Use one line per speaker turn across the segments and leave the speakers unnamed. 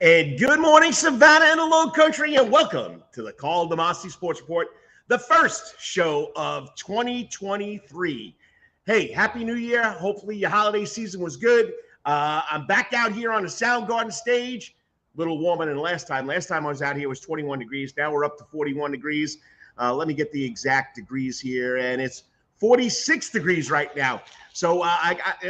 And good morning, Savannah and the Low Country, and welcome to the Karl DeMasi Sports Report, the first show of 2023. Hey, Happy New Year. Hopefully your holiday season was good. I'm back out here on the Soundgarden Stage, a little warmer than last time. Last time I was out here, it was 21 degrees. Now we're up to 41 degrees. Let me get the exact degrees here, and it's 46 degrees right now. So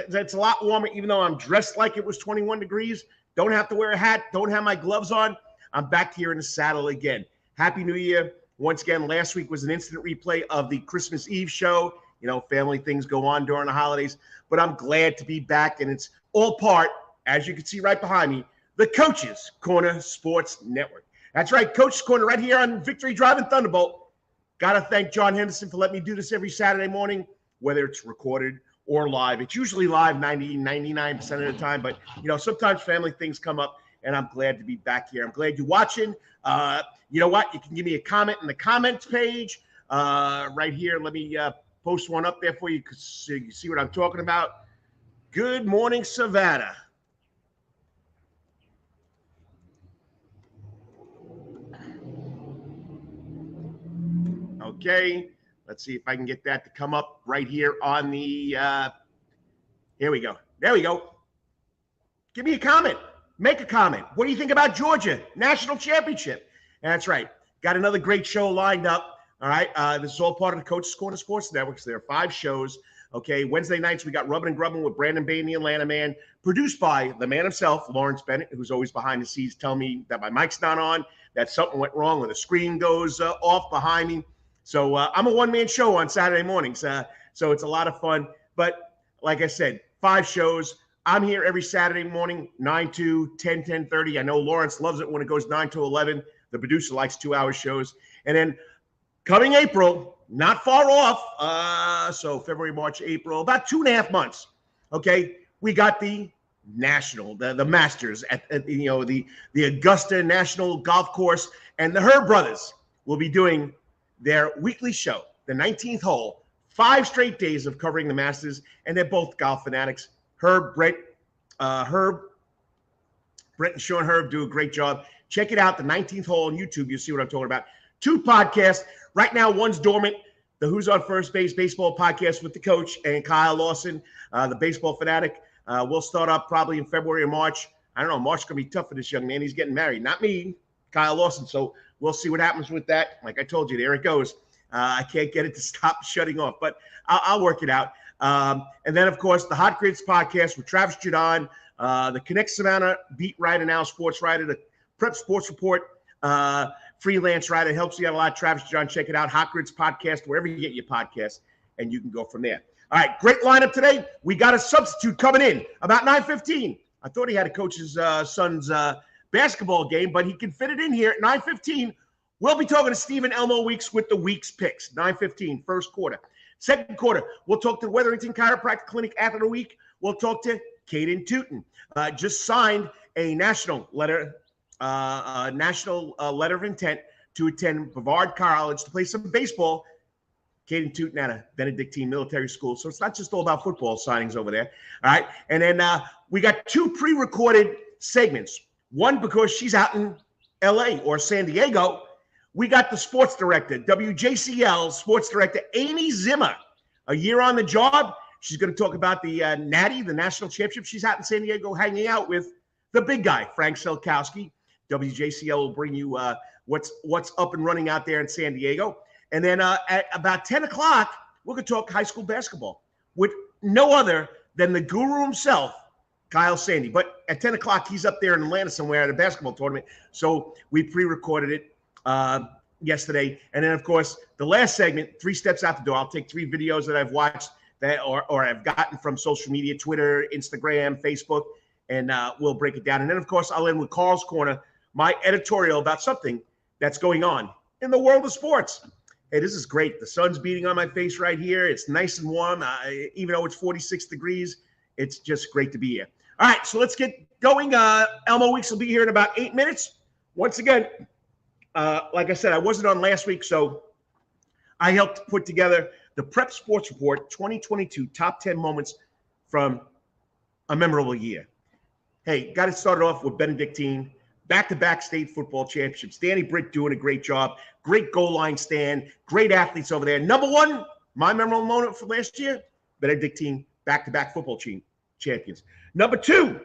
that's a lot warmer, even though I'm dressed like it was 21 degrees. Don't have to wear a hat. Don't have my gloves on. I'm back here in the saddle again. Happy New Year. Once again, last week was an instant replay of the Christmas Eve show. You know, family things go on during the holidays. But I'm glad to be back, and it's all part, as you can see right behind me, the Coach's Corner Sports Network. That's right, Coach's Corner right here on Victory Drive and Thunderbolt. Got to thank John Henderson for letting me do this every Saturday morning, whether it's recorded or live. It's usually live 99% of the time, but you know, sometimes family things come up, and I'm glad to be back here. I'm glad you're watching. You know what? You can give me a comment in the comments page right here. Let me post one up there for you so you can see what I'm talking about. Good morning, Savannah. Okay. Let's see if I can get that to come up right here on the, here we go. There we go. Give me a comment. Make a comment. What do you think about Georgia National Championship? And that's right. Got another great show lined up. All right. This is all part of the Coach's Corner Sports Network. So there are 5 shows. Okay. Wednesday nights, we got Rubbin' and Grubbin' with Brandon Bain, the Atlanta man, produced by the man himself, Lawrence Bennett, who's always behind the scenes telling me that my mic's not on, that something went wrong when the screen goes off behind me. So I'm a one-man show on Saturday mornings, so it's a lot of fun. But like I said, 5 shows. I'm here every Saturday morning, 9 to 10, 10:30. I know Lawrence loves it when it goes 9 to 11. The producer likes 2-hour shows. And then coming April, not far off, so February, March, April, about 2.5 months, okay, we got the National, the Masters at the Augusta National Golf Course, and the Herb Brothers will be doing their weekly show, the 19th hole, 5 straight days of covering the Masters, and they're both golf fanatics. Brett and Sean Herb do a great job. Check it out, the 19th hole on YouTube. You'll see what I'm talking about. 2 podcasts. Right now, one's dormant, the Who's on First Base baseball podcast with the coach and Kyle Lawson, the baseball fanatic. We'll start up probably in February or March. I don't know. March is going to be tough for this young man. He's getting married. Not me, Kyle Lawson. So we'll see what happens with that. Like I told you, there it goes. I can't get it to stop shutting off, but I'll work it out. And then, of course, the Hot Grids podcast with Travis Judon, the Connect Savannah beat writer, now sports writer, the Prep Sports Report freelance writer, helps you out a lot. Travis Judon, check it out. Hot Grids podcast, wherever you get your podcasts, and you can go from there. All right, great lineup today. We got a substitute coming in about 9:15. I thought he had a coach's son's basketball game, but he can fit it in here at 9:15. We'll be talking to Stephen Elmo Weeks with the Weeks picks. 9:15, first quarter. Second quarter, we'll talk to the Wetherington Chiropractic Clinic Athlete of the Week. We'll talk to Kaden Tuten. Just signed a national letter of intent to attend Brevard College to play some baseball. Kaden Tuten at a Benedictine military school. So it's not just all about football signings over there. All right. And then we got 2 pre-recorded segments. One because she's out in LA or San Diego. We got the sports director, WJCL sports director, Amy Zimmer, a year on the job. She's going to talk about the Natty, the national championship. She's out in San Diego hanging out with the big guy, Frank Selkowski. WJCL will bring you what's up and running out there in San Diego. And then at about 10 o'clock, we're going to talk high school basketball with no other than the guru himself, Kyle Sandy. But at 10 o'clock, he's up there in Atlanta somewhere at a basketball tournament. So we pre-recorded it yesterday. And then, of course, the last segment, 3 steps out the door. I'll take 3 videos that I've watched that or I've gotten from social media, Twitter, Instagram, Facebook, and we'll break it down. And then, of course, I'll end with Karl's Corner, my editorial about something that's going on in the world of sports. Hey, this is great. The sun's beating on my face right here. It's nice and warm. Even though it's 46 degrees, it's just great to be here. All right, so let's get going. Elmo Weeks will be here in about 8 minutes. Once again, like I said, I wasn't on last week, so I helped put together the Prep Sports Report 2022 Top 10 Moments from a Memorable Year. Hey, got it started off with Benedictine. back-to-back state football championships. Danny Britt doing a great job. Great goal line stand. Great athletes over there. Number one, my memorable moment for last year, Benedictine back-to-back football champions. Number two,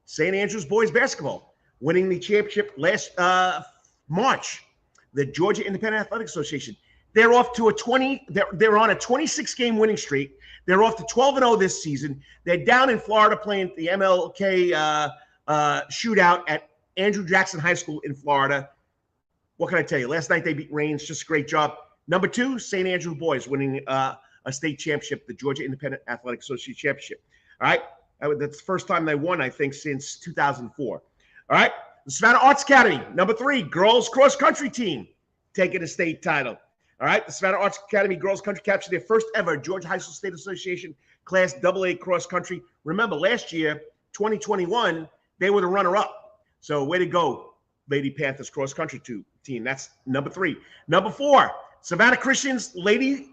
St. Andrews boys basketball, winning the championship last March. The Georgia Independent Athletic Association. They're off to they're on a 26-game winning streak. They're off to 12-0 this season. They're down in Florida playing the MLK shootout at Andrew Jackson High School in Florida. What can I tell you? Last night they beat Reigns. Just a great job. Number two, St. Andrews boys winning a state championship, the Georgia Independent Athletic Association championship. All right. That's the first time they won, I think, since 2004. All right. The Savannah Arts Academy, number three, girls cross country team taking a state title. All right. The Savannah Arts Academy girls country captured their first ever Georgia High School State Association Class AA cross country. Remember, last year, 2021, they were the runner-up. So way to go, Lady Panthers cross country team. That's number three. Number four, Savannah Christian's ladies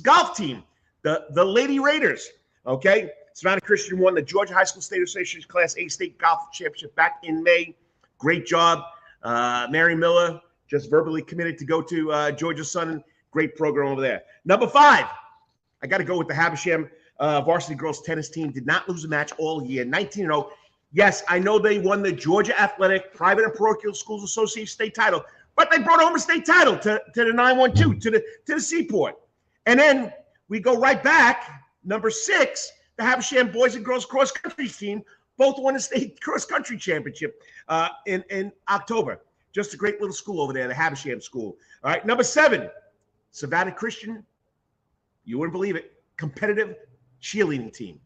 golf team, the Lady Raiders. Okay. Savannah Christian won the Georgia High School State Association Class A State Golf Championship back in May. Great job. Mary Miller just verbally committed to go to Georgia Southern. Great program over there. Number five, I got to go with the Havisham varsity girls tennis team. Did not lose a match all year, 19-0. Yes, I know they won the Georgia Athletic Private and Parochial Schools Association state title, but they brought home a state title to the 912, to the Seaport. And then we go right back, number six, the Havisham boys and girls cross country team both won the state cross country championship in October. Just a great little school over there, the Havisham school. All right, number seven, Savannah Christian. You wouldn't believe it, competitive cheerleading team.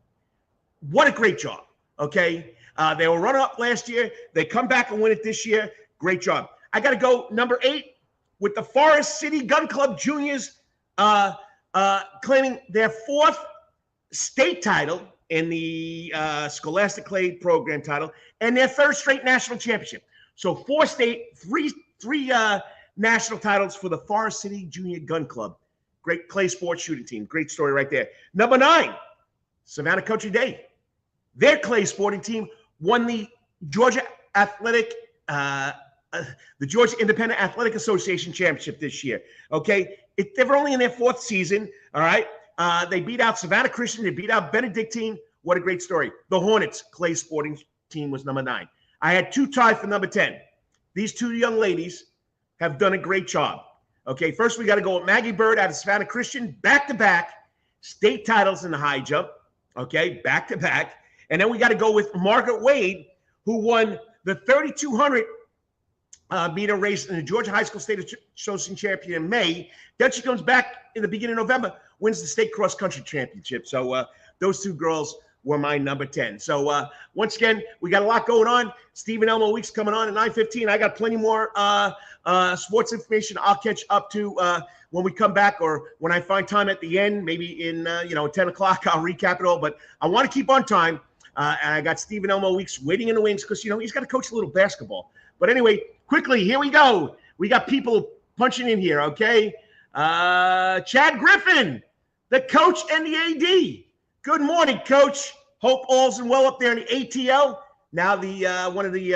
What a great job. Okay, they were runner-up last year. They come back and win it this year. Great job. I got to go number eight with the Forest City Gun Club Juniors claiming their fourth state title in the Scholastic Clay program title and their third straight national championship. So three national titles for the Forest City Junior Gun Club. Great clay sports shooting team. Great story right there. Number nine, Savannah Country Day. Their clay sporting team won the Georgia the Georgia Independent Athletic Association championship this year. Okay, they were only in their fourth season. All right. They beat out Savannah Christian. They beat out Benedictine. What a great story. The Hornets clay sporting team was number nine. I had two tied for number 10. These two young ladies have done a great job. Okay, first we got to go with Maggie Bird out of Savannah Christian, back-to-back state titles in the high jump. Okay, back-to-back. And then we got to go with Margaret Wade, who won the 3,200 meter race in the Georgia High School State Association Championship in May. Then she comes back in the beginning of November, wins the state cross country championship. So those two girls were my number 10. So once again, we got a lot going on. Stephen Elmo Weeks coming on at 9:15. I got plenty more sports information I'll catch up to when we come back, or when I find time at the end, maybe in 10 o'clock, I'll recap it all. But I want to keep on time. And I got Stephen Elmo Weeks waiting in the wings because, he's got to coach a little basketball. But anyway, quickly, here we go. We got people punching in here, okay? Chad Griffin, the coach and the AD. Good morning, Coach. Hope all's and well up there in the ATL. Now the one of the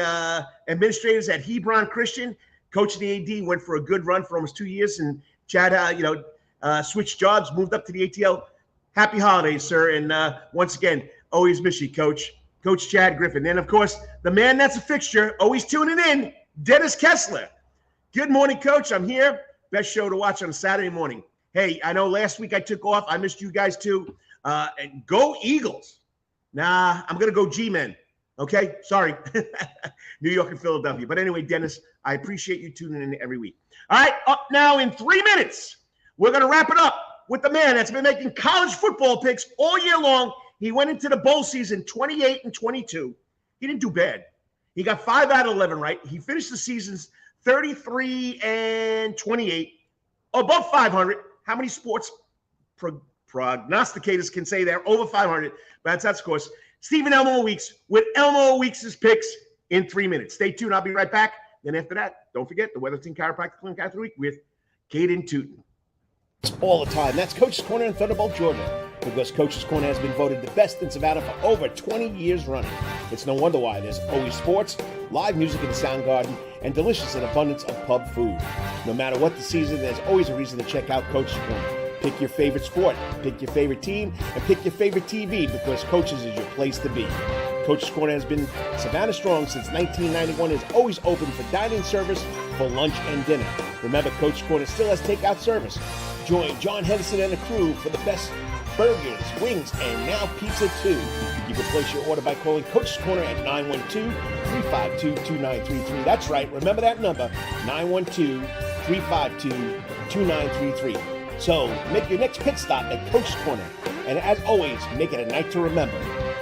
administrators at Hebron Christian. Coach of the AD went for a good run for almost 2 years, and Chad, switched jobs, moved up to the ATL. Happy holidays, sir. And once again, always miss you, Coach. Coach Chad Griffin. And, of course, the man that's a fixture, always tuning in, Dennis Kessler. Good morning, Coach. I'm here. Best show to watch on a Saturday morning. Hey, I know last week I took off. I missed you guys, too. And go Eagles. Nah, I'm going to go G-Men. Okay? Sorry. New York and Philadelphia. But anyway, Dennis, I appreciate you tuning in every week. All right, up now in 3 minutes, we're going to wrap it up with the man that's been making college football picks all year long. He went into the bowl season 28-22. He didn't do bad. He got 5 out of 11 right. He finished the seasons 33-28, above 500. How many sports prognosticators can say they're over 500? But that's of course Stephen Elmo Weeks with Elmo Weeks' picks in 3 minutes. Stay tuned. I'll be right back. Then after that, don't forget the Wetherington Chiropractic Clinic Athlete with Kaden Tuten. all the time. That's Coach's Corner in Thunderbolt, Georgia, because Coach's Corner has been voted the best in Savannah for over 20 years running. It's no wonder why. There's always sports, live music in the Soundgarden, and delicious and abundance of pub food. No matter what the season, there's always a reason to check out Coach's Corner. Pick your favorite sport, pick your favorite team, and pick your favorite TV, because Coach's is your place to be. Coach's Corner has been Savannah strong since 1991 and is always open for dining service for lunch and dinner. Remember, Coach's Corner still has takeout service. Join John Henderson and the crew for the best burgers, wings, and now pizza too. You can place your order by calling Coach's Corner at 912-352-2933. That's right, remember that number, 912-352-2933. So make your next pit stop at Coach's Corner. And as always, make it a night to remember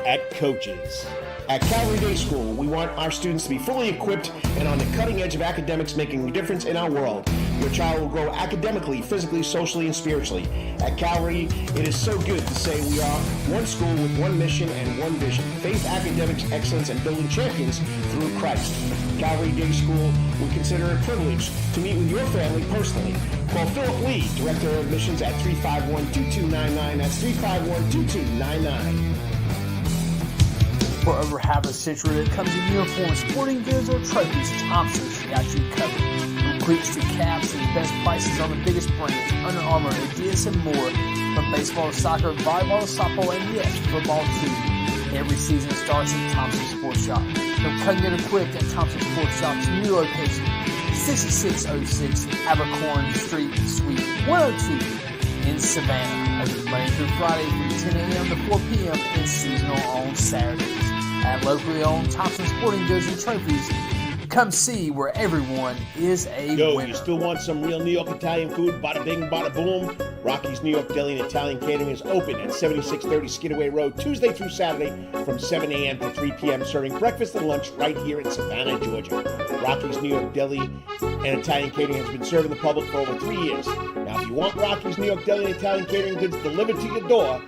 at Coach's. At Calvary Day School, we want our students to be fully equipped and on the cutting edge of academics, making a difference in our world. Your child will grow academically, physically, socially, and spiritually. At Calvary, it is so good to say we are one school with one mission and one vision: faith, academics, excellence, and building champions through Christ. Calvary Day School, we consider it a privilege to meet with your family personally. Call Philip Lee, Director of Admissions, at 351-2299. That's 351-2299.
For over half a century, it comes in uniforms, sporting goods, or trophies, Thompson's got you covered. From cleats to caps and the best prices on the biggest brands, Under Armour, Adidas, and more. From baseball to soccer, volleyball to softball, and yes, football too. Every season starts at Thompson Sports Shop. From cutting and equipped at Thompson Sports Shop's new location, 6606 Abercorn Street, Suite 102 in Savannah. Open Monday through Friday from 10 a.m. to 4 p.m. and seasonal on Saturdays. At locally owned Thompson Sporting Goods and Trophies, come see where everyone is a winner.
You still want some real New York Italian food? Bada bing, bada boom. Rocky's New York Deli and Italian Catering is open at 7630 Skidaway Road, Tuesday through Saturday from 7 a.m. to 3 p.m., serving breakfast and lunch right here in Savannah, Georgia. Rocky's New York Deli and Italian Catering has been serving the public for over 3 years. Now, if you want Rocky's New York Deli and Italian Catering goods delivered to your door,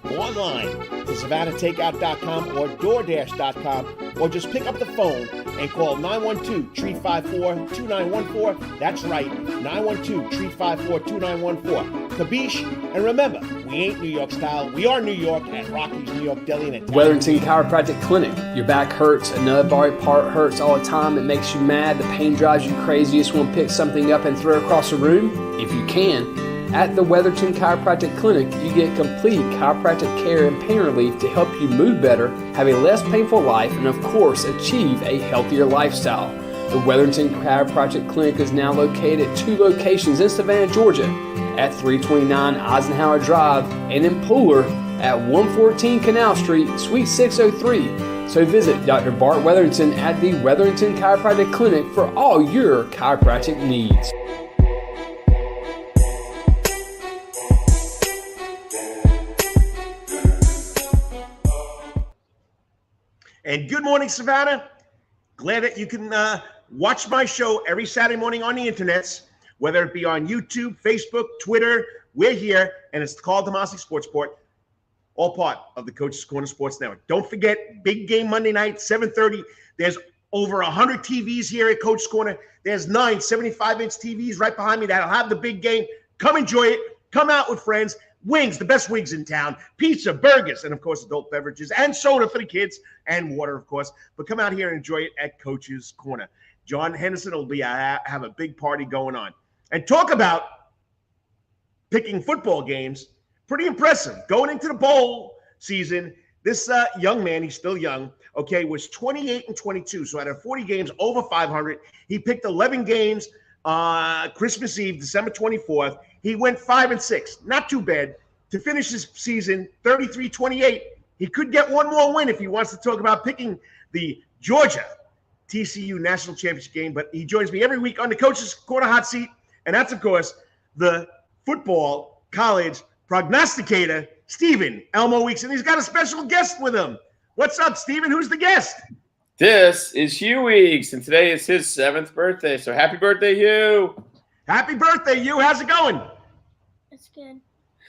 go online to SavannahTakeout.com or DoorDash.com, or just pick up the phone and call 912-354-2914. That's right, 912-354-2914. Kabish, and remember, we ain't New York style. We are New York at Rocky's New York Deli and Italian.
Wetherington Chiropractic Clinic. Your back hurts, another body part hurts all the time. It makes you mad. The pain drives you crazy. You just want to pick something up and throw it across the room. If you can, at the Wetherington Chiropractic Clinic, you get complete chiropractic care and pain relief to help you move better, have a less painful life, and of course, achieve a healthier lifestyle. The Wetherington Chiropractic Clinic is now located at 2 locations in Savannah, Georgia, at 329 Eisenhower Drive and in Pooler at 114 Canal Street, Suite 603. So visit Dr. Bart Wetherington at the Wetherington Chiropractic Clinic for all your chiropractic needs.
And good morning, Savannah. Glad that you can watch my show every Saturday morning on the internets, whether it be on YouTube, Facebook, Twitter. We're here, and it's the Karl DeMasi Sports Report, all part of the Coach's Corner Sports Network. Don't forget, big game Monday night, 7:30. There's over 100 TVs here at Coach's Corner. There's 9 75-inch TVs right behind me that'll have the big game. Come enjoy it. Come out with friends. Wings, the best wings in town, pizza, burgers, and, of course, adult beverages, and soda for the kids, and water, of course. But come out here and enjoy it at Coach's Corner. John Henderson will have a big party going on. And talk about picking football games, pretty impressive. Going into the bowl season, this young man, he's still young, okay, was 28-22, so out of 40 games, over 500. He picked 11 games Christmas Eve, December 24th. He went 5-6, not too bad. To finish his season 33-28, he could get one more win if he wants to talk about picking the Georgia TCU National Championship game. But he joins me every week on the Coach's Corner Hot Seat, and that's, of course, the football college prognosticator, Stephen Elmo Weeks, and he's got a special guest with him. What's up, Stephen? Who's the guest?
This is Hugh Weeks, and today is his 7th birthday. So happy birthday, Hugh!
Happy birthday, Hugh. How's it going?
It's good.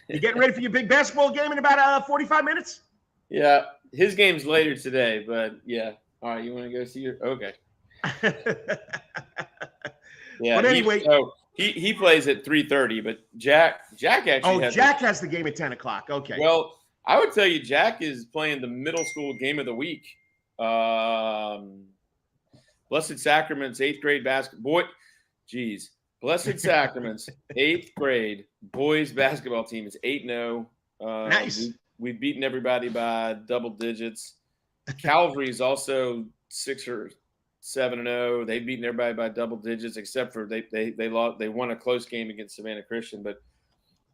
You getting ready for your big basketball game in about 45 minutes?
Yeah, his game's later today, but yeah. All right, you want to go see your – okay. Yeah.
But anyway,
He plays at 3:30, but Jack actually
Jack has the game at 10 o'clock. Okay.
Well, I would tell you Jack is playing the middle school game of the week. Blessed Sacrament's 8th grade basketball. Blessed Sacrament's 8th grade boys basketball team is 8-0.
Nice.
We've beaten everybody by double digits. Calvary is also 6 or 7-0. They've beaten everybody by double digits, except for they lost. They won a close game against Savannah Christian. But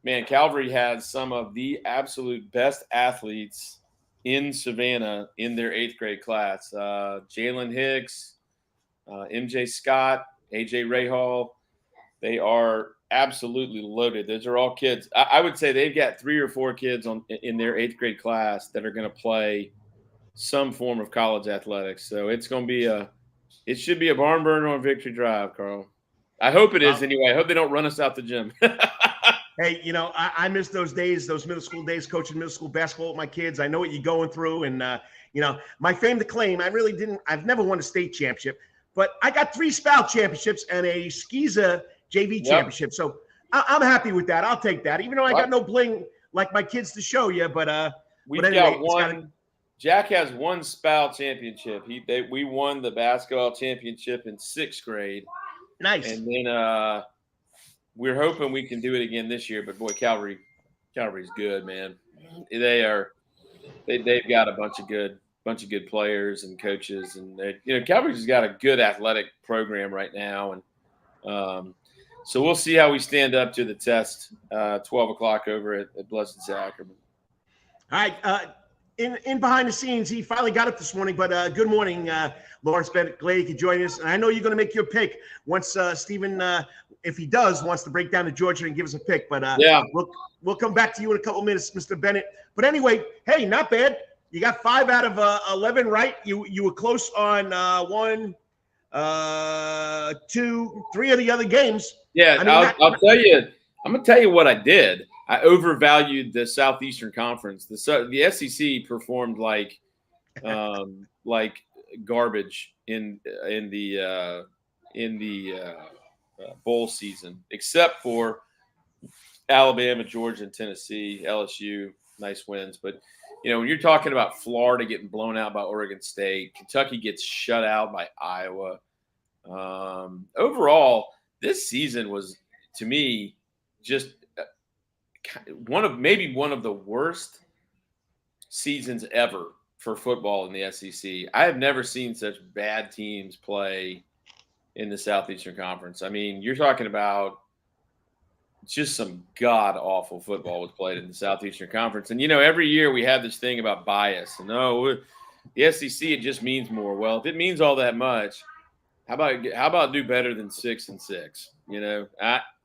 man, Calvary has some of the absolute best athletes in Savannah in their 8th grade class. Jalen Hicks, MJ Scott, AJ Rahal. They are absolutely loaded. Those are all kids. I would say they've got 3 or 4 kids in their 8th grade class that are going to play some form of college athletics. So it's going to be it should be a barn burner on Victory Drive, Carl. I hope it is anyway. I hope they don't run us out the gym.
Hey, I miss those days, those middle school days, coaching middle school basketball with my kids. I know what you're going through. And, my fame to claim, I've never won a state championship, but I got 3 spout championships and a Skeeza JV championship. So I'm happy with that. I'll take that, even though I got no bling like my kids to show you. But
We've got one. Jack has 1 spout championship. We won the basketball championship in 6th grade.
Nice.
And then we're hoping we can do it again this year. But boy, Calvary's good, man. They've got a bunch of good players and coaches, and Calvary's got a good athletic program right now, and so we'll see how we stand up to the test 12 o'clock over at Blessed Sacrament.
All right. In behind the scenes, he finally got up this morning, but good morning, Lawrence Bennett. Glad you could join us. And I know you're going to make your pick once Stephen, if he does, wants to break down to Georgia and give us a pick. But we'll come back to you in a couple minutes, Mr. Bennett. But anyway, hey, not bad. You got 5 out of 11 right. You were close on 1, 2, 3 of the other games.
Yeah, I'll tell you. I'm going to tell you what I did. I overvalued the Southeastern Conference. The SEC performed like garbage in the bowl season, except for Alabama, Georgia, and Tennessee. LSU, nice wins. But when you're talking about Florida getting blown out by Oregon State, Kentucky gets shut out by Iowa. Overall, this season was, to me, just one of the worst seasons ever for football in the SEC. I have never seen such bad teams play in the Southeastern Conference. I mean, you're talking about just some god-awful football was played in the Southeastern Conference. And, every year we have this thing about bias. And, the SEC, it just means more. Well, if it means all that much, how about do better than 6-6?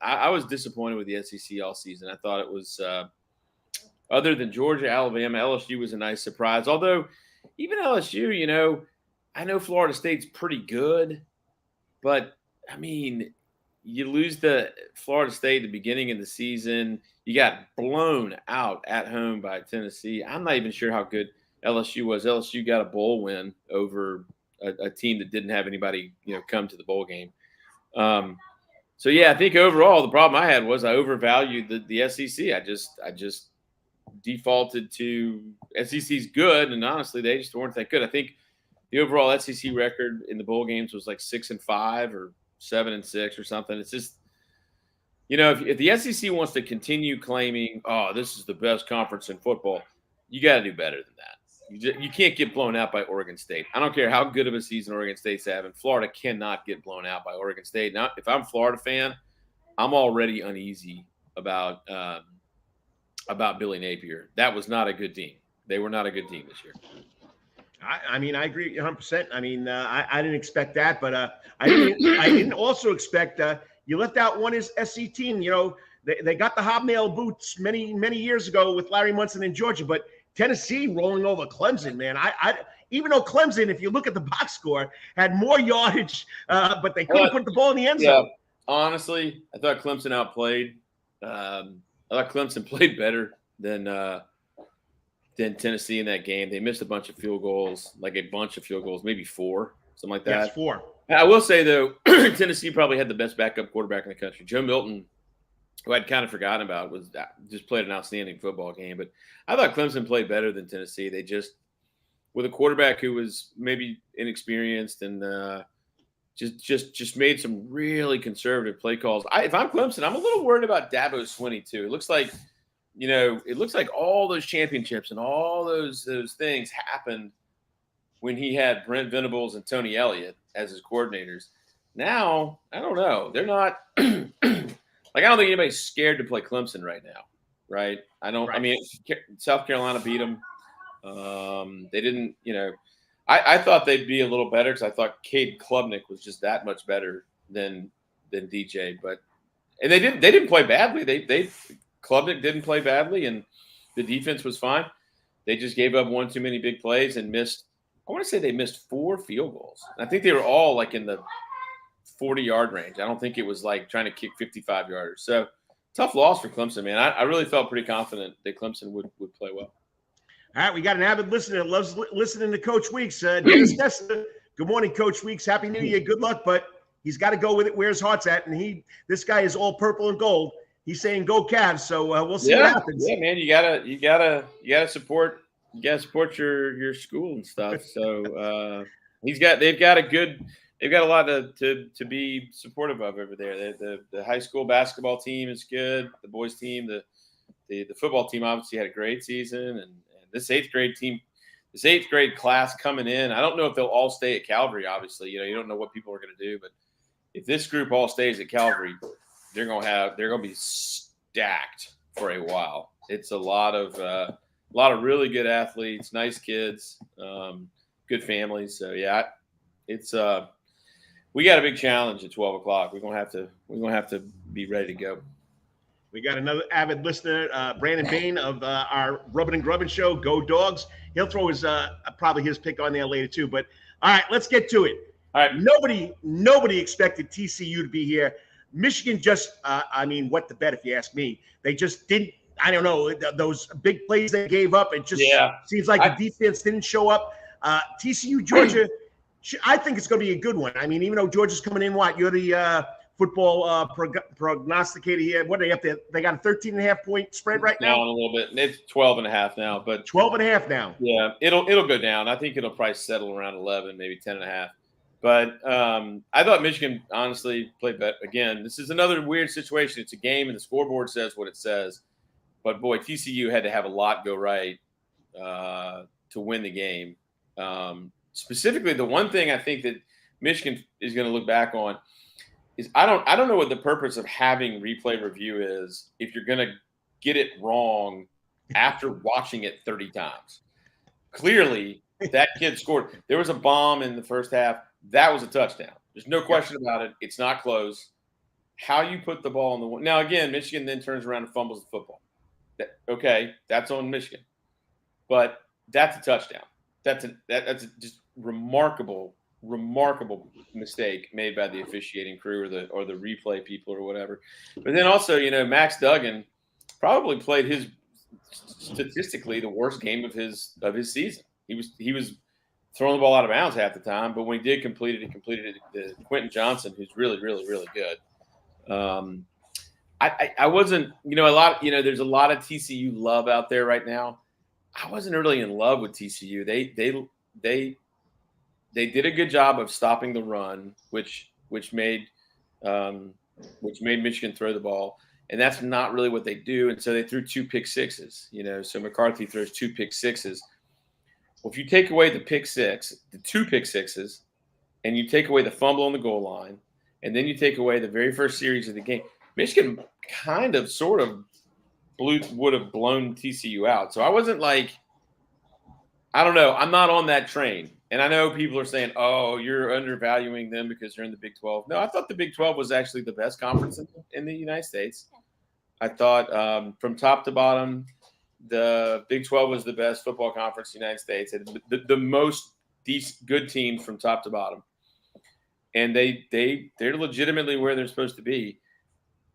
I was disappointed with the SEC all season. I thought it was other than Georgia, Alabama, LSU was a nice surprise. Although even LSU, I know Florida State's pretty good, but I mean, you lose the Florida State at the beginning of the season. You got blown out at home by Tennessee. I'm not even sure how good LSU was. LSU got a bowl win over a team that didn't have anybody, come to the bowl game. So yeah, I think overall the problem I had was I overvalued the SEC. I just defaulted to SEC's good, and honestly, they just weren't that good. I think the overall SEC record in the bowl games was like 6-5 or 7-6 or something. It's just, if the SEC wants to continue claiming, oh, this is the best conference in football, you got to do better than that. You can't get blown out by Oregon State. I don't care how good of a season Oregon State's having. Florida cannot get blown out by Oregon State. Now, if I'm a Florida fan, I'm already uneasy about Billy Napier. That was not a good team. They were not a good team this year.
I mean, I agree 100%. I mean, I didn't expect that, but I didn't also expect you left out one SC team. They got the hobnail boots many years ago with Larry Munson in Georgia, but Tennessee rolling over Clemson, man. I even though Clemson, if you look at the box score, had more yardage, but they couldn't put the ball in the end zone.
Honestly, I thought Clemson outplayed. I thought Clemson played better than Tennessee in that game. They missed a bunch of field goals, maybe 4, something like that.
Yes, 4.
I will say, though, Tennessee probably had the best backup quarterback in the country. Joe Milton, who I'd kind of forgotten about, was just played an outstanding football game. But I thought Clemson played better than Tennessee. They just, with a quarterback who was maybe inexperienced and just made some really conservative play calls. If I'm Clemson, I'm a little worried about Dabo Swinney too. It looks like, all those championships and all those things happened when he had Brent Venables and Tony Elliott as his coordinators. Now, I don't know. They're not I don't think anybody's scared to play Clemson right now, right? I mean, South Carolina beat them. They didn't, I thought they'd be a little better because I thought Cade Klubnik was just that much better than DJ. And they didn't play badly. Klubnik didn't play badly, and the defense was fine. They just gave up one too many big plays and missed. I want to say they missed 4 field goals. And I think they were all like in the 40-yard range. I don't think it was like trying to kick 55-yarders. So tough loss for Clemson, man. I really felt pretty confident that Clemson would play well.
All right, we got an avid listener that loves listening to Coach Weeks. Dennis Kessler. Good morning, Coach Weeks. Happy New Year. Good luck, but he's got to go with it where his heart's at. And this guy is all purple and gold. He's saying go Cavs. So we'll see what happens.
Yeah, man. You gotta support. You gotta support your school and stuff. So they've got a lot to be supportive of over there. The high school basketball team is good. The boys team, the football team obviously had a great season, and this 8th grade team, this 8th grade class coming in. I don't know if they'll all stay at Calvary. Obviously, you don't know what people are going to do, but if this group all stays at Calvary, they're going to be stacked for a while. It's a lot of really good athletes, nice kids, good families. So yeah, it's we got a big challenge at 12 o'clock. We're gonna have to be ready to go.
We got another avid listener, Brandon Bain of our Rubbin' and Grubbin show, Go Dogs. He'll throw probably his pick on there later too. But all right, let's get to it.
All right.
Nobody expected TCU to be here. Michigan just, what the bet if you ask me? They just didn't. I don't know, those big plays they gave up. It just seems like the defense didn't show up. TCU, Georgia, I think it's going to be a good one. I mean, even though Georgia's coming in, you're the football prognosticator here. What do they have to? They got a 13.5-point spread right now.
Down a little bit. It's 12.5 now, but
12.5 now.
Yeah, it'll go down. I think it'll probably settle around 11, maybe 10.5. But I thought Michigan honestly played better. Again, this is another weird situation. It's a game, and the scoreboard says what it says. But boy, TCU had to have a lot go right to win the game. Specifically, the one thing I think that Michigan is going to look back on is I don't know what the purpose of having replay review is if you're going to get it wrong after watching it 30 times. Clearly, that kid scored. There was a bomb in the first half. That was a touchdown. There's no question about it. It's not close. How you put the ball on the – now, again, Michigan then turns around and fumbles the football. That's on Michigan. But that's a touchdown. That's a just remarkable mistake made by the officiating crew or the replay people or whatever. But then also, Max Duggan probably played his statistically the worst game of his season. He was throwing the ball out of bounds half the time, but when he did complete it, to Quentin Johnson, who's really, really, really good. I wasn't, there's a lot of TCU love out there right now. I wasn't really in love with TCU. They did a good job of stopping the run, which made Michigan throw the ball, and that's not really what they do. And so they threw 2 pick sixes. So McCarthy throws 2 pick sixes. Well, if you take away the 2 pick sixes, and you take away the fumble on the goal line, and then you take away the very first series of the game, Michigan kind of sort of would have blown TCU out. So I wasn't like, I don't know. I'm not on that train. And I know people are saying, oh, you're undervaluing them because they're in the Big 12. No, I thought the Big 12 was actually the best conference in the United States. I thought from top to bottom, the Big 12 was the best football conference in the United States. And the most good teams from top to bottom. And they're legitimately where they're supposed to be.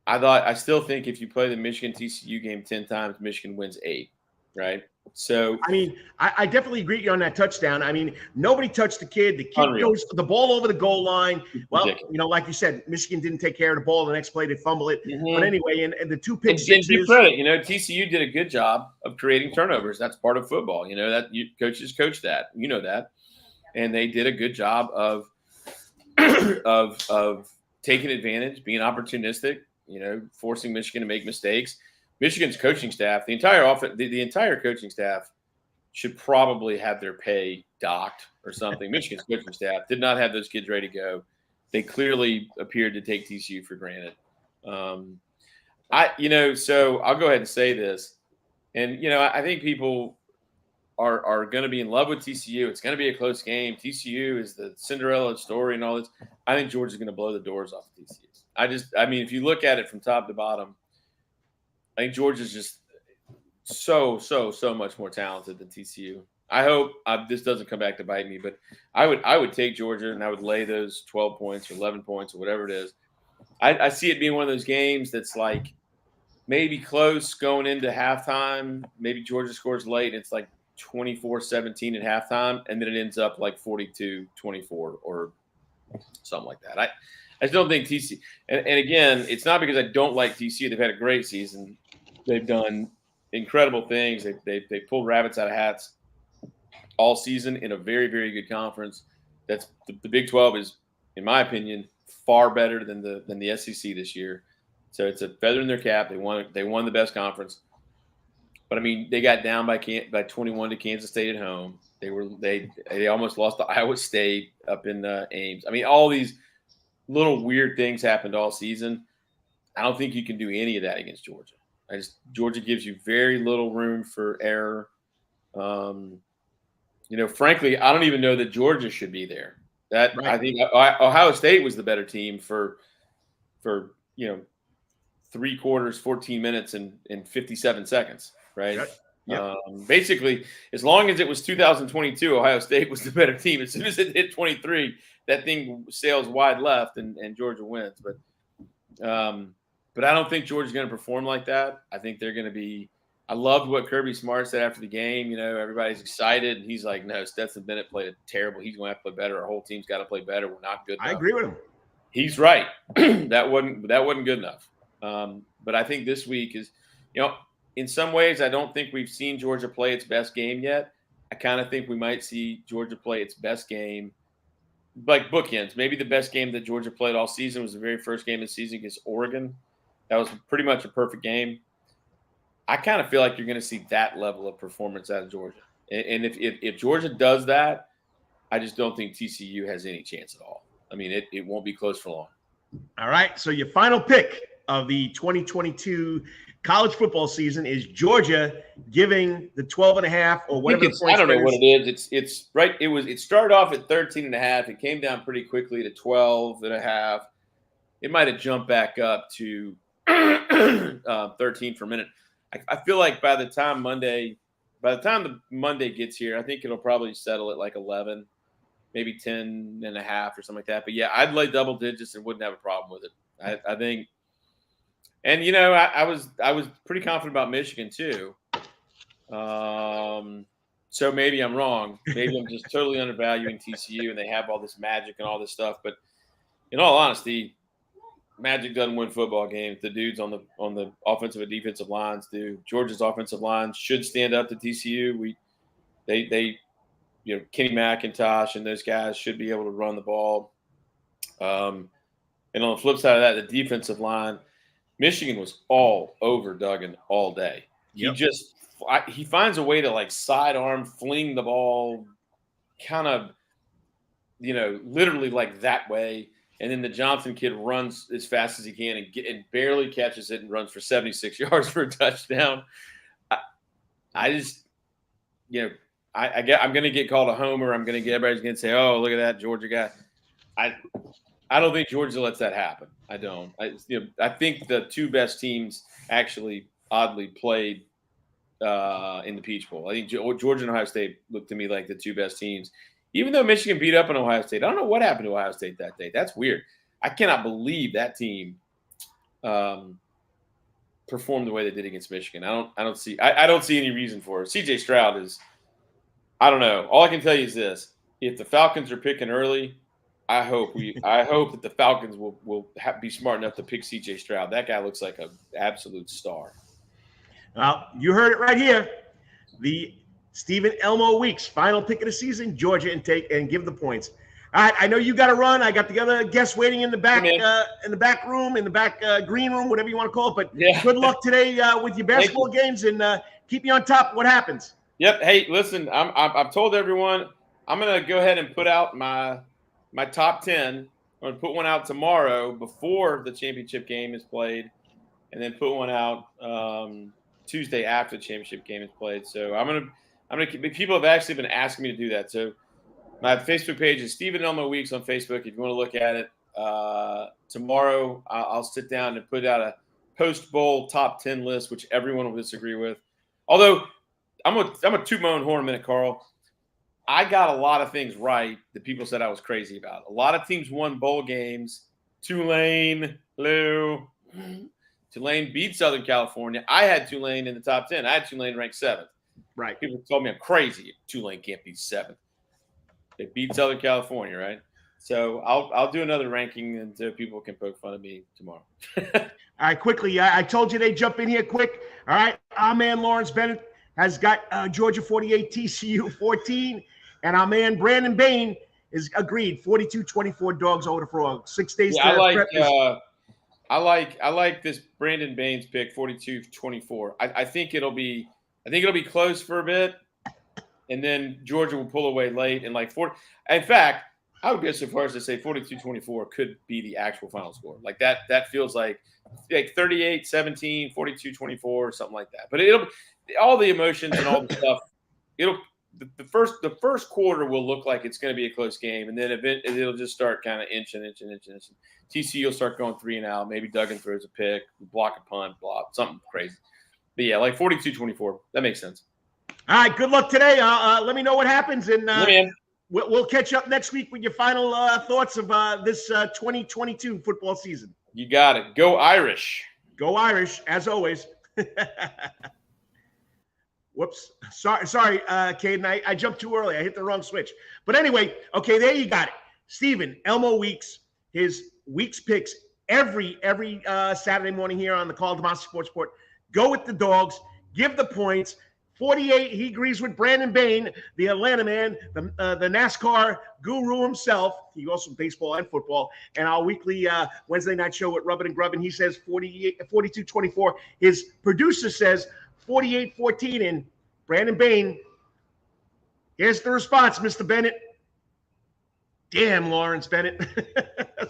I still think if you play the Michigan TCU game 10 times, Michigan wins 8, right? So
I mean, I definitely agree with you on that touchdown. I mean, nobody touched the kid. The kid
Unreal.
goes the ball over the goal line. Well,
Ridiculous.
you know, like you said, Michigan didn't take care of the ball. The next play, they fumble it.
Mhm.
But anyway, and the two pick
and give
sixes.
credit, you know, TCU did a good job of creating turnovers. That's part of football. You know, that coaches coach that. You know that. And they did a good job of of taking advantage, being opportunistic, you know, forcing Michigan to make mistakes. Michigan's coaching staff, the entire coaching staff should probably have their pay docked or something. Michigan's coaching staff did not have those kids ready to go. They clearly appeared to take TCU for granted. So I'll go ahead and say this. And, you know, I think people are going to be in love with TCU. It's going to be a close game. TCU is the Cinderella story and all this. I think Georgia's going to blow the doors off of TCU. I mean, if you look at it from top to bottom, I think Georgia's just so much more talented than TCU. I hope this doesn't come back to bite me, but I would take Georgia and I would lay those 12 points or 11 points or whatever it is. I see it being one of those games that's like maybe close going into halftime. Maybe Georgia scores late and it's like 24-17 at halftime, and then it ends up like 42-24 or something like that. I just don't think TCU – and again, it's not because I don't like TCU. They've had a great season. They've done incredible things. They pulled rabbits out of hats all season in a very, very good conference. That's the Big 12 is, in my opinion, far better than the SEC this year. So it's a feather in their cap. They won the best conference. But I mean, they got down by 21 to Kansas State at home. They almost lost to Iowa State up in Ames. I mean, all these little weird things happened all season. I don't think you can do any of that against Georgia. Georgia gives you very little room for error. You know, frankly, I don't even know that Georgia should be there. Right. I think Ohio State was the better team for you know 3 quarters, 14 minutes, and 57 seconds. Right. Yep. Basically, as long as it was 2022, Ohio State was the better team. As soon as it hit 23, that thing sails wide left and Georgia wins. But I don't think Georgia's going to perform like that. I think they're going to be. I loved what Kirby Smart said after the game. You know, everybody's excited, and he's like, "No, Stetson Bennett played terrible. He's going to have to play better. Our whole team's got to play better. We're not good enough."
I agree with him.
He's right. that wasn't good enough. But I think this week is, you know, in some ways, I don't think we've seen Georgia play its best game yet. I kind of think we might see Georgia play its best game, like bookends. Maybe the best game that Georgia played all season was the very first game of the season against Oregon. That was pretty much a perfect game. I kind of feel like you're going to see that level of performance out of Georgia. And if Georgia does that, I just don't think TCU has any chance at all. I mean, it won't be close for long.
All right. So your final pick of the 2022 college football season is Georgia giving the 12.5 or whatever.
I don't know what it is. It's right. It started off at 13.5. It came down pretty quickly to 12.5. It might have jumped back up to 13 for a minute. I feel like by the time the Monday gets here, I think it'll probably settle at like 11, maybe 10.5 or something like that. But yeah, I'd lay double digits and wouldn't have a problem with it. I think, and you know, I was pretty confident about Michigan too. So maybe I'm wrong. Maybe I'm just totally undervaluing TCU and they have all this magic and all this stuff. But in all honesty, Magic doesn't win football games. The dudes on the offensive and defensive lines do. Georgia's offensive line should stand up to TCU. They you know, Kenny McIntosh and those guys should be able to run the ball. And on the flip side of that, the defensive line, Michigan was all over Duggan all day. Yep. He finds a way to like sidearm fling the ball, kind of, you know, literally like that way. And then the Johnson kid runs as fast as he can and barely catches it and runs for 76 yards for a touchdown. I just, you know, I'm going to get called a homer. Everybody's going to say, "Oh, look at that Georgia guy." I don't think Georgia lets that happen. I don't. I think the two best teams actually oddly played in the Peach Bowl. I think Georgia and Ohio State looked to me like the two best teams. Even though Michigan beat up on Ohio State, I don't know what happened to Ohio State that day. That's weird. I cannot believe that team perform the way they did against Michigan. I don't see any reason for it. CJ Stroud is, I don't know. All I can tell you is this: if the Falcons are picking early, I hope that the Falcons will be smart enough to pick CJ Stroud. That guy looks like an absolute star.
Well, you heard it right here. The Stephen Elmo Weeks final pick of the season: Georgia and give the points. All right, I know you got to run. I got the other guests waiting in the back, room, in the back green room, whatever you want to call it. But good luck today with your basketball games, and keep me on top of what happens.
Yep. Hey, listen, I've told everyone I'm going to go ahead and put out my top 10. I'm going to put one out tomorrow before the championship game is played, and then put one out Tuesday after the championship game is played. So I'm gonna people have actually been asking me to do that. So my Facebook page is Stephen Elmo Weeks on Facebook. If you want to look at it, tomorrow I'll sit down and put out a post-bowl top 10 list, which everyone will disagree with. Although I'm a toot my own horn a minute, Carl. I got a lot of things right that people said I was crazy about. A lot of teams won bowl games. Tulane beat Southern California. I had Tulane in the top 10. I had Tulane ranked 7th.
Right.
People told me I'm crazy. Tulane can't be 7th. They beat Southern California, right? So I'll do another ranking, and so people can poke fun of me tomorrow.
All right, quickly. I told you they'd jump in here quick. All right, our man Lawrence Bennett has got Georgia 48, TCU 14, and our man Brandon Bain is agreed 42-24 Dogs over the Frogs. 6 days.
Yeah, I like this Brandon Bain's pick 42-24. I think it'll be close for a bit. And then Georgia will pull away late and like 40. In fact, I would go so far as to say 42-24 could be the actual final score. Like that feels like 38-17, 42-24, something like that. But it'll all the emotions and all the stuff. The first quarter will look like it's going to be a close game, and then it'll just start kind of inching. TCU will start going 3 and out. Maybe Duggan throws a pick, block a punt, something crazy. But yeah, like 42-24. That makes sense.
All right, good luck today. Let me know what happens, and we'll catch up next week with your final thoughts of this 2022 football season.
You got it. Go Irish.
Go Irish, as always. Whoops. Sorry, Kaden. I jumped too early. I hit the wrong switch. But anyway, okay, there you got it. Stephen Elmo Weeks, his Weeks picks every Saturday morning here on the Karl DeMasi Sports Report. Go with the Dogs. Give the points. 48, he agrees with Brandon Bain, the Atlanta man, the NASCAR guru himself. He also baseball and football. And our weekly Wednesday night show with Rubbin' and Grubbin, he says 42-24. His producer says 48-14. And Brandon Bain, here's the response, Mr. Bennett. Damn, Lawrence Bennett.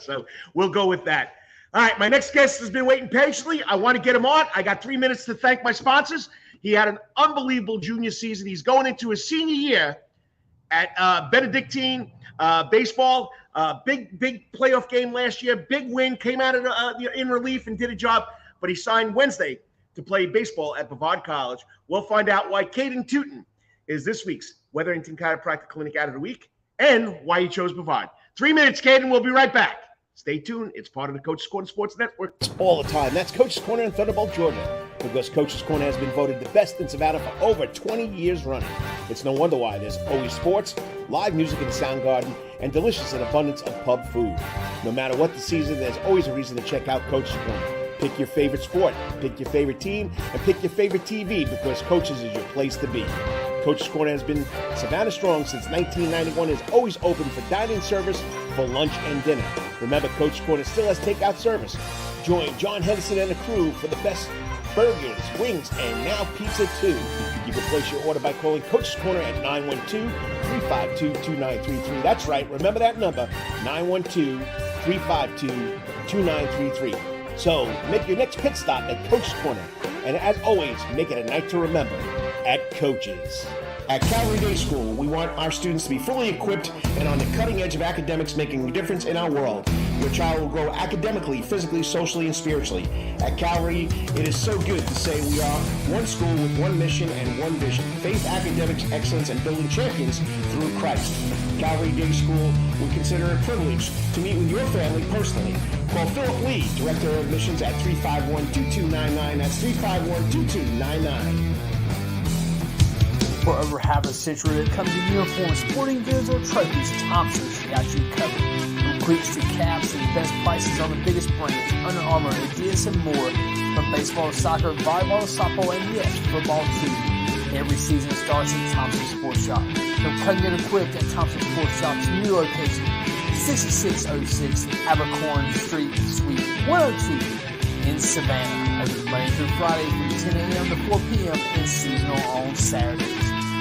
So we'll go with that. All right, my next guest has been waiting patiently. I want to get him on. I got 3 minutes to thank my sponsors. He had an unbelievable junior season. He's going into his senior year at Benedictine baseball. Big playoff game last year. Big win. Came out of in relief and did a job. But he signed Wednesday to play baseball at Brevard College. We'll find out why Kaden Tuten is this week's Wetherington Chiropractic Clinic Athlete of the Week and why he chose Brevard. 3 minutes, Kaden. We'll be right back. Stay tuned. It's part of the Coach's Corner Sports Network.
All the time. That's Coach's Corner in Thunderbolt, Georgia. Because Coach's Corner has been voted the best in Savannah for over 20 years running. It's no wonder why there's always sports, live music in the Soundgarden, and delicious and abundance of pub food. No matter what the season, there's always a reason to check out Coach's Corner. Pick your favorite sport, pick your favorite team, and pick your favorite TV because Coach's is your place to be. Coach's Corner has been Savannah strong since 1991 and is always open for dining service for lunch and dinner. Remember, Coach's Corner still has takeout service. Join John Henderson and the crew for the best burgers, wings, and now pizza too. You can place your order by calling Coach's Corner at 912-352-2933. That's right, remember that number, 912-352-2933. So make your next pit stop at Coach's Corner. And as always, make it a night to remember at Coach's. At Calvary Day School, we want our students to be fully equipped and on the cutting edge of academics, making a difference in our world. Your child will grow academically, physically, socially, and spiritually. At Calvary, it is so good to say we are one school with one mission and one vision. Faith, academics, excellence, and building champions through Christ. Calvary Day School, we consider it a privilege to meet with your family personally. Call Philip Lee, Director of Admissions at 351-2299. That's 351-2299.
For over half a century, when it comes to uniforms, sporting goods, or trophies, Thompson's got you covered. From cleats to caps and best prices on the biggest brands, Under Armour, Adidas, and more. From baseball to soccer, volleyball to softball, and yes, football too. Every season starts at Thompson Sports Shop. From cutting and equipped at Thompson Sports Shop's new location, 6606 Abercorn Street, Suite 102 in Savannah. Open Monday through Friday from 10 a.m. to 4 p.m. and seasonal on Saturdays.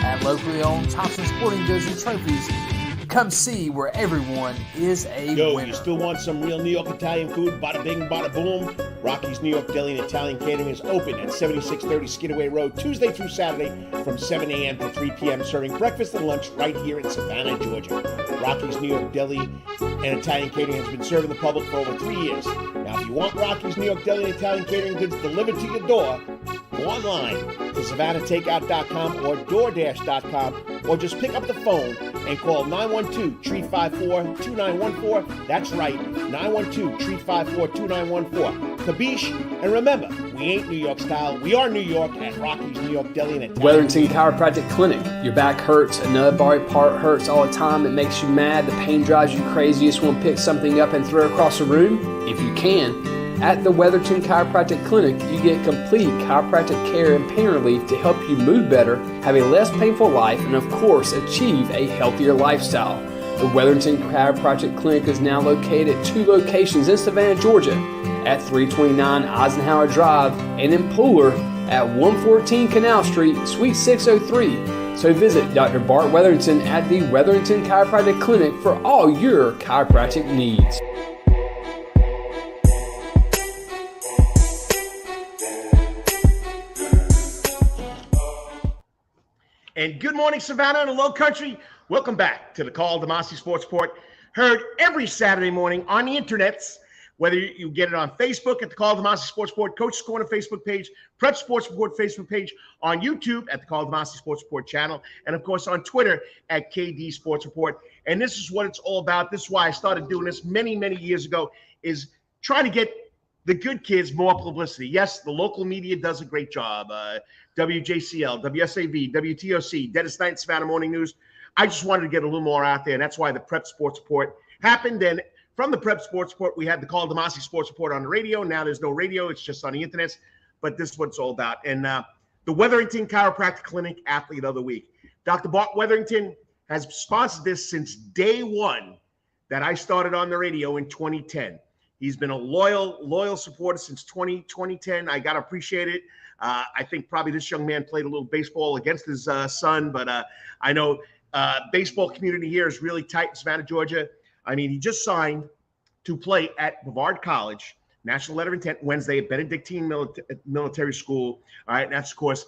At locally owned Thompson Sporting Goods and Trophies, come see where everyone is a winner.
You still want some real New York Italian food? Bada bing, bada boom. Rocky's New York Deli and Italian Catering is open at 7630 Skidaway Road, Tuesday through Saturday from 7 a.m. to 3 p.m., serving breakfast and lunch right here in Savannah, Georgia. Rocky's New York Deli and Italian Catering has been serving the public for over 3 years. Now, if you want Rocky's New York Deli and Italian Catering goods delivered to your door, go online to SavannahTakeout.com or DoorDash.com, or just pick up the phone and call 912-354-2914. That's right, 912-354-2914. Kabish, and remember, we ain't New York style. We are New York at Rocky's New York Deli and Italian.
Wetherington Chiropractic Clinic. Your back hurts, another body part hurts all the time. It makes you mad. The pain drives you crazy. You just want to pick something up and throw it across the room. If you can, at the Wetherington Chiropractic Clinic, you get complete chiropractic care and pain relief to help you move better, have a less painful life, and of course, achieve a healthier lifestyle. The Wetherington Chiropractic Clinic is now located at 2 locations in Savannah, Georgia, at 329 Eisenhower Drive and in Pooler at 114 Canal Street, Suite 603. So visit Dr. Bart Wetherington at the Wetherington Chiropractic Clinic for all your chiropractic needs.
And good morning, Savannah and the Low Country. Welcome back to the Karl DeMasi Sports Report. Heard every Saturday morning on the internets, whether you get it on Facebook at the Karl DeMasi Sports Report, Coach's Corner Facebook page, Prep Sports Report Facebook page, on YouTube at the Karl DeMasi Sports Report channel, and of course on Twitter at KD Sports Report. And this is what it's all about. This is why I started doing this many, many years ago, is trying to get the good kids more publicity. Yes, the local media does a great job. WJCL, WSAV, WTOC, Dennis Knight, Savannah Morning News. I just wanted to get a little more out there, and that's why the Prep Sports Report happened. And from the Prep Sports Report, we had the Karl DeMasi Sports Report on the radio. Now there's no radio. It's just on the internet. But this is what it's all about. And the Wetherington Chiropractic Clinic Athlete of the Week. Dr. Bart Wetherington has sponsored this since day one that I started on the radio in 2010. He's been a loyal supporter since 2010. I got to appreciate it. I think probably this young man played a little baseball against his son, but I know baseball community here is really tight in Savannah, Georgia. I mean, he just signed to play at Brevard College, national letter of intent Wednesday at Benedictine Military School. All right, and that's, of course,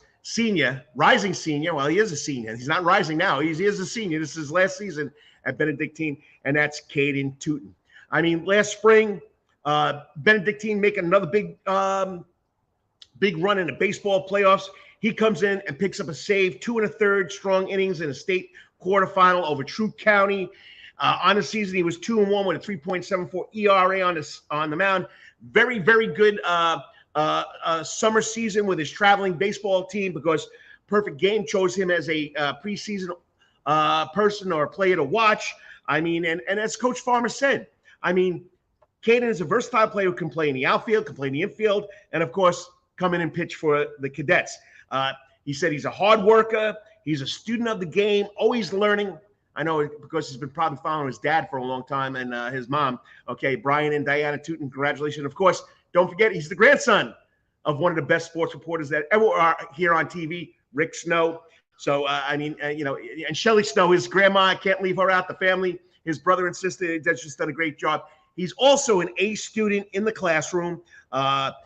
rising senior. Well, he is a senior. He's not rising now. He is a senior. This is his last season at Benedictine, and that's Kaden Tuten. I mean, last spring, Benedictine making another big run in the baseball playoffs. He comes in and picks up a save, 2 1/3 strong innings in a state quarterfinal over Troup County. On the season, he was 2-1 with a 3.74 ERA on the mound. Very, very good summer season with his traveling baseball team, because Perfect Game chose him as a preseason person or player to watch. I mean, and as Coach Farmer said, I mean, Kaden is a versatile player who can play in the outfield, can play in the infield, and of course, come in and pitch for the cadets. He said he's a hard worker. He's a student of the game, always learning. I know because he's been probably following his dad for a long time and his mom. Okay, Brian and Diana Tuten, congratulations. Of course, don't forget, he's the grandson of one of the best sports reporters that ever are here on TV, Rick Snow. So, I mean, and Shelly Snow, his grandma, I can't leave her out, the family, his brother and sister, that's just done a great job. He's also an A student in the classroom.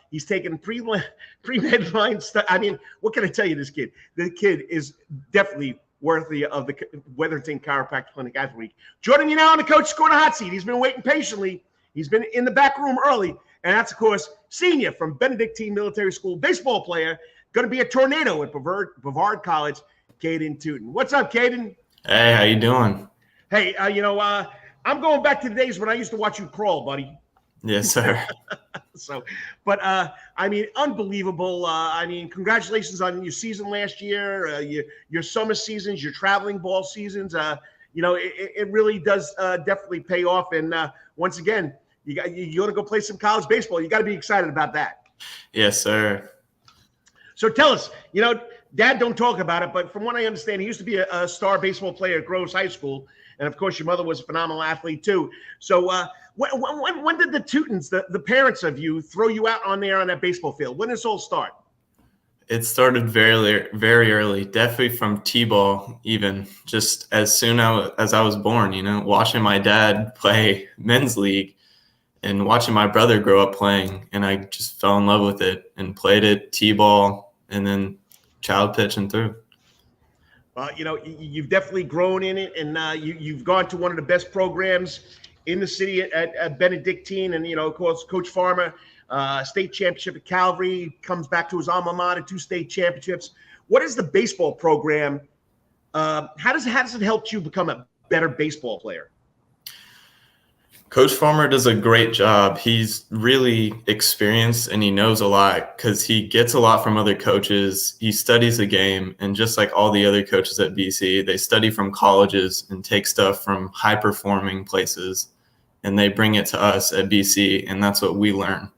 He's taken pre-med line stuff. I mean, what can I tell you, this kid? The kid is definitely worthy of the Wetherington Chiropractic Clinic Athlete Week. Joining me now on the Coach's Corner hot seat. He's been waiting patiently. He's been in the back room early. And that's, of course, senior from Benedictine Military School, baseball player, going to be a tornado at Brevard College, Kaden Tuten. What's up, Kaden?
Hey, how you doing?
Hey, I'm going back to the days when I used to watch you crawl, buddy.
Yes, sir.
So, but I mean, unbelievable. I mean, congratulations on your season last year, your summer seasons, your traveling ball seasons. It really does definitely pay off. And once again, you want to go play some college baseball. You got to be excited about that.
Yes, sir.
So tell us, Dad don't talk about it, but from what I understand, he used to be a star baseball player at Groves High School. And of course, your mother was a phenomenal athlete too. So when did the Tutens, the parents of you, throw you out on that baseball field? When did this all start?
It started very, very early, definitely from T-ball, even just as soon as I was born, watching my dad play men's league and watching my brother grow up playing. And I just fell in love with it and played it, T-ball, and then child pitching through.
Well, you've definitely grown in it, and you've gone to one of the best programs in the city at Benedictine, and of course, Coach Farmer, state championship at Calvary, comes back to his alma mater, 2 state championships. What is the baseball program? How does it help you become a better baseball player?
Coach Farmer does a great job. He's really experienced and he knows a lot because he gets a lot from other coaches. He studies the game, and just like all the other coaches at BC, they study from colleges and take stuff from high-performing places, and they bring it to us at BC, and that's what we learn.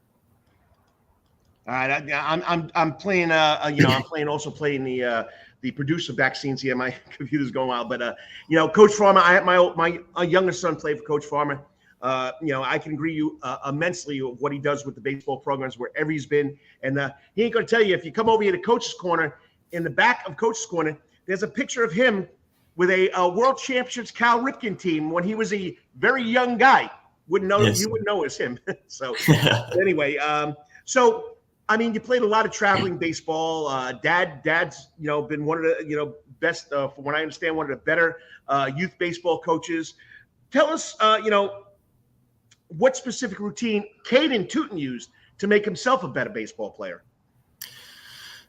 All right, I'm playing. I'm playing the producer vaccines here. My computer's going wild, but Coach Farmer. I have my younger son played for Coach Farmer. I can agree you immensely with what he does with the baseball programs wherever he's been. And he ain't going to tell you, if you come over here to Coach's Corner, in the back of Coach's Corner, there's a picture of him with a World Championships Cal Ripken team when he was a very young guy. Wouldn't know. Yes. You wouldn't know it's him. So anyway, you played a lot of traveling baseball. Dad's been one of the best, from what I understand, one of the better youth baseball coaches. Tell us, what specific routine Kaden Tuten used to make himself a better baseball player?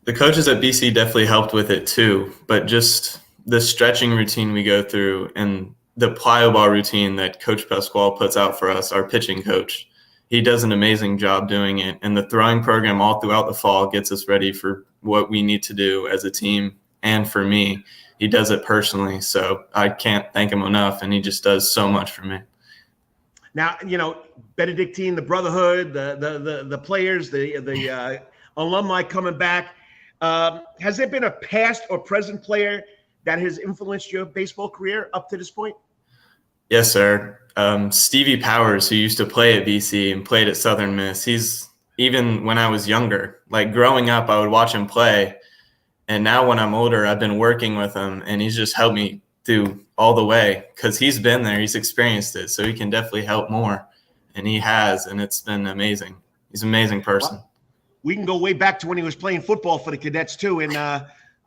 The coaches at BC definitely helped with it too, but just the stretching routine we go through and the plyo ball routine that Coach Pasquale puts out for us, our pitching coach, he does an amazing job doing it. And the throwing program all throughout the fall gets us ready for what we need to do as a team. And for me, he does it personally. So I can't thank him enough. And he just does so much for me.
Now, Benedictine, the brotherhood, the players, the alumni coming back. Has there been a past or present player that has influenced your baseball career up to this point?
Yes, sir. Stevie Powers, who used to play at BC and played at Southern Miss, even when I was younger, like growing up, I would watch him play. And now when I'm older, I've been working with him, and he's just helped me through all the way because he's been there, he's experienced it, so he can definitely help more, and he has, and it's been amazing. He's an amazing person.
Well, we can go way back to when he was playing football for the cadets too, and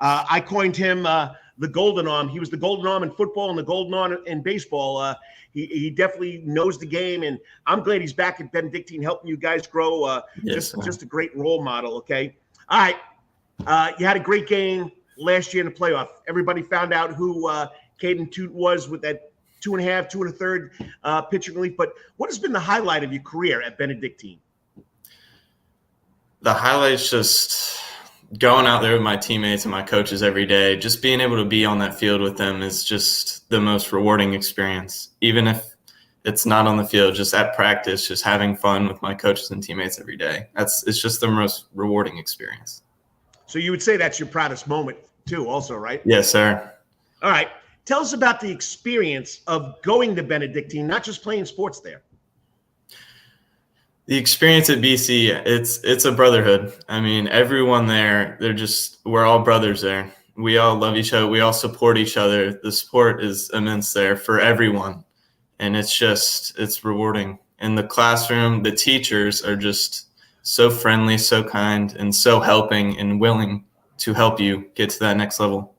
I coined him the golden arm. He was the golden arm in football and the golden arm in baseball. He definitely knows the game, and I'm glad he's back at Benedictine helping you guys grow. Just a great role model. Okay, all right. You had a great game last year in the playoff. Everybody found out who Kaden Tuten was with that 2.5, 2 1/3 pitching relief. But what has been the highlight of your career at Benedictine?
The highlight's just going out there with my teammates and my coaches every day. Just being able to be on that field with them is just the most rewarding experience. Even if it's not on the field, just at practice, just having fun with my coaches and teammates every day. It's just the most rewarding experience.
So you would say that's your proudest moment too, also, right?
Yes, sir.
All right. Tell us about the experience of going to Benedictine, not just playing sports there.
The experience at BC, it's a brotherhood. I mean, everyone there, we're all brothers there. We all love each other. We all support each other. The support is immense there for everyone. And it's rewarding. In the classroom, the teachers are just so friendly, so kind, and so helping and willing to help you get to that next level.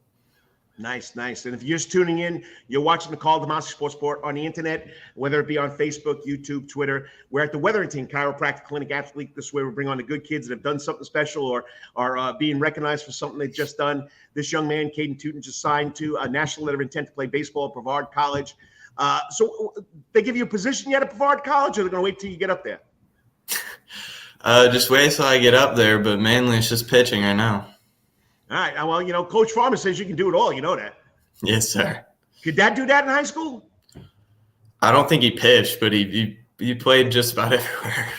Nice. And if you're just tuning in, you're watching the Karl DeMasi Sports Report on the internet, whether it be on Facebook, YouTube, Twitter. We're at the Wetherington Chiropractic Clinic Athlete. This way we bring on the good kids that have done something special or are being recognized for something they've just done. This young man, Kaden Tuten, just signed to a national letter of intent to play baseball at Brevard College. So they give you a position yet at Brevard College, or they're going to wait till you get up there?
Just wait till I get up there, but mainly it's just pitching right now.
All right. Well, Coach Farmer says you can do it all. You know that.
Yes, sir.
Could Dad do that in high school?
I don't think he pitched, but he played just about everywhere.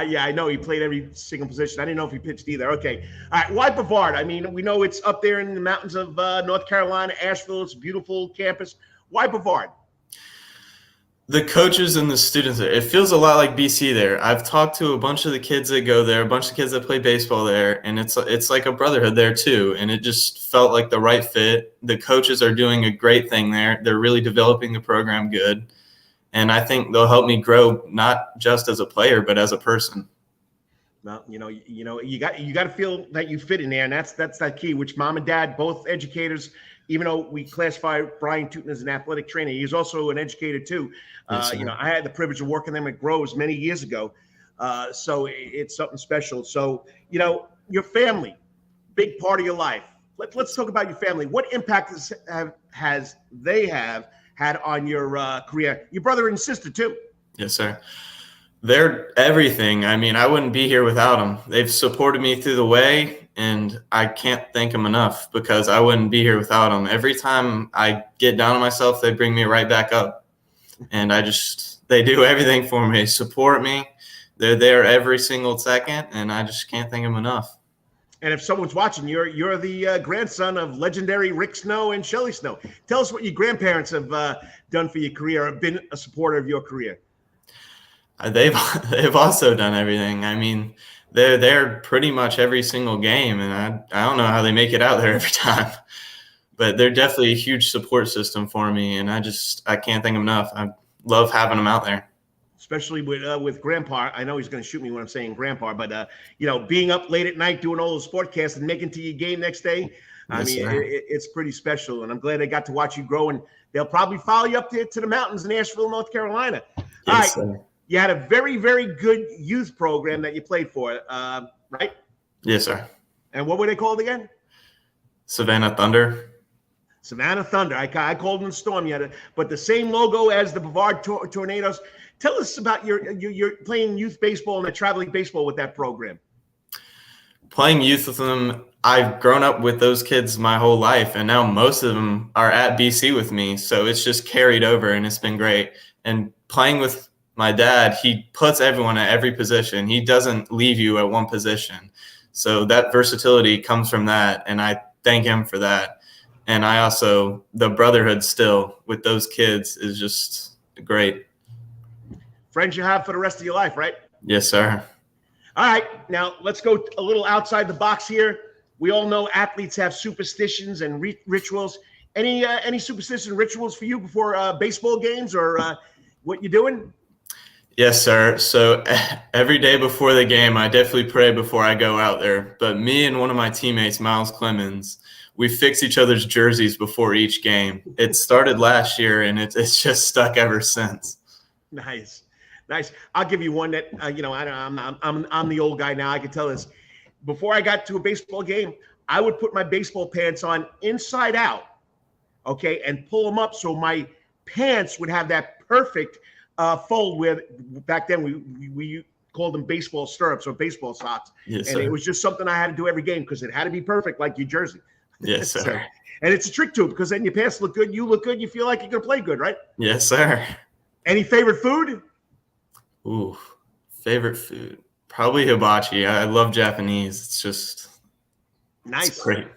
Yeah, I know he played every single position. I didn't know if he pitched either. Okay. All right. Why Brevard? I mean, we know it's up there in the mountains of North Carolina, Asheville. It's a beautiful campus. Why Brevard?
The coaches and the students there. It feels a lot like BC there. I've talked to a bunch of the kids that go there, a bunch of kids that play baseball there, and it's like a brotherhood there too. And it just felt like the right fit. The coaches are doing a great thing there. They're really developing the program good. And I think they'll help me grow not just as a player, but as a person.
Well, you got to feel that you fit in there, and that's that key. Which Mom and Dad, both educators. Even though we classify Brian Tuten as an athletic trainer, he's also an educator too.
Yes,
I had the privilege of working them at Groves many years ago, so it's something special. So your family, big part of your life. Let's talk about your family. What impact has they had on your career? Your brother and sister too.
Yes, sir. They're everything. I mean, I wouldn't be here without them. They've supported me through the way, and I can't thank them enough because I wouldn't be here without them. Every time I get down on myself, they bring me right back up. And they do everything for me, support me. They're there every single second, and I just can't thank them enough.
And if someone's watching, you're the grandson of legendary Rick Snow and Shelley Snow. Tell us what your grandparents have done for your career or been a supporter of your career.
They've also done everything. I mean, they're there pretty much every single game, and I don't know how they make it out there every time. But they're definitely a huge support system for me, and I can't thank them enough. I love having them out there. Especially
with Grandpa. I know he's going to shoot me when I'm saying Grandpa, but being up late at night doing all those sportcasts and making it to your game next day, it's pretty special. And I'm glad I got to watch you grow, and they'll probably follow you up there to the mountains in Asheville, North Carolina.
Yes,
all right.
Sir.
You had a very, very good youth program that you played for, right?
Yes, sir.
And what were they called again?
Savannah Thunder.
Savannah Thunder. I called them Storm. But the same logo as the Brevard Tornadoes. Tell us about your playing youth baseball and the traveling baseball with that program.
Playing youth with them, I've grown up with those kids my whole life, and now most of them are at BC with me. So it's just carried over, and it's been great. And playing with my dad, he puts everyone at every position. He doesn't leave you at one position. So that versatility comes from that, and I thank him for that. And the brotherhood still with those kids is just great.
Friends you have for the rest of your life, right?
Yes, sir.
All right. Now let's go a little outside the box here. We all know athletes have superstitions and rituals. Any superstition rituals for you before baseball games or what you doing?
Yes, sir. So every day before the game, I definitely pray before I go out there. But me and one of my teammates, Miles Clemens, we fix each other's jerseys before each game. It started last year, and it's just stuck ever since.
Nice. I'll give you one that I'm the old guy now. I can tell this. Before I got to a baseball game, I would put my baseball pants on inside out, okay, and pull them up so my pants would have that perfect fold where back then we called them baseball stirrups or baseball socks.
Yes,
and
sir.
It was just something I had to do every game because it had to be perfect like your jersey.
Yes, sir.
And it's a trick to it because then your pants look good, you look good, you feel like you're going to play good, right?
Yes, sir.
Any favorite food?
Ooh, favorite food. Probably hibachi. I love Japanese. It's just
nice.
It's great.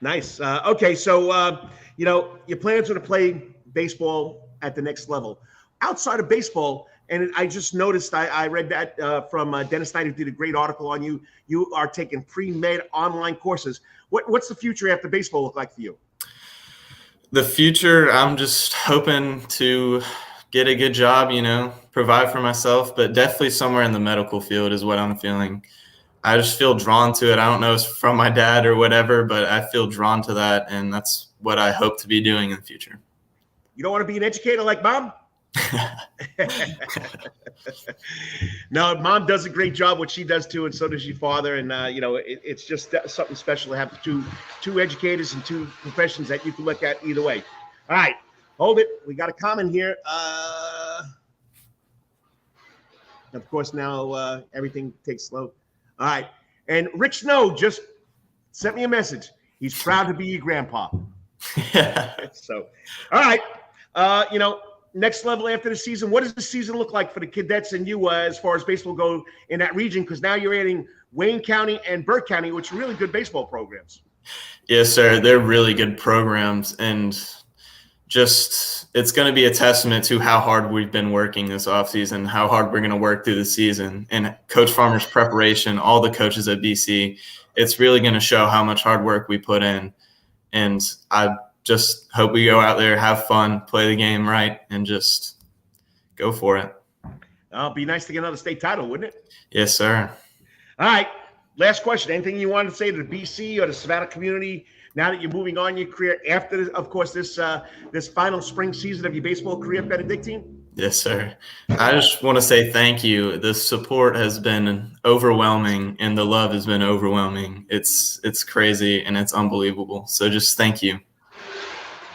Nice. Okay, so, your plans are to play baseball at the next level. Outside of baseball, and I just noticed, I read that from Dennis Snyder, did a great article on you. You are taking pre-med online courses. What's the future after baseball look like for you?
The future, I'm just hoping to get a good job, provide for myself, but definitely somewhere in the medical field is what I'm feeling. I just feel drawn to it. I don't know if it's from my dad or whatever, but I feel drawn to that, and that's what I hope to be doing in the future.
You don't want to be an educator like Mom? No, Mom does a great job what she does too, and so does your father. And it's just something special to have two educators and two professions that you can look at either way. All right, hold it. We got a comment here. Of course, now everything takes slow. All right. And Rick Snow just sent me a message. He's proud to be your grandpa.
Yeah.
So, all right. Next level after the season, what does the season look like for the cadets and you as far as baseball go in that region? Because now you're adding Wayne County and Burke County, which are really good baseball programs.
Yes, sir. They're really good programs, and just it's going to be a testament to how hard we've been working this offseason, how hard we're going to work through the season, and Coach Farmer's preparation, all the coaches at BC. It's really going to show how much hard work we put in, and I just hope we go out there, have fun, play the game right, and just go for it.
It'd be nice to get another state title, wouldn't it?
Yes, sir.
All right. Last question. Anything you wanted to say to the BC or the Savannah community now that you're moving on your career after, of course, this final spring season of your baseball career at Benedictine?
Yes, sir. I just want to say thank you. The support has been overwhelming, and the love has been overwhelming. It's crazy, and it's unbelievable. So just thank you.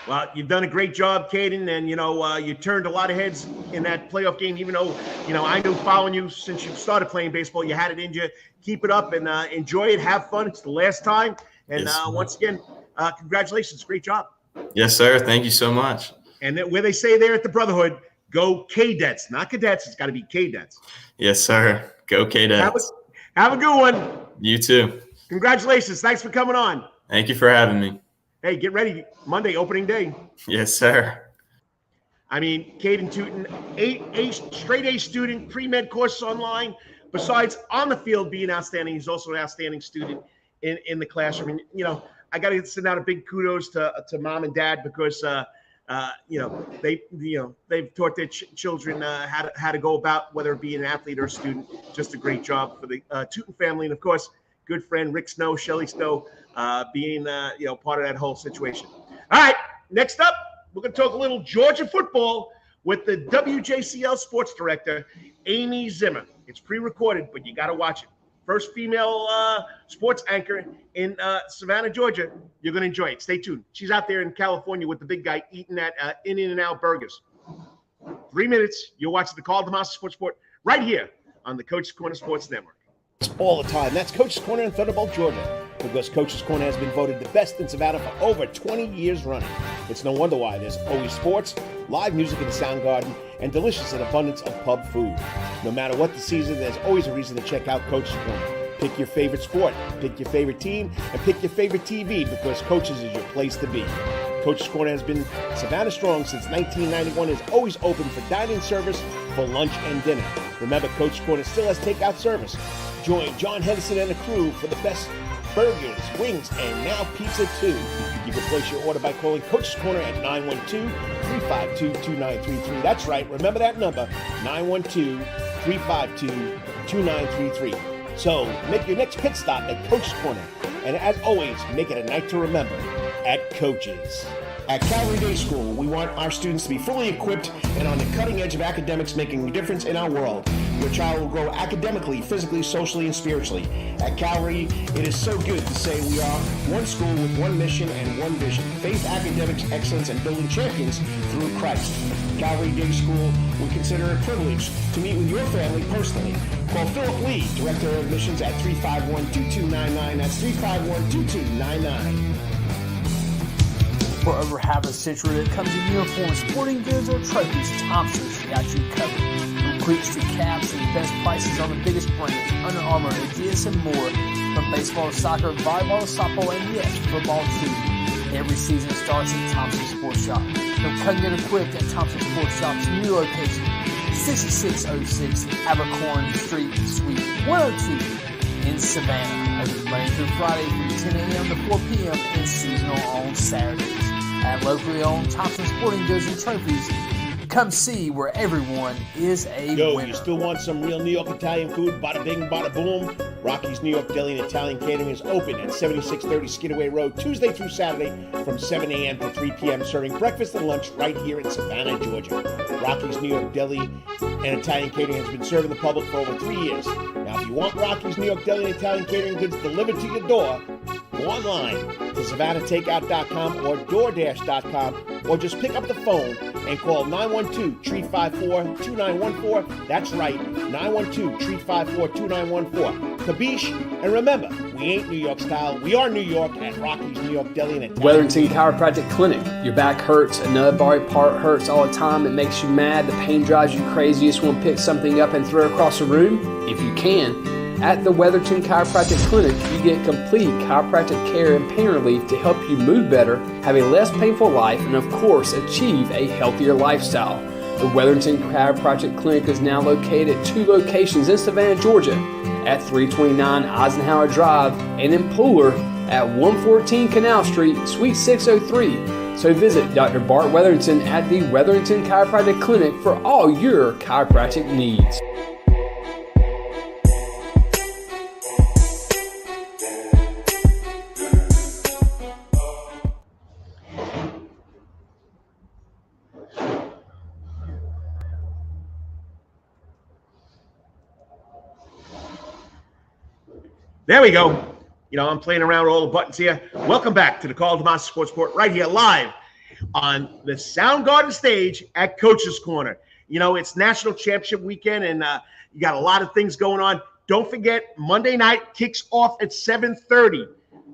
Well, you've done a great job, Kaden, and, you turned a lot of heads in that playoff game, even though, I knew following you since you started playing baseball, you had it in you. Keep it up and enjoy it. Have fun. It's the last time. And
yes,
once again, congratulations. Great job.
Yes, sir. Thank you so much.
And where they say there at the Brotherhood, go Cadets, not cadets. It's got to be Cadets.
Yes, sir. Go Cadets.
Have a good one.
You too.
Congratulations. Thanks for coming on.
Thank you for having me.
Hey, get ready. Monday, opening day.
Yes, sir.
I mean, Kaden Tuten, straight A student, pre-med courses online. Besides on the field being outstanding, he's also an outstanding student in the classroom. And, I got to send out a big kudos to mom and dad because, they've taught their children how to go about, whether it be an athlete or a student. Just a great job for the Tuten family. And, of course, good friend Rick Snow, Shelly Snow, being part of that whole situation. All right, next up, we're going to talk a little Georgia football with the WJCL sports director, Amy Zimmer. It's pre-recorded, but you got to watch it. First female sports anchor in Savannah, Georgia. You're going to enjoy it. Stay tuned. She's out there in California with the big guy eating at In-N-Out burgers. 3 minutes. You're watching the Karl DeMasi Sports Report right here on the Coach's Corner Sports Network.
All the time. That's Coach's Corner in Thunderbolt, Georgia, because Coach's Corner has been voted the best in Savannah for over 20 years running. It's no wonder why there's always sports, live music in the Soundgarden, and delicious and abundance of pub food. No matter what the season, there's always a reason to check out Coach's Corner. Pick your favorite sport, pick your favorite team, and pick your favorite TV because Coach's is your place to be. Coach's Corner has been Savannah strong since 1991, is always open for dine-in service for lunch and dinner. Remember, Coach's Corner still has takeout service. Join John Henderson and the crew for the best burgers, wings, and now pizza too. You can place your order by calling Coach's Corner at 912-352-2933. That's right, remember that number, 912-352-2933. So make your next pit stop at Coach's Corner. And as always, make it a night to remember at Coach's. At Calvary Day School, we want our students to be fully equipped and on the cutting edge of academics, making a difference in our world. Your child will grow academically, physically, socially, and spiritually. At Calvary, it is so good to say we are one school with one mission and one vision: faith, academics, excellence, and building champions through Christ. Calvary Day School, we consider it a privilege to meet with your family personally. Call Philip Lee, Director of Admissions, at 351-2299. That's 351-2299.
For over half a century, when it comes to uniforms, sporting goods, or trophies, Thompson's got you covered. From cleats to caps and best prices on the biggest brands, Under Armour, Adidas, and more. From baseball to soccer, volleyball to softball, and yes, football too. Every season starts at Thompson Sports Shop. From cutting and equipped at Thompson Sports Shop's new location, 6606 Abercorn Street, Suite 102 in Savannah. Open Monday through Friday from 10 a.m. to 4 p.m. and seasonal on Saturdays. At locally owned Thompson Sporting Goods and Trophies, come see where everyone is a winner.
You still want some real New York Italian food? Bada bing, bada boom. Rocky's New York Deli and Italian Catering is open at 7630 Skidaway Road, Tuesday through Saturday from 7 a.m. to 3 p.m., serving breakfast and lunch right here in Savannah, Georgia. Rocky's New York Deli and Italian Catering has been serving the public for over 3 years. Now, if you want Rocky's New York Deli and Italian Catering goods delivered to your door, go online to SavannahTakeout.com or DoorDash.com, or just pick up the phone and call 912-354-2914. That's right, 912-354-2914. Kabish, and remember, we ain't New York style. We are New York at Rocky's New York Deli and Italian.
Wetherington Chiropractic Clinic. Your back hurts, another body part hurts all the time. It makes you mad. The pain drives you crazy. You just want to pick something up and throw it across the room. If you can, at the Wetherington Chiropractic Clinic, you get complete chiropractic care and pain relief to help you move better, have a less painful life, and of course, achieve a healthier lifestyle. The Wetherington Chiropractic Clinic is now located at 2 locations in Savannah, Georgia, at 329 Eisenhower Drive and in Pooler at 114 Canal Street, Suite 603. So visit Dr. Bart Wetherington at the Wetherington Chiropractic Clinic for all your chiropractic needs.
There we go. You know, I'm playing around with all the buttons here. Welcome back to the Karl DeMasi Sports Report right here live on the Soundgarden Stage at Coach's Corner. You know, it's National Championship weekend, and you got a lot of things going on. Don't forget, Monday night kicks off at 7:30.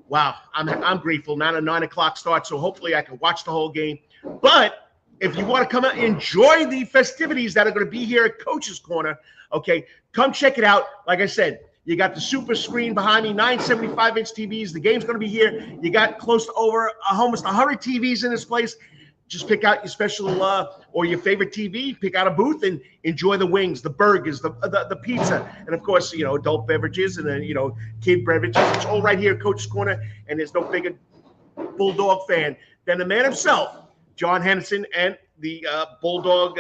Wow, I'm grateful. Not a 9 o'clock start, so hopefully I can watch the whole game. But if you want to come out and enjoy the festivities that are going to be here at Coach's Corner, okay, come check it out. Like I said, you got the super screen behind me, 975-inch TVs. The game's going to be here. You got close to over almost 100 TVs in this place. Just pick out your special or your favorite TV, pick out a booth, and enjoy the wings, the burgers, the pizza, and, of course, you know, adult beverages and then, you know, kid beverages. It's all right here at Coach's Corner, and there's no bigger Bulldog fan than the man himself, John Henderson, and the Bulldog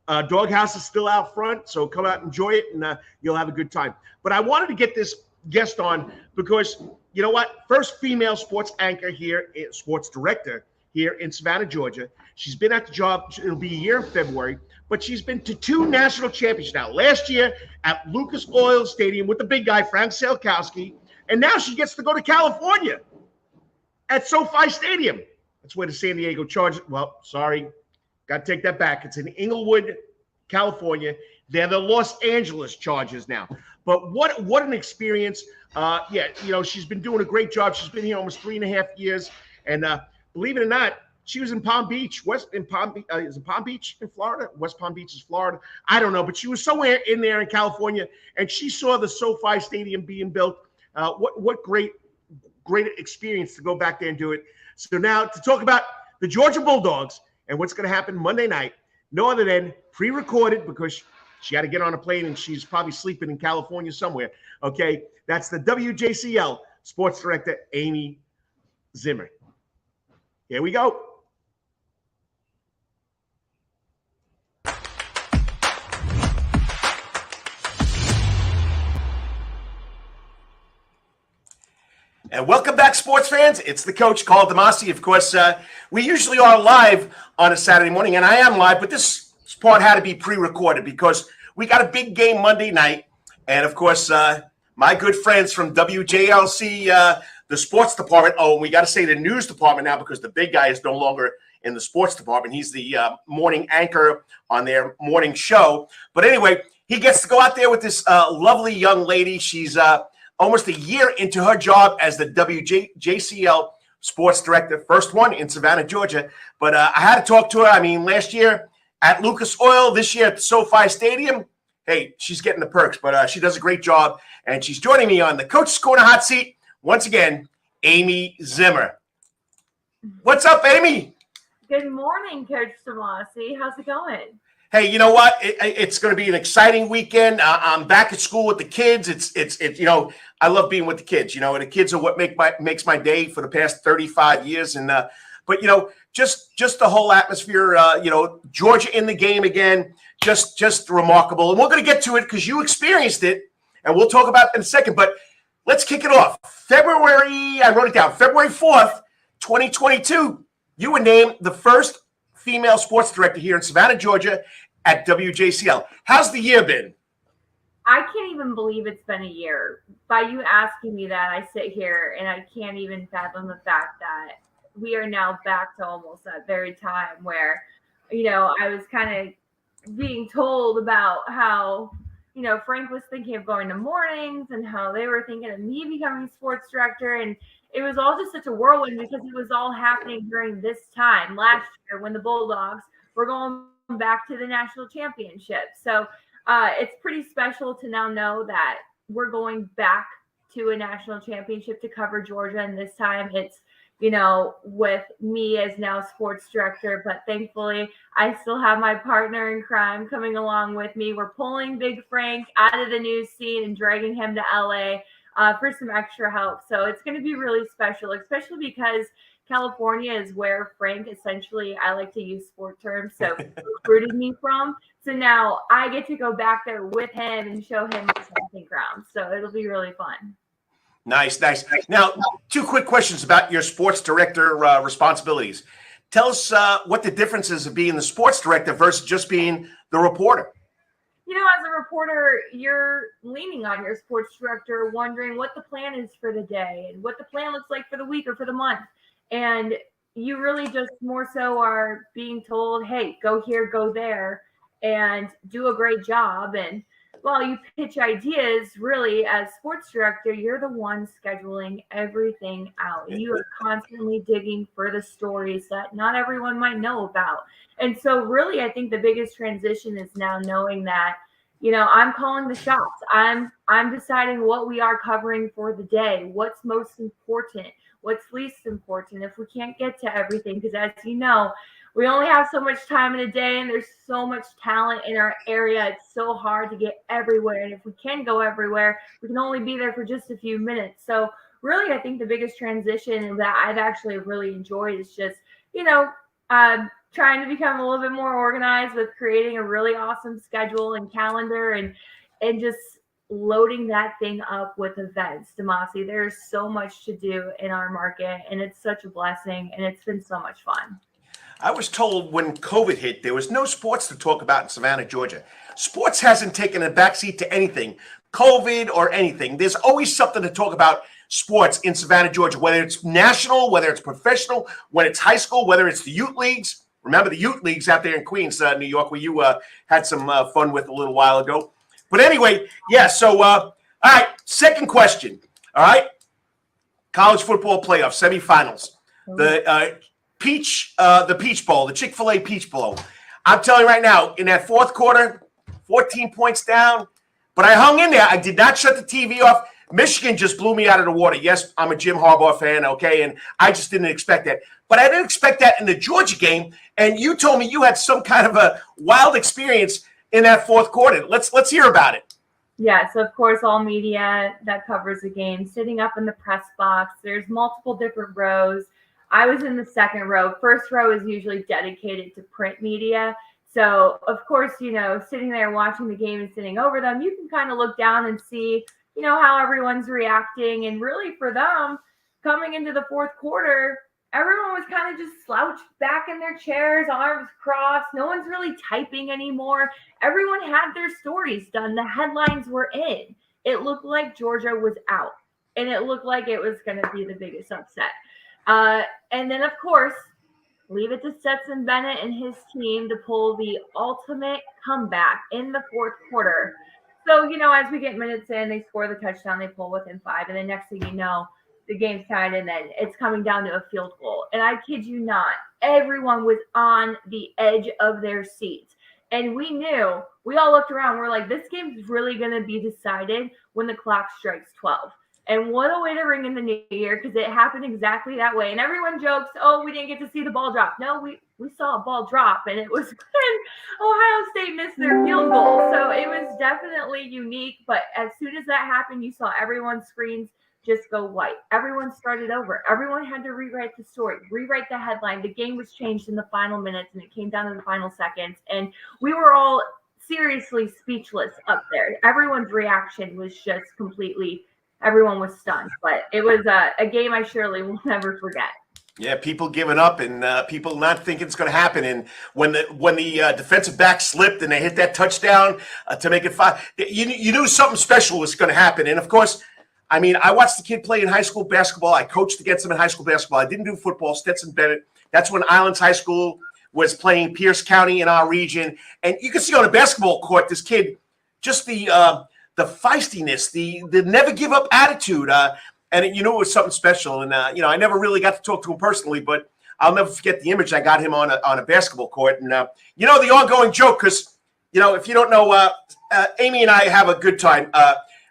Doghouse is still out front, so come out and enjoy it, and you'll have a good time. But I wanted to get this guest on because, you know what? First female sports anchor here, sports director here in Savannah, Georgia. She's been at the job, it'll be a year in February, but she's been to 2 national championships now. Last year at Lucas Oil Stadium with the big guy, Frank Salkowski, and now she gets to go to California at SoFi Stadium. That's where the San Diego Chargers, well, sorry, got to take that back. It's in Inglewood, California. They're the Los Angeles Chargers now. But what an experience. Yeah, you know, she's been doing a great job. She's been here almost 3.5 years. And believe it or not, she was in Palm Beach, is it Palm Beach in Florida? West Palm Beach is Florida. I don't know, but she was somewhere in there in California, and she saw the SoFi Stadium being built. What great experience to go back there and do it. So now to talk about the Georgia Bulldogs and what's going to happen Monday night, no other than pre-recorded because she got to get on a plane and she's probably sleeping in California somewhere. Okay, that's the WJCL sports director, Amy Zimmer. Here we go. And welcome back, sports fans. It's the coach, Karl DeMasi. Of course, we usually are live on a Saturday morning, and I am live, but this part had to be pre-recorded because we got a big game Monday night. And, of course, my good friends from WJLC, the sports department. Oh, we got to say the news department now because the big guy is no longer in the sports department. He's the morning anchor on their morning show. But anyway, he gets to go out there with this lovely young lady. She's almost a year into her job as the WJCL sports director, first one in Savannah, Georgia. But I had to talk to her. I mean, last year at Lucas Oil, this year at the SoFi Stadium. Hey, she's getting the perks, but she does a great job. And she's joining me on the Coach's Corner hot seat. Once again, Amy Zimmer. What's up, Amy?
Good morning, Coach DeMasi. How's it going?
Hey, you know what? It's going to be an exciting weekend. I'm back at school with the kids. It's you know, I love being with the kids. You know, and the kids are what makes my day for the past 35 years. And but you know, just the whole atmosphere. You know, Georgia in the game again. Just remarkable. And we're going to get to it because you experienced it, and we'll talk about it in a second. But let's kick it off. I wrote it down. February 4th, 2022. You were named the first female sports director here in Savannah, Georgia at WJCL. How's the year been?
I can't even believe it's been a year. By you asking me that, I sit here and I can't even fathom the fact that we are now back to almost that very time where I was kind of being told about how, Frank was thinking of going to mornings and how they were thinking of me becoming sports director. And it was all just such a whirlwind because it was all happening during this time last year when the Bulldogs were going back to the national championship. So it's pretty special to now know that we're going back to a national championship to cover Georgia. And this time it's, with me as now sports director, but thankfully I still have my partner in crime coming along with me. We're pulling Big Frank out of the news scene and dragging him to LA for some extra help. So it's going to be really special, especially because California is where Frank essentially, I like to use sport terms, so recruited me from. So now I get to go back there with him and show him the stomping ground. So it'll be really fun.
Nice. Now, 2 quick questions about your sports director responsibilities. Tell us what the difference is of being the sports director versus just being the reporter.
As a reporter, you're leaning on your sports director, wondering what the plan is for the day and what the plan looks like for the week or for the month. And you really just more so are being told, hey, go here, go there, and do a great job. And while you pitch ideas, really, as sports director, you're the one scheduling everything out. You are constantly digging for the stories that not everyone might know about. And so really, I think the biggest transition is now knowing that, I'm calling the shots. I'm deciding what we are covering for the day, what's most important, what's least important, if we can't get to everything. Because as you know, we only have so much time in a day and there's so much talent in our area. It's so hard to get everywhere. And if we can go everywhere, we can only be there for just a few minutes. So really, I think the biggest transition that I've actually really enjoyed is just, trying to become a little bit more organized with creating a really awesome schedule and calendar and just loading that thing up with events. DeMasi, there's so much to do in our market and it's such a blessing and it's been so much fun.
I was told when COVID hit, there was no sports to talk about in Savannah, Georgia. Sports hasn't taken a backseat to anything, COVID or anything. There's always something to talk about sports in Savannah, Georgia, whether it's national, whether it's professional, when it's high school, whether it's the youth leagues. Remember the youth leagues out there in Queens, New York, where you had some fun with a little while ago. But anyway, yeah, so, all right, second question, all right? College football playoff semifinals. The Peach Bowl, the Chick-fil-A Peach Bowl. I'm telling you right now, in that fourth quarter, 14 points down, but I hung in there. I did not shut the TV off. Michigan just blew me out of the water. Yes, I'm a Jim Harbaugh fan, okay, and I just didn't expect that. But I didn't expect that in the Georgia game, and you told me you had some kind of a wild experience in that fourth quarter. Let's hear about it.
Yeah, so of course, all media that covers the game, sitting up in the press box, there's multiple different rows. I was in the second row. First row is usually dedicated to print media. So, of course, sitting there watching the game and sitting over them, you can kind of look down and see, how everyone's reacting. And really for them, coming into the fourth quarter, everyone was kind of just slouched back in their chairs, arms crossed. No one's really typing anymore. Everyone had their stories done. The headlines were in. It looked like Georgia was out. And it looked like it was going to be the biggest upset. And then, of course, leave it to Stetson Bennett and his team to pull the ultimate comeback in the fourth quarter. So, as we get minutes in, they score the touchdown, they pull within 5, and then next thing you know, the game's tied, and then it's coming down to a field goal. And I kid you not, everyone was on the edge of their seats. And we all looked around, we're like, this game's really going to be decided when the clock strikes 12. And what a way to ring in the new year, because it happened exactly that way. And everyone jokes, oh, we didn't get to see the ball drop. No, we saw a ball drop, and it was when Ohio State missed their field goal. So it was definitely unique. But as soon as that happened, you saw everyone's screens just go white. Everyone started over. Everyone had to rewrite the story, rewrite the headline. The game was changed in the final minutes, and it came down to the final seconds. And we were all seriously speechless up there. Everyone's reaction was just completely – everyone was stunned, but it was a game I surely will never forget.
Yeah, people giving up and people not thinking it's going to happen. And when the defensive back slipped and they hit that touchdown to make it 5, you knew something special was going to happen. And of course, I mean, I watched the kid play in high school basketball. I coached against him in high school basketball. I didn't do football. Stetson Bennett. That's when Islands High School
was playing Pierce County in our region. And you can see on a basketball court, this kid, just the feistiness, the never give up attitude. And it was something special. And, I never really got to talk to him personally, but I'll never forget the image I got him on a basketball court. And, the ongoing joke, because, if you don't know, Amy and I have a good time.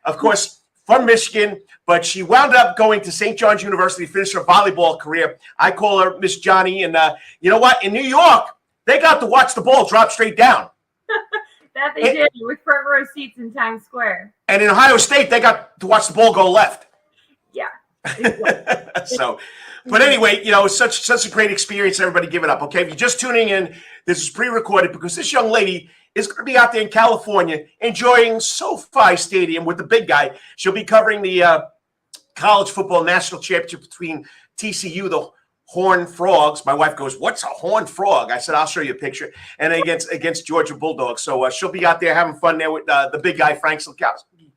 Of course, from Michigan, but she wound up going to St. John's University to finish her volleyball career. I call her Miss Johnny. And you know what? In New York, they got to watch the ball drop straight down.
That they did with front row seats in Times Square.
And in Ohio State, they got to watch the ball go left.
Yeah. Exactly.
But anyway, such a great experience. Everybody give it up, okay? If you're just tuning in, this is pre-recorded because this young lady is going to be out there in California enjoying SoFi Stadium with the big guy. She'll be covering the college football national championship between TCU, the Horned Frogs. My wife goes, "What's a Horned Frog?" I said, "I'll show you a picture." And against Georgia Bulldogs. So she'll be out there having fun there with the big guy, Frank Sikowski.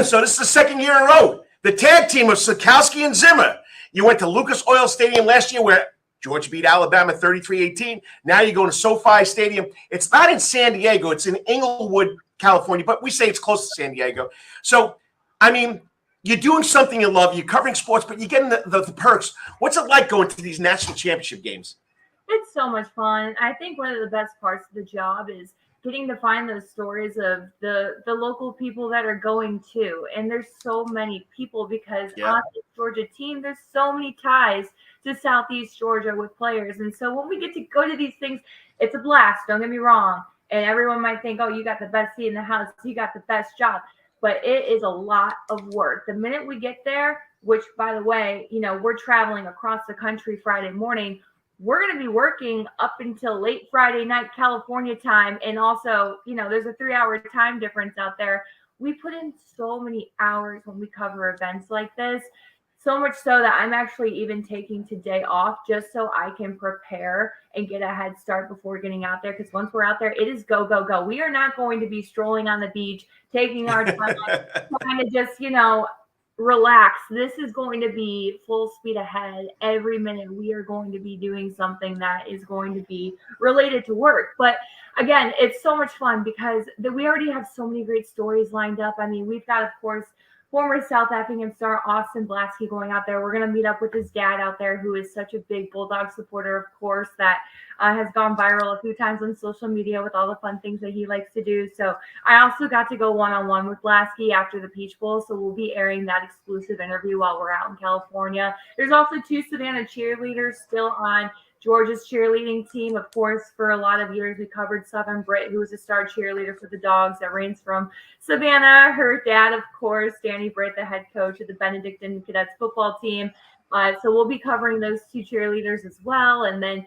So this is the second year in a row. The tag team of Sikowski and Zimmer. You went to Lucas Oil Stadium last year where Georgia beat Alabama 33-18. Now you're going to SoFi Stadium. It's not in San Diego. It's in Inglewood, California, but we say it's close to San Diego. So, you're doing something you love. You're covering sports, but you're getting the perks. What's it like going to these national championship games?
It's so much fun. I think one of the best parts of the job is getting to find those stories of the local people that are going to. And there's so many people because on the Georgia team, there's so many ties to Southeast Georgia with players. And so when we get to go to these things, it's a blast. Don't get me wrong. And everyone might think, oh, you got the best seat in the house. You got the best job. But it is a lot of work. The minute we get there, which, by the way, we're traveling across the country Friday morning, we're going to be working up until late Friday night California time. And also, there's a 3-hour time difference out there. We put in so many hours when we cover events like this. So much so that I'm actually even taking today off just so I can prepare and get a head start before getting out there. Because once we're out there, it is go, go, go. We are not going to be strolling on the beach, taking our time, trying to just, relax. This is going to be full speed ahead. Every minute we are going to be doing something that is going to be related to work. But again, it's so much fun because we already have so many great stories lined up. We've got, of course, former South Effingham star Austin Blasky going out there. We're going to meet up with his dad out there, who is such a big Bulldog supporter, of course, that has gone viral a few times on social media with all the fun things that he likes to do. So I also got to go one-on-one with Blasky after the Peach Bowl. So we'll be airing that exclusive interview while we're out in California. There's also 2 Savannah cheerleaders still on Georgia's cheerleading team. Of course, for a lot of years, we covered Southern Britt, who was a star cheerleader for the Dogs that reigns from Savannah. Her dad, of course, Danny Britt, the head coach of the Benedictine Cadets football team. So we'll be covering those 2 cheerleaders as well. And then,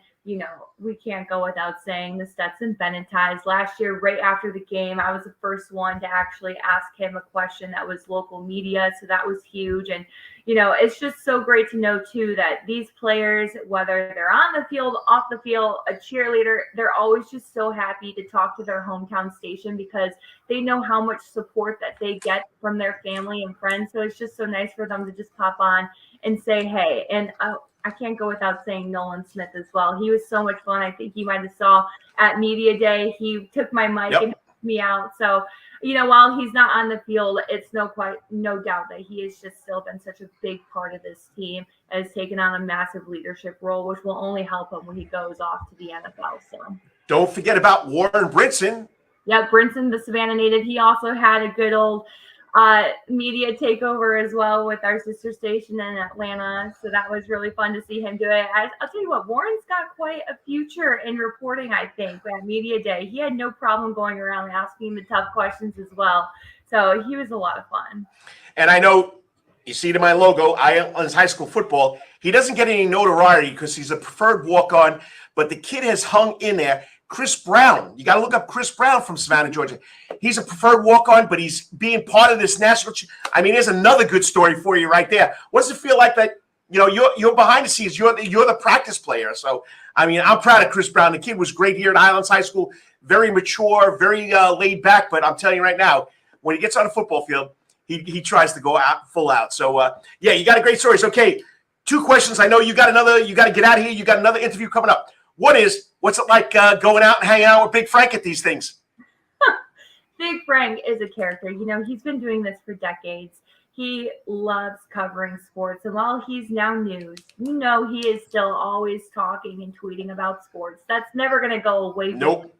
we can't go without saying the Stetson Bennett ties. Last year, right after the game, I was the first one to actually ask him a question that was local media. So that was huge. And, it's just so great to know, too, that these players, whether they're on the field, off the field, a cheerleader, they're always just so happy to talk to their hometown station because they know how much support that they get from their family and friends. So it's just so nice for them to just pop on and say, hey. And I can't go without saying Nolan Smith as well. He was so much fun. I think you might have saw at Media Day. He took my mic and helped me out. So, while he's not on the field, it's no doubt that he has just still been such a big part of this team and has taken on a massive leadership role, which will only help him when he goes off to the NFL. So
don't forget about Warren Brinson.
Yeah, Brinson, the Savannah native. He also had a good old media takeover as well with our sister station in Atlanta. So that was really fun to see him do it. I'll tell you what, Warren's got quite a future in reporting, I think, at Media Day. He had no problem going around asking the tough questions as well. So he was a lot of fun.
And I know you see it in my logo, on his high school football, he doesn't get any notoriety because he's a preferred walk-on, but the kid has hung in there. Chris Brown. You got to look up Chris Brown from Savannah, Georgia. He's a preferred walk-on, but he's being part of this national. There's another good story for you right there. What does it feel like that? You're behind the scenes. You're the practice player. So, I'm proud of Chris Brown. The kid was great here at Highlands High School. Very mature, very laid back. But I'm telling you right now, when he gets on the football field, he tries to go out full out. So, you got a great story. So, okay, 2 questions. I know you got to get out of here. You got another interview coming up.
One is, what's it like going out and hanging out with Big Frank at these things?
Big Frank is a character. You know, he's been doing this for decades. He loves covering sports. And while he's now news, you know, he is still always talking and tweeting about sports. That's never going to go away.
Nope.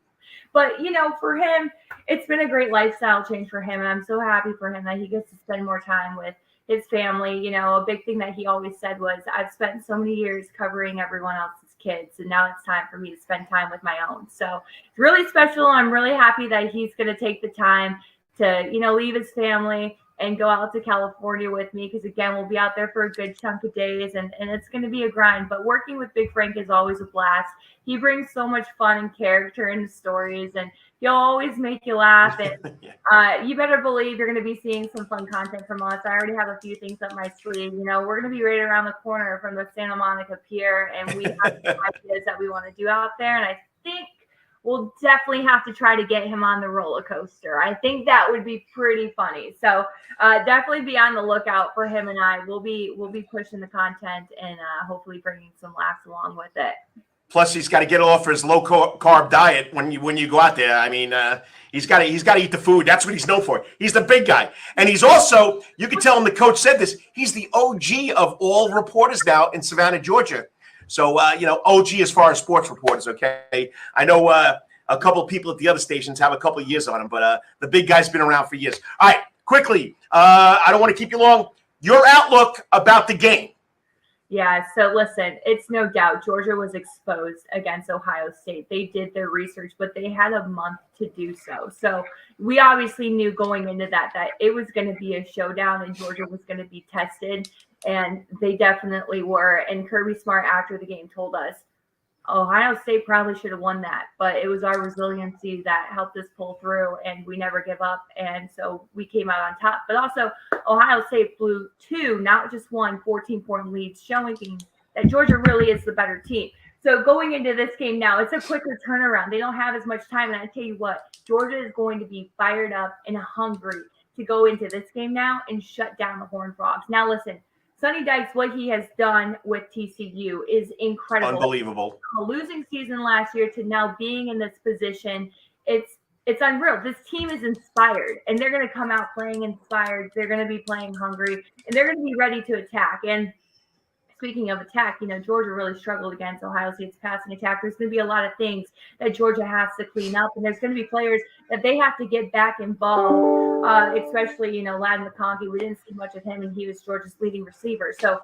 But, you know, for him, it's been a great lifestyle change for him. And I'm so happy for him that he gets to spend more time with his family. You know, a big thing that he always said was, I've spent so many years covering everyone else's kids, and now it's time for me to spend time with my own. So it's really special. I'm really happy that he's going to take the time to, you know, leave his family and go out to California with me, because again, we'll be out there for a good chunk of days, and it's going to be a grind. But working with Big Frank is always a blast. He brings so much fun and character into stories, and he'll always make you laugh. And you better believe you're going to be seeing some fun content from us. I already have a few things up my sleeve. You know, we're going to be right around the corner from the Santa Monica Pier, and we have some ideas that we want to do out there. And I think we'll definitely have to try to get him on the roller coaster. I think that would be pretty funny. So definitely be on the lookout for him, and I will be pushing the content and hopefully bringing some laughs along with it.
Plus, he's got to get off his low carb diet when you go out there. I mean, he's got to eat the food. That's what he's known for. He's the big guy, and he's also, you can tell him the coach said this, he's the OG of all reporters now in Savannah, Georgia. So, you know, OG as far as sports reporters, okay? I know a couple of people at the other stations have a couple of years on him, but the big guy's been around for years. All right, quickly, I don't want to keep you long. Your outlook about the game.
Yeah, so listen, it's no doubt Georgia was exposed against Ohio State. They did their research, but they had a month to do so. So we obviously knew going into that it was going to be a showdown and Georgia was going to be tested, and they definitely were. And Kirby Smart after the game told us, Ohio State probably should have won that, but it was our resiliency that helped us pull through, and we never give up. And so we came out on top. But also, Ohio State blew two, not just one, 14-point leads, showing that Georgia really is the better team. So going into this game now, it's a quicker turnaround. They don't have as much time. And I tell you what, Georgia is going to be fired up and hungry to go into this game now and shut down the Horned Frogs. Now, listen, Sonny Dykes, what he has done with TCU is incredible.
Unbelievable.
A losing season last year to now being in this position, it's unreal. This team is inspired, and they're going to come out playing inspired. They're going to be playing hungry, and they're going to be ready to attack. And speaking of attack, you know, Georgia really struggled against Ohio State's passing attack. There's going to be a lot of things that Georgia has to clean up, and there's going to be players that they have to get back involved, especially, you know, Ladd McConkey. We didn't see much of him, and he was Georgia's leading receiver. So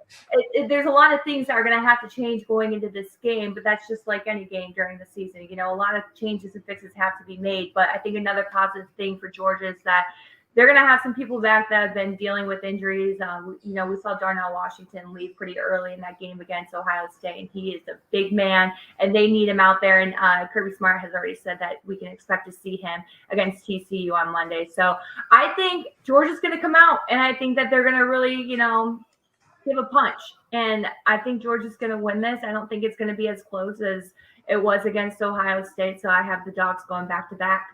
there's a lot of things that are going to have to change going into this game, but that's just like any game during the season. You know, a lot of changes and fixes have to be made, but I think another positive thing for Georgia is that they're going to have some people back that have been dealing with injuries. You know, we saw Darnell Washington leave pretty early in that game against Ohio State, and he is a big man, and they need him out there. And Kirby Smart has already said that we can expect to see him against TCU on Monday. So I think Georgia's going to come out, and I think that they're going to really, you know, give a punch. And I think Georgia's going to win this. I don't think it's going to be as close as it was against Ohio State. So I have the Dogs going back to back.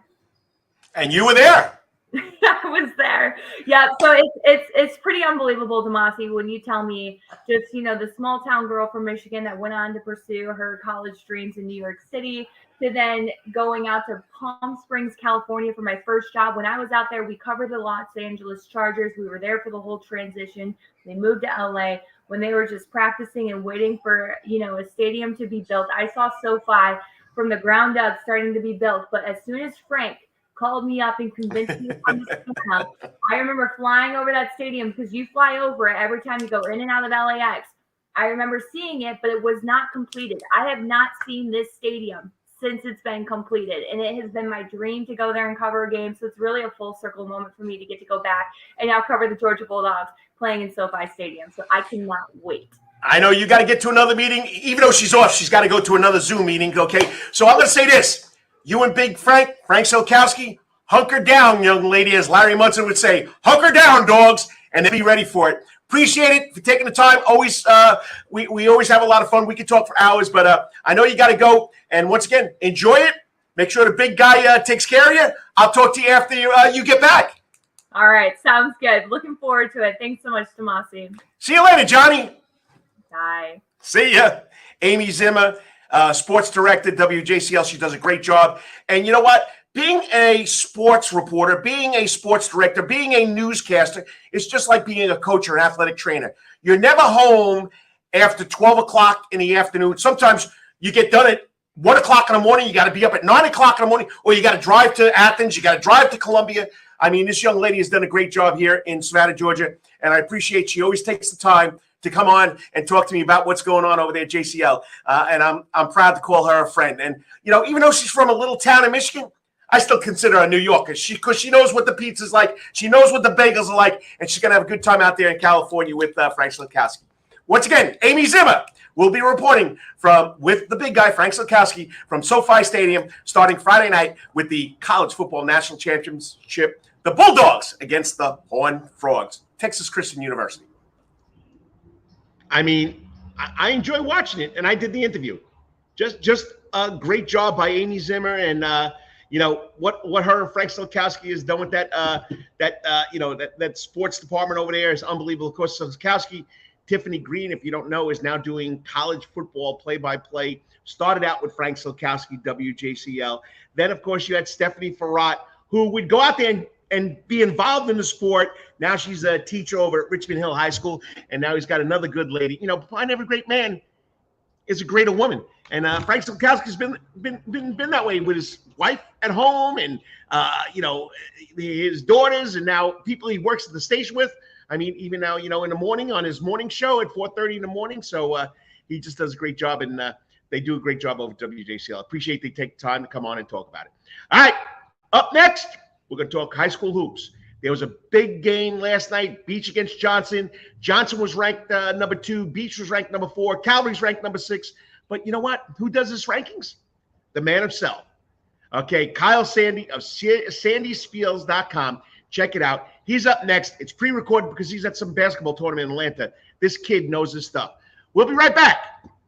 And you were there.
I was there. Yeah. So it's pretty unbelievable, DeMasi, when you tell me just, you know, the small town girl from Michigan that went on to pursue her college dreams in New York City to then going out to Palm Springs, California for my first job. When I was out there, we covered the Los Angeles Chargers. We were there for the whole transition. They moved to LA when they were just practicing and waiting for, you know, a stadium to be built. I saw SoFi from the ground up starting to be built. But as soon as Frank called me up and convinced me to come to Savannah, I remember flying over that stadium because you fly over it every time you go in and out of LAX. I remember seeing it, but it was not completed. I have not seen this stadium since it's been completed, and it has been my dream to go there and cover a game. So it's really a full circle moment for me to get to go back and now cover the Georgia Bulldogs playing in SoFi Stadium. So I cannot wait.
I know you got to get to another meeting. Even though she's off, she's got to go to another Zoom meeting, okay? So I'm going to say this. You and Big Frank Solkowski, hunker down, young lady, as Larry Munson would say. Hunker down, dogs, and then be ready for it. Appreciate it for taking the time. Always, we always have a lot of fun. We can talk for hours, but I know you got to go. And once again, enjoy it. Make sure the big guy takes care of you. I'll talk to you after you get back.
All right, sounds good. Looking forward to it. Thanks so much, DeMasi.
See you later, Johnny.
Bye.
See ya. Amy Zimmer,
sports director, WJCL. She does a great job. And you know what? Being a sports reporter, being a sports director, being a newscaster, it's just like being a coach or an athletic trainer. You're never home after 12 o'clock in the afternoon. Sometimes you get done at 1 o'clock in the morning. You got to be up at 9 o'clock in the morning, or you got to drive to Athens. You got to drive to Columbia. I mean, this young lady has done a great job here in Savannah, Georgia, and I appreciate she always takes the time to come on and talk to me about what's going on over there at JCL. And I'm proud to call her a friend. And, you know, even though she's from a little town in Michigan, I still consider her a New Yorker because she knows what the pizza's like. She knows what the bagels are like, and she's going to have a good time out there in California with Frank Slikowski. Once again, Amy Zimmer will be reporting with the big guy, Frank Slikowski, from SoFi Stadium starting Friday night with the College Football National Championship, the Bulldogs against the Horned Frogs, Texas Christian University. I mean, I enjoy watching it, and I did the interview. Just a great job by Amy Zimmer, and you know what her and Frank Slikowski has done with that sports department over there is unbelievable. Of course, Slikowski, Tiffany Green, if you don't know, is now doing college football play-by-play. Started out with Frank Slikowski, WJCL. Then, of course, you had Stephanie Farrat, who would go out there and be involved in the sport. Now she's a teacher over at Richmond Hill High School, and now he's got another good lady. You know, behind every great man is a greater woman. And Frank Slikowski's been that way with his wife at home and, you know, his daughters and now people he works at the station with. I mean, even now, you know, in the morning on his morning show at 4:30 in the morning. So he just does a great job, and they do a great job over at WJCL. Appreciate they take time to come on and talk about it. All right, up next, we're going to talk high school hoops. There was a big game last night, Beach against Johnson. Johnson was ranked number 2. Beach was ranked number 4. Calvary's ranked number 6. But you know what? Who does his rankings? The man himself. Okay, Kyle Sandy of sandyspiels.com. Check it out. He's up next. It's pre-recorded because he's at some basketball tournament in Atlanta. This kid knows his stuff. We'll be right back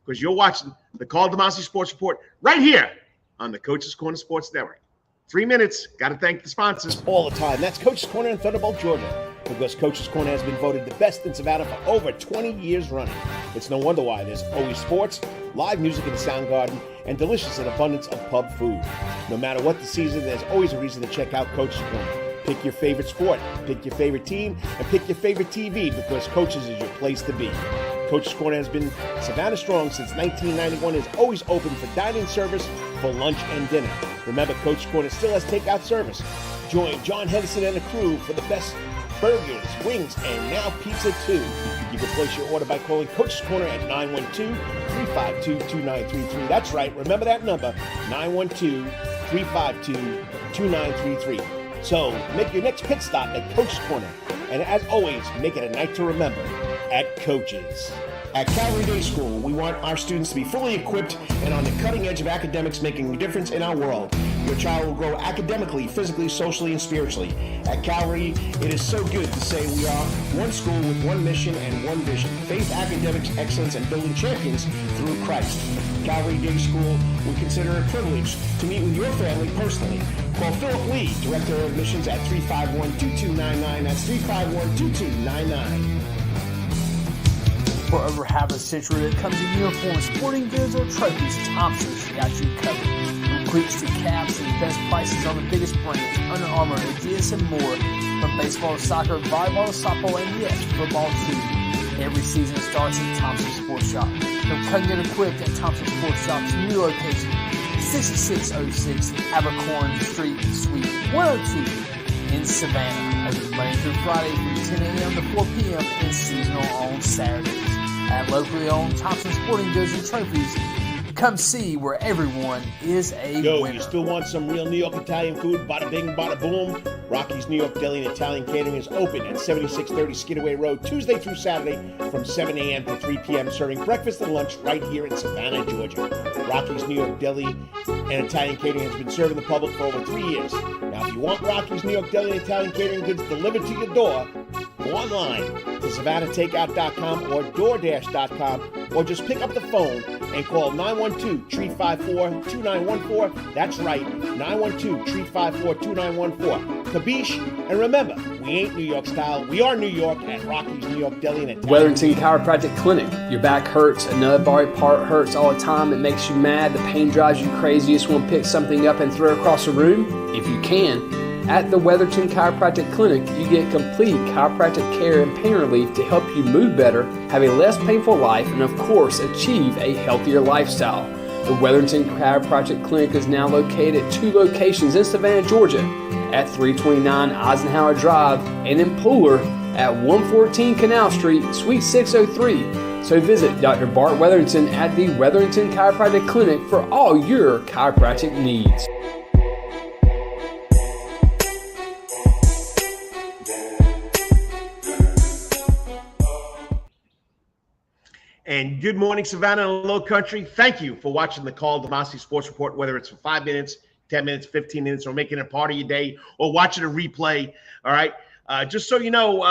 because you're watching the Karl DeMasi Sports Report right here on the Coach's Corner Sports Network. 3 minutes. Got to thank the sponsors.
All the time. That's Coach's Corner in Thunderbolt, Georgia. Because Coach's Corner has been voted the best in Savannah for over 20 years running. It's no wonder why there's always sports, live music in the Soundgarden, and delicious and abundance of pub food. No matter what the season, there's always a reason to check out Coach's Corner. Pick your favorite sport, pick your favorite team, and pick your favorite TV because Coach's is your place to be. Coach's Corner has been Savannah strong since 1991 and is always open for dining service for lunch and dinner. Remember, Coach's Corner still has takeout service. Join John Henderson and the crew for the best burgers, wings, and now pizza too. You can place your order by calling Coach's Corner at 912-352-2933. That's right, remember that number, 912-352-2933. So make your next pit stop at Coach's Corner. And as always, make it a night to remember at Coach's. At Calvary Day School, we want our students to be fully equipped and on the cutting edge of academics, making a difference in our world. Your child will grow academically, physically, socially, and spiritually. At Calvary, it is so good to say we are one school with one mission and one vision: faith, academics, excellence, and building champions through Christ. Calvary Day School, we consider it a privilege to meet with your family personally. Call Philip Lee, Director of Admissions, at 351-2299. That's 351-2299.
For over half a century, when it comes to uniforms, sporting goods, or trophies, Thompson's got you covered. From cleats to caps and best prices on the biggest brands, Under Armour, Adidas, and more. From baseball to soccer, volleyball to softball, and yes, football too. Every season starts at Thompson Sports Shop. Come get equipped at Thompson Sports Shop's new location, 6606 Abercorn Street, Suite 102 in Savannah. Open Monday through Friday from 10 a.m. to 4 p.m. and seasonal on Saturdays. At locally owned Thompson Sporting Goods and Trophies, come see where everyone is a winner.
You still want some real New York Italian food? Bada bing, bada boom. Rocky's New York Deli and Italian Catering is open at 7630 Skidaway Road, Tuesday through Saturday from 7 a.m. to 3 p.m., serving breakfast and lunch right here in Savannah, Georgia. Rocky's New York Deli and Italian Catering has been serving the public for over 3 years. Now, if you want Rocky's New York Deli and Italian Catering goods delivered to your door, online to SavannahTakeout.com or DoorDash.com, or just pick up the phone and call 912-354-2914. That's right, 912-354-2914. Kabish, and remember, we ain't New York style. We are New York at Rocky's New York Deli and Italian.
Wetherington Chiropractic Clinic. Your back hurts, another body part hurts all the time. It makes you mad. The pain drives you crazy. You just want to pick something up and throw it across the room? If you can, at the Wetherington Chiropractic Clinic, you get complete chiropractic care and pain relief to help you move better, have a less painful life, and of course, achieve a healthier lifestyle. The Wetherington Chiropractic Clinic is now located at 2 locations in Savannah, Georgia, at 329 Eisenhower Drive and in Pooler at 114 Canal Street, Suite 603. So visit Dr. Bart Wetherington at the Wetherington Chiropractic Clinic for all your chiropractic needs.
And good morning, Savannah and Low Country. Thank you for watching the Karl DeMasi Sports Report, whether it's for 5 minutes, 10 minutes, 15 minutes, or making it a part of your day, or watching a replay. All right. Just so you know,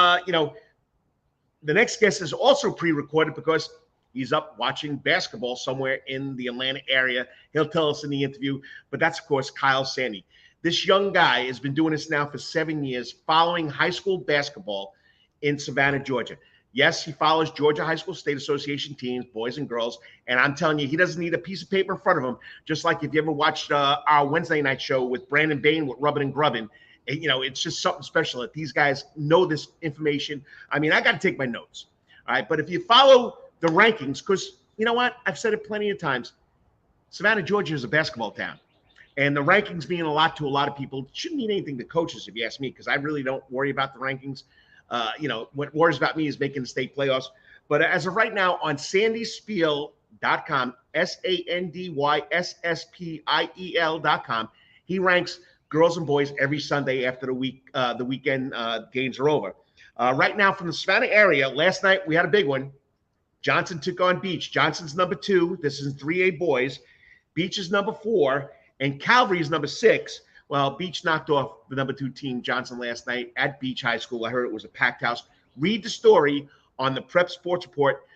the next guest is also pre-recorded because he's up watching basketball somewhere in the Atlanta area. He'll tell us in the interview, but that's, of course, Kyle Sandy. This young guy has been doing this now for 7 years, following high school basketball in Savannah, Georgia. Yes, he follows Georgia High School State Association teams, boys and girls. And I'm telling you, he doesn't need a piece of paper in front of him. Just like if you ever watched our Wednesday night show with Brandon Bain with Rubbin' and Grubbin', you know, it's just something special that these guys know this information. I mean, I got to take my notes. All right. But if you follow the rankings, because you know what? I've said it plenty of times. Savannah, Georgia is a basketball town. And the rankings mean a lot to a lot of people. It shouldn't mean anything to coaches, if you ask me, because I really don't worry about the rankings. You know, what worries about me is making the state playoffs. But as of right now, on sandyspiel.com, SANDYSSPIEL.com, he ranks girls and boys every Sunday after the weekend games are over. Right now, from the Savannah area, last night we had a big one. Johnson took on Beach. Johnson's number 2. This is 3A boys. Beach is number 4, and Calvary is number 6. Well, Beach knocked off the number 2 team, Johnson, last night at Beach High School. I heard it was a packed house. Read the story on the Prep Sports Report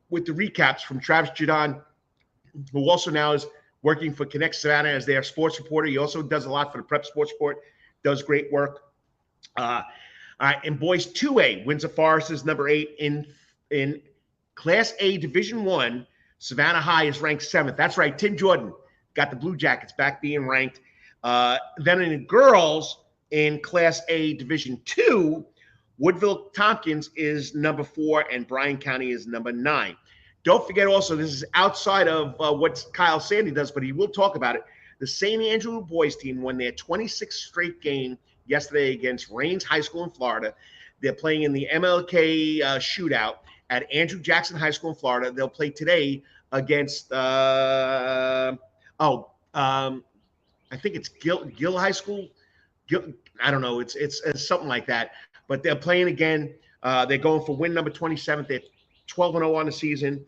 with the recaps from Travis Jadon, who also now is working for Connect Savannah as their sports reporter. He also does a lot for the Prep Sports Report, does great work. All right, and boys 2A, Windsor Forest is number 8. In Class A Division I, Savannah High is ranked 7th. That's right, Tim Jordan got the Blue Jackets back being ranked. Then in the girls in Class A Division II, Woodville Tompkins is number 4 and Bryan County is number 9. Don't forget also, this is outside of what Kyle Sandy does, but he will talk about it. The St. Andrew boys team won their 26th straight game yesterday against Rains High School in Florida. They're playing in the MLK shootout at Andrew Jackson High School in Florida. They'll play today against I think it's Gill High School. I don't know. It's something like that. But they're playing again. They're going for win number 27. They're 12-0 on the season.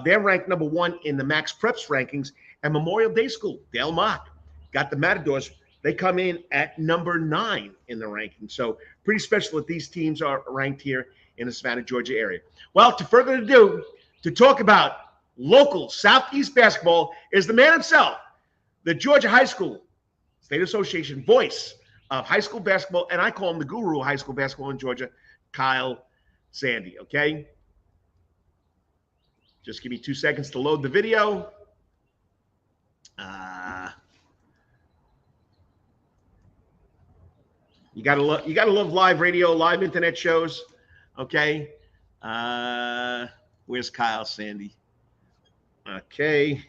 They're ranked number 1 in the Max Preps rankings. And Memorial Day School, Del Mock, got the Matadors. They come in at number 9 in the rankings. So pretty special that these teams are ranked here in the Savannah, Georgia area. Well, to further ado, to talk about local Southeast basketball is the man himself, the Georgia High School State Association voice of high school basketball, and I call him the guru of high school basketball in Georgia, Kyle Sandy, okay? Just give me 2 seconds to load the video. You gotta love live radio, live internet shows, okay? Where's Kyle Sandy? Okay.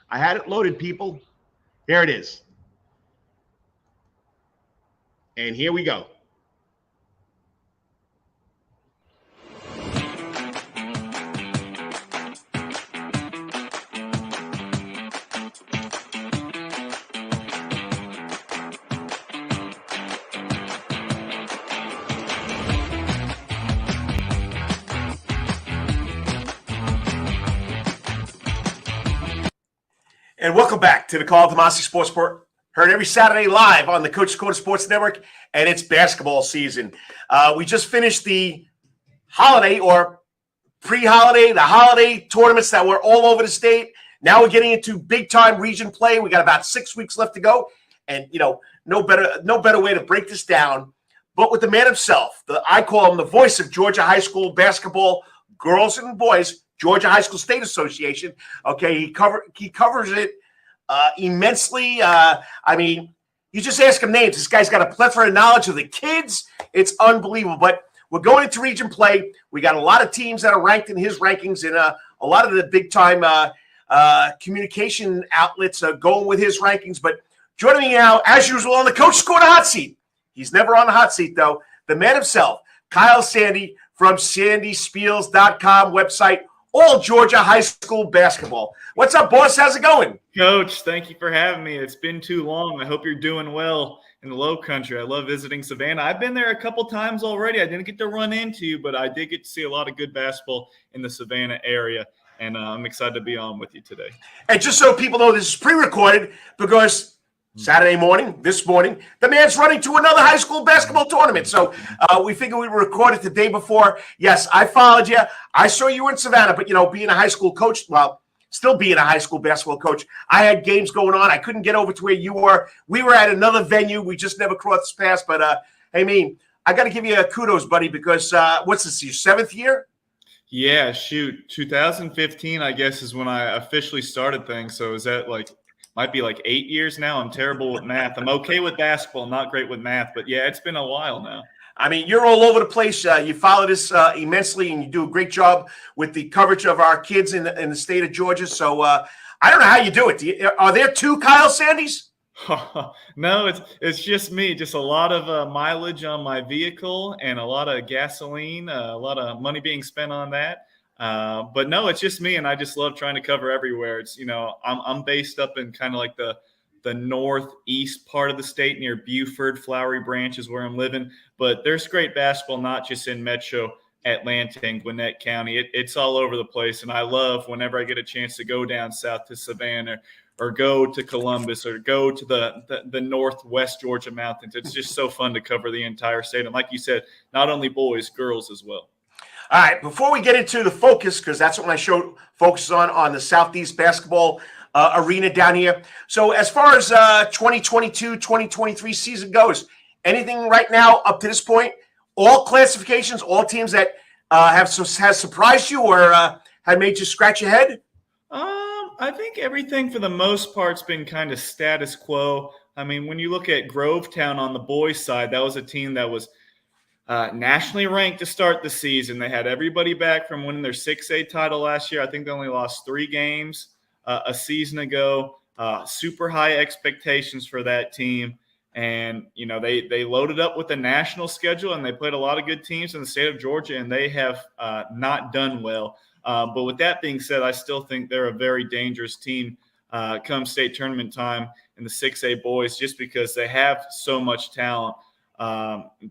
I had it loaded, people. Here it is. And here we go. And welcome back to the Karl DeMasi Sports Report. Heard every Saturday live on the Coach's Corner Sports Network, and it's basketball season. We just finished the holiday or pre-holiday, the holiday tournaments that were all over the state. Now we're getting into big-time region play. We got about 6 weeks left to go, and no better way to break this down. But with the man himself, I call him the voice of Georgia high school basketball, girls and boys, Georgia High School State Association. Okay, he covers it immensely. You just ask him names. This guy's got a plethora of knowledge of the kids. It's unbelievable. But we're going into region play. We got a lot of teams that are ranked in his rankings, and a lot of the big-time communication outlets are going with his rankings. But joining me now, as usual, on the Coach's Corner hot seat. He's never on the hot seat, though. The man himself, Kyle Sandy from sandyspiels.com website. All Georgia high school basketball. What's up, boss? How's it going?
Coach, thank you for having me. It's been too long. I hope you're doing well in the Low Country. I love visiting Savannah. I've been there a couple times already. I didn't get to run into you, but I did get to see a lot of good basketball in the Savannah area, and I'm excited to be on with you today.
And just so people know, this is pre-recorded because this morning, the man's running to another high school basketball tournament. So we figured we would record it the day before. Yes, I followed you. I saw you in Savannah, but, being a high school coach, still being a high school basketball coach, I had games going on. I couldn't get over to where you were. We were at another venue. We just never crossed paths. But, I got to give you a kudos, buddy, because what's this, your 7th year?
Yeah, 2015, I guess, is when I officially started things. So is that might be 8 years now? I'm terrible with math. I'm okay with basketball, not great with math. But, yeah, it's been a while now.
You're all over the place. You follow this immensely, and you do a great job with the coverage of our kids in the state of Georgia. So I don't know how you do it. Are there 2 Kyle Sandys?
No, it's just me. Just a lot of mileage on my vehicle and a lot of gasoline, a lot of money being spent on that. But no, it's just me, and I just love trying to cover everywhere. It's I'm based up in kind of like the northeast part of the state near Buford. Flowery Branch is where I'm living. But there's great basketball, not just in Metro Atlanta and Gwinnett County. It's all over the place, and I love whenever I get a chance to go down south to Savannah or go to Columbus or go to the northwest Georgia mountains. It's just so fun to cover the entire state. And like you said, not only boys, girls as well.
All right, before we get into the focus, because that's what my show focuses on the Southeast basketball arena down here. So as far as 2022-2023 season goes, anything right now up to this point, all classifications, all teams that has surprised you or have made you scratch your head?
I think everything for the most part's been kind of status quo. When you look at Grovetown on the boys' side, that was a team that was nationally ranked to start the season. They had everybody back from winning their 6A title last year. I think they only lost 3 games a season ago. Super high expectations for that team. And, they loaded up with a national schedule, and they played a lot of good teams in the state of Georgia, and they have not done well. But with that being said, I still think they're a very dangerous team come state tournament time in the 6A boys, just because they have so much talent.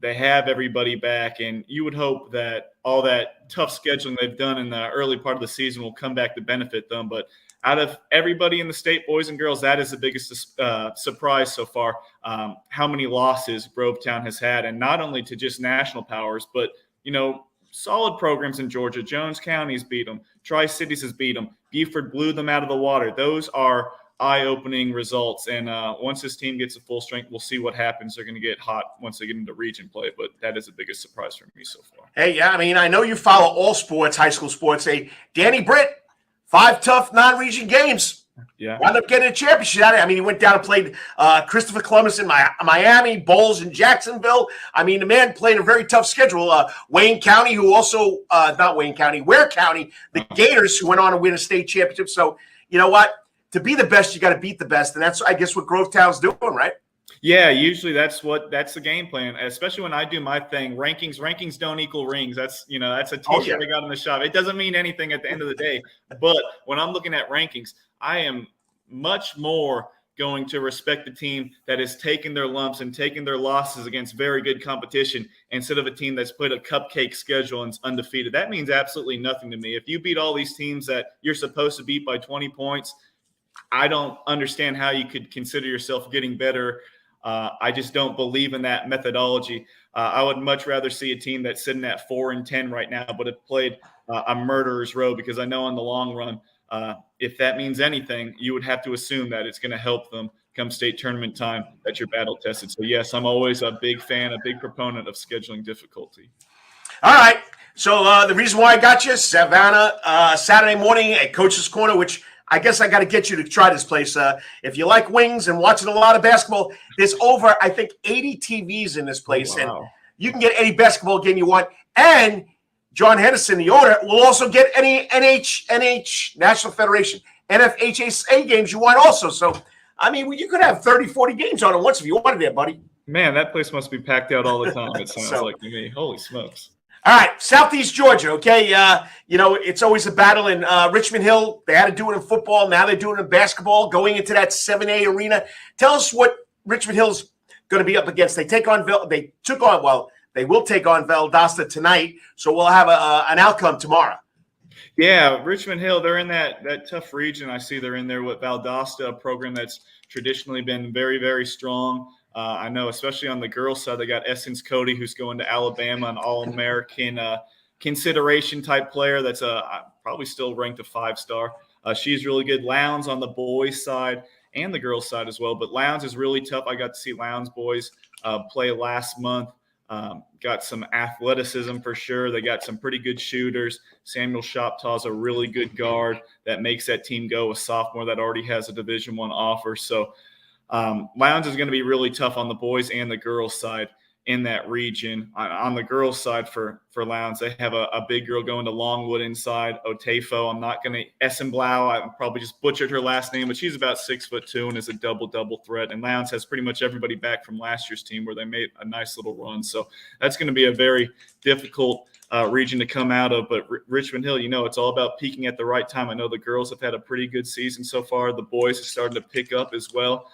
They have everybody back, and you would hope that all that tough scheduling they've done in the early part of the season will come back to benefit them. But out of everybody in the state, boys and girls, that is the biggest surprise so far, how many losses Grovetown has had, and not only to just national powers, but, solid programs in Georgia. Jones County's beat them. Tri-Cities has beat them. Buford blew them out of the water. Those are eye-opening results, and once this team gets to full strength, we'll see what happens. They're going to get hot once they get into region play, but that is the biggest surprise for me so far.
Hey, yeah, I know you follow all sports, high school sports. Hey, Danny Britt, 5 tough non-region games.
Yeah.
Wound up getting a championship out of it. He went down and played Christopher Columbus in Miami, Bowles in Jacksonville. The man played a very tough schedule. Wayne County, who also not Wayne County, Ware County, the Gators, who went on to win a state championship. So, you know what? To be the best, you got to beat the best. And that's, I guess, what Grovetown's doing, right?
Yeah, usually that's the game plan, especially when I do my thing. Rankings don't equal rings. That's a t-shirt I got in the shop. It doesn't mean anything at the end of the day. But when I'm looking at rankings, I am much more going to respect the team that has taken their lumps and taken their losses against very good competition instead of a team that's played a cupcake schedule and is undefeated. That means absolutely nothing to me. If you beat all these teams that you're supposed to beat by 20 points, I don't understand how you could consider yourself getting better. I just don't believe in that methodology. I would much rather see a team that's sitting at 4-10 right now, but have played a murderer's row, because I know in the long run, if that means anything, you would have to assume that it's going to help them come state tournament time, that you're battle tested. So yes, I'm always a big fan, a big proponent of scheduling difficulty.
All right. So the reason why I got you, Savannah, Saturday morning at Coach's Corner, which I guess I got to get you to try this place. If you like wings and watching a lot of basketball, there's over, I think, 80 TVs in this place.
Oh, wow.
And you can get any basketball game you want. And John Henderson, the owner, will also get any NH, National Federation, NFHSA games you want also. So, I mean, you could have 30, 40 games on at once if you wanted there, buddy.
Man, that place must be packed out all the time, it sounds like to me. Holy smokes.
All right, Southeast Georgia, okay? It's always a battle in Richmond Hill. They had to do it in football. Now they're doing it in basketball, going into that 7A arena. Tell us what Richmond Hill's going to be up against. They will take on Valdosta tonight, so we'll have an outcome tomorrow.
Yeah, Richmond Hill, they're in that tough region. I see they're in there with Valdosta, a program that's traditionally been very, very strong. I know, especially on the girls' side, they got Essence Cody, who's going to Alabama, an All-American consideration type player that's probably still ranked a 5-star. She's really good. Lowndes on the boys' side and the girls' side as well. But Lowndes is really tough. I got to see Lowndes boys play last month. Got some athleticism for sure. They got some pretty good shooters. Samuel Shoptaw's a really good guard that makes that team go, a sophomore that already has a Division I offer. So Lowndes is going to be really tough on the boys and the girls' side in that region. On the girls' side for Lowndes, they have a big girl going to Longwood inside, Otefo. I'm not going to – Essenblau, I probably just butchered her last name, but she's about 6'2" and is a double threat. And Lowndes has pretty much everybody back from last year's team where they made a nice little run. So that's going to be a very difficult region to come out of. But Richmond Hill, it's all about peaking at the right time. I know the girls have had a pretty good season so far. The boys are starting to pick up as well.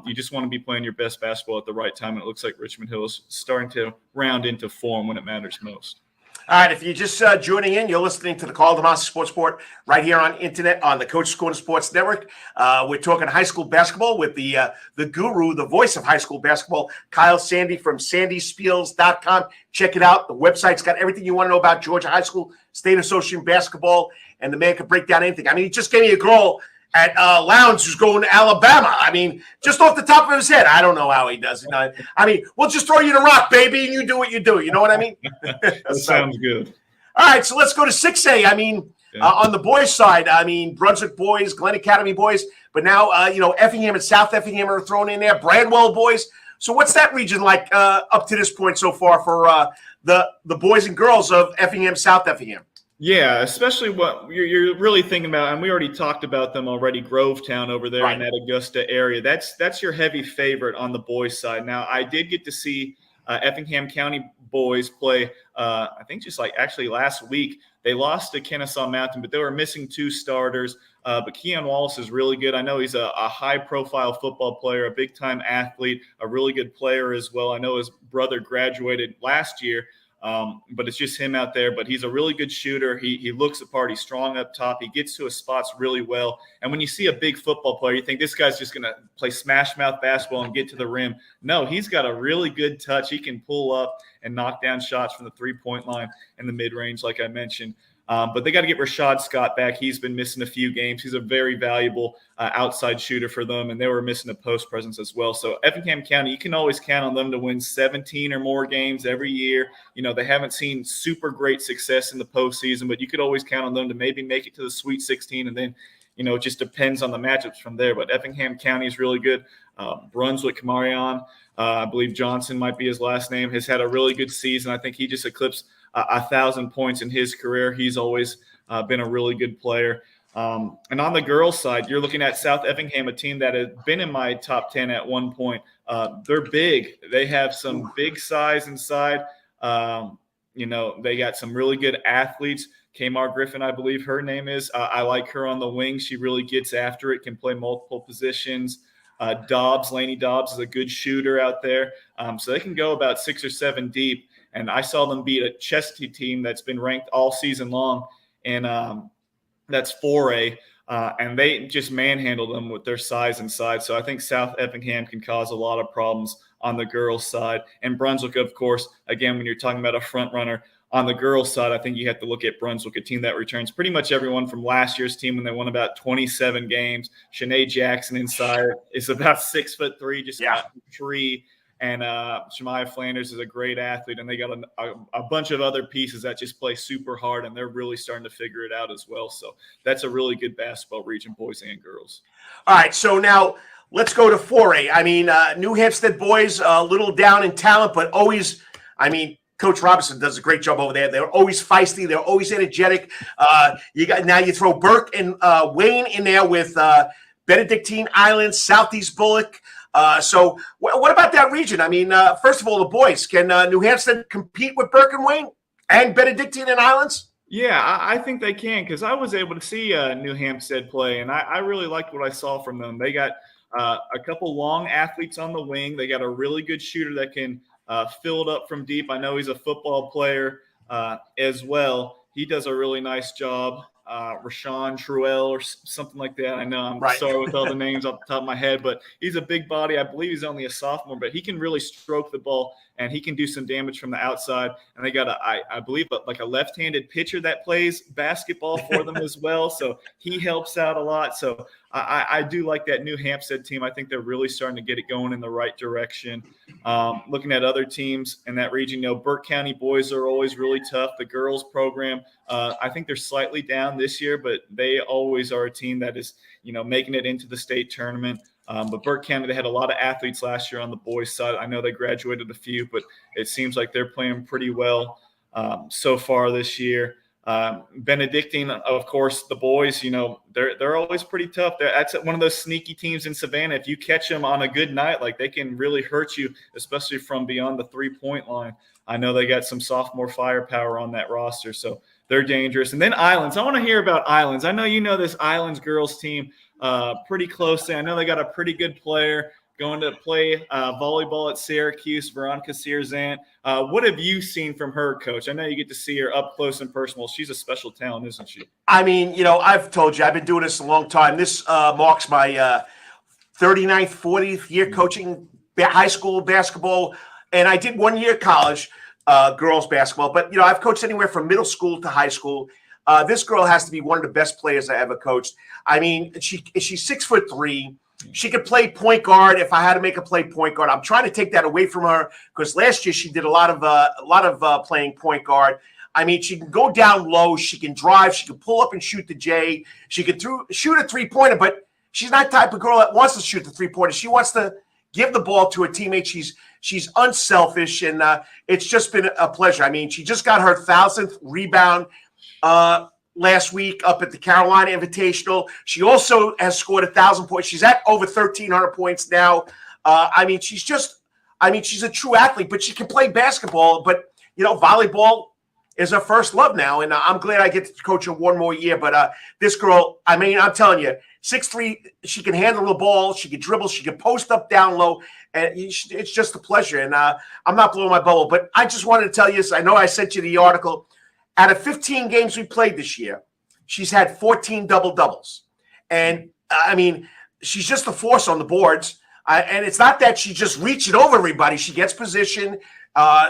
You just want to be playing your best basketball at the right time, and it looks like Richmond Hill is starting to round into form when it matters most.
All right, if you're just joining in, you're listening to the Karl DeMasi Sports Report right here on internet on the Coach's Corner Sports Network. We're talking high school basketball with the guru, the voice of high school basketball, Kyle Sandy from sandyspiels.com. Check it out. The website's got everything you want to know about Georgia high school, state association basketball, and the man can break down anything. I mean, he just gave me a goal at Lowndes, who's going to Alabama. I mean, just off the top of his head. I don't know how he does it. I mean, we'll just throw you the rock, baby, and you do what you do. You know what I mean?
That sounds good.
All right, so let's go to 6A. I mean, on the boys' side, I mean, Brunswick boys, Glen Academy boys, but now, Effingham and South Effingham are thrown in there, Bradwell boys. So what's that region like up to this point so far for the boys and girls of Effingham, South Effingham?
Yeah, especially what you're really thinking about, and we already talked about them already, Grovetown over there in that Augusta area. That's your heavy favorite on the boys' side. Now, I did get to see Effingham County boys play, I think just like actually last week. They lost to Kennesaw Mountain, but they were missing 2 starters. But Keon Wallace is really good. I know he's a high-profile football player, a big-time athlete, a really good player as well. I know his brother graduated last year. But it's just him out there. But he's a really good shooter. He looks the part. He's strong up top. He gets to his spots really well. And when you see a big football player, you think this guy's just going to play smash mouth basketball and get to the rim. No, he's got a really good touch. He can pull up and knock down shots from the 3-point line and the mid-range, like I mentioned. But they got to get Rashad Scott back. He's been missing a few games. He's a very valuable outside shooter for them, and they were missing a post presence as well. So Effingham County, you can always count on them to win 17 or more games every year. They haven't seen super great success in the postseason, but you could always count on them to maybe make it to the Sweet 16, and then, it just depends on the matchups from there. But Effingham County is really good. Brunswick Marion, I believe Johnson might be his last name, has had a really good season. I think he just eclipsed 1,000 points in his career. He's always been a really good player. And on the girls' side, you're looking at South Effingham, a team that has been in my top 10 at one point. They're big. They have some big size inside. They got some really good athletes. Kmar Griffin, I believe her name is. I like her on the wing. She really gets after it, can play multiple positions. Laney Dobbs is a good shooter out there. So they can go about 6 or 7 deep. And I saw them beat a Chesty team that's been ranked all season long. And that's 4A. and they just manhandle them with their size and size. So I think South Effingham can cause a lot of problems on the girls' side. And Brunswick, of course, again, when you're talking about a front runner on the girls' side, I think you have to look at Brunswick, a team that returns pretty much everyone from last year's team when they won about 27 games. Shanae Jackson inside is about 6'3", just a tree. And Shemaiah Flanders is a great athlete, and they got a bunch of other pieces that just play super hard, and they're really starting to figure it out as well. So that's a really good basketball region, boys and girls.
All right, so now let's go to 4A. I mean, New Hampstead boys, a little down in talent, but always, I mean, Coach Robinson does a great job over there. They're always feisty. They're always energetic. You throw Burke and Wayne in there with Benedictine Island, Southeast Bullock. So what about that region? I mean, first of all, the boys. Can New Hampstead compete with Burke and Wayne and Benedictine and Islands?
Yeah, I think they can, because I was able to see New Hampstead play, and I really liked what I saw from them. They got a couple long athletes on the wing. They got a really good shooter that can fill it up from deep. I know he's a football player as well. He does a really nice job. Rashawn Truell or something like that. I know I'm sorry with all the names off the top of my head, but he's a big body. I believe he's only a sophomore, but he can really stroke the ball, and he can do some damage from the outside. And they got I believe like a left-handed pitcher that plays basketball for them as well. So he helps out a lot. So I do like that New Hampstead team. I think they're really starting to get it going in the right direction. Looking at other teams in that region, Burke County boys are always really tough. The girls program, I think they're slightly down this year, but they always are a team that is, making it into the state tournament. But Burke County, they had a lot of athletes last year on the boys' side. I know they graduated a few, but it seems like they're playing pretty well so far this year. Benedictine, of course, the boys, they're always pretty tough. That's one of those sneaky teams in Savannah. If you catch them on a good night, like, they can really hurt you, especially from beyond the 3-point line. I know they got some sophomore firepower on that roster, so they're dangerous. And then Islands. I want to hear about Islands. I know you know this Islands girls team pretty closely. I know they got a pretty good player going to play volleyball at Syracuse, Veronica Searzant. What have you seen from her, Coach? I know you get to see her up close and personal. She's a special talent, isn't she?
I mean, I've told you, I've been doing this a long time. This marks my 39th, 40th year coaching high school basketball, and I did 1 year college girls basketball. But, I've coached anywhere from middle school to high school. This girl has to be one of the best players I ever coached. I mean, she's 6'3". She could play point guard if I had to make her play point guard. I'm trying to take that away from her because last year she did a lot of playing point guard. I mean, she can go down low. She can drive. She can pull up and shoot the J. She can shoot a three-pointer, but she's not the type of girl that wants to shoot the three-pointer. She wants to give the ball to a teammate. She's unselfish, and it's just been a pleasure. I mean, she just got her 1,000th rebound last week up at the Carolina Invitational. She also has scored 1,000 points. She's at over 1,300 points now. She's a true athlete, but she can play basketball. But, volleyball is her first love now, and I'm glad I get to coach her one more year. But this girl, I mean, I'm telling you, 6'3", she can handle the ball. She can dribble. She can post up, down low. And it's just a pleasure. And I'm not blowing my bubble, but I just wanted to tell you, I know I sent you the article. Out of 15 games we played this year, she's had 14 double-doubles. And, I mean, she's just a force on the boards. And it's not that she just reaching over everybody. She gets position.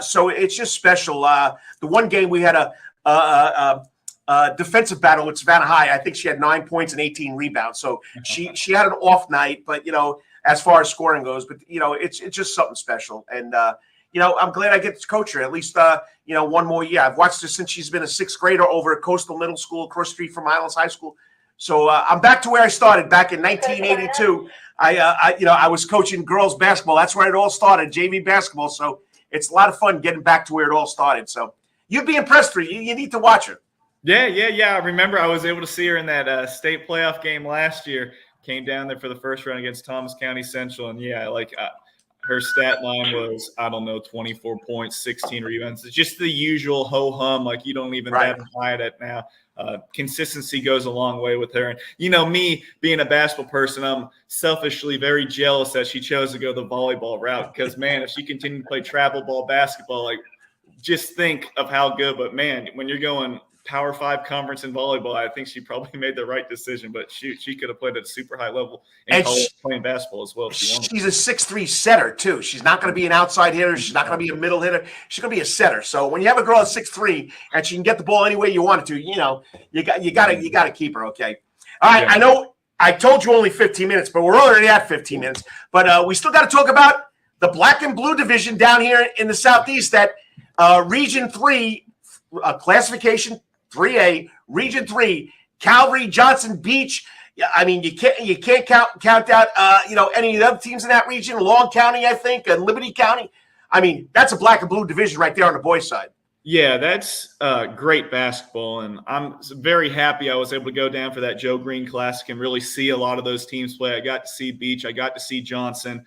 So it's just special. The one game we had a defensive battle with Savannah High. I think she had 9 points and 18 rebounds. So she had an off night, but, as far as scoring goes. But, it's just something special. And, I'm glad I get to coach her at least, one more year. I've watched her since she's been a sixth grader over at Coastal Middle School, across the street from Islands High School. So I'm back to where I started back in 1982. I was coaching girls basketball. That's where it all started, JV basketball. So it's a lot of fun getting back to where it all started. So you'd be impressed with her. You need to watch her.
Yeah. I remember I was able to see her in that state playoff game last year. Came down there for the first round against Thomas County Central. And, her stat line was, 24 points, 16 rebounds. It's just the usual ho-hum, like you don't even have to hide it now. Consistency goes a long way with her. And, me being a basketball person, I'm selfishly very jealous that she chose to go the volleyball route because, man, if she continued to play travel ball basketball, just think of how good. But, man, when you're going Power 5 conference in volleyball, I think she probably made the right decision. But shoot, she could have played at a super high level in college playing basketball as well if she wanted.
She's a 6'3" setter too. She's not going to be an outside hitter. She's not going to be a middle hitter. She's going to be a setter. So when you have a girl at 6'3" and she can get the ball any way you want it to, you got to keep her. Okay. All right. Yeah. I know I told you only 15 minutes, but we're already at 15 minutes. But we still got to talk about the black and blue division down here in the Southeast. That Region 3 classification 3A, Region 3, Calvary, Johnson Beach. I mean, you can't count out any of the other teams in that region. Long County, I think, and Liberty County. I mean, that's a black and blue division right there on the boys' side.
Yeah, that's great basketball, and I'm very happy I was able to go down for that Joe Green Classic and really see a lot of those teams play. I got to see Beach. I got to see Johnson.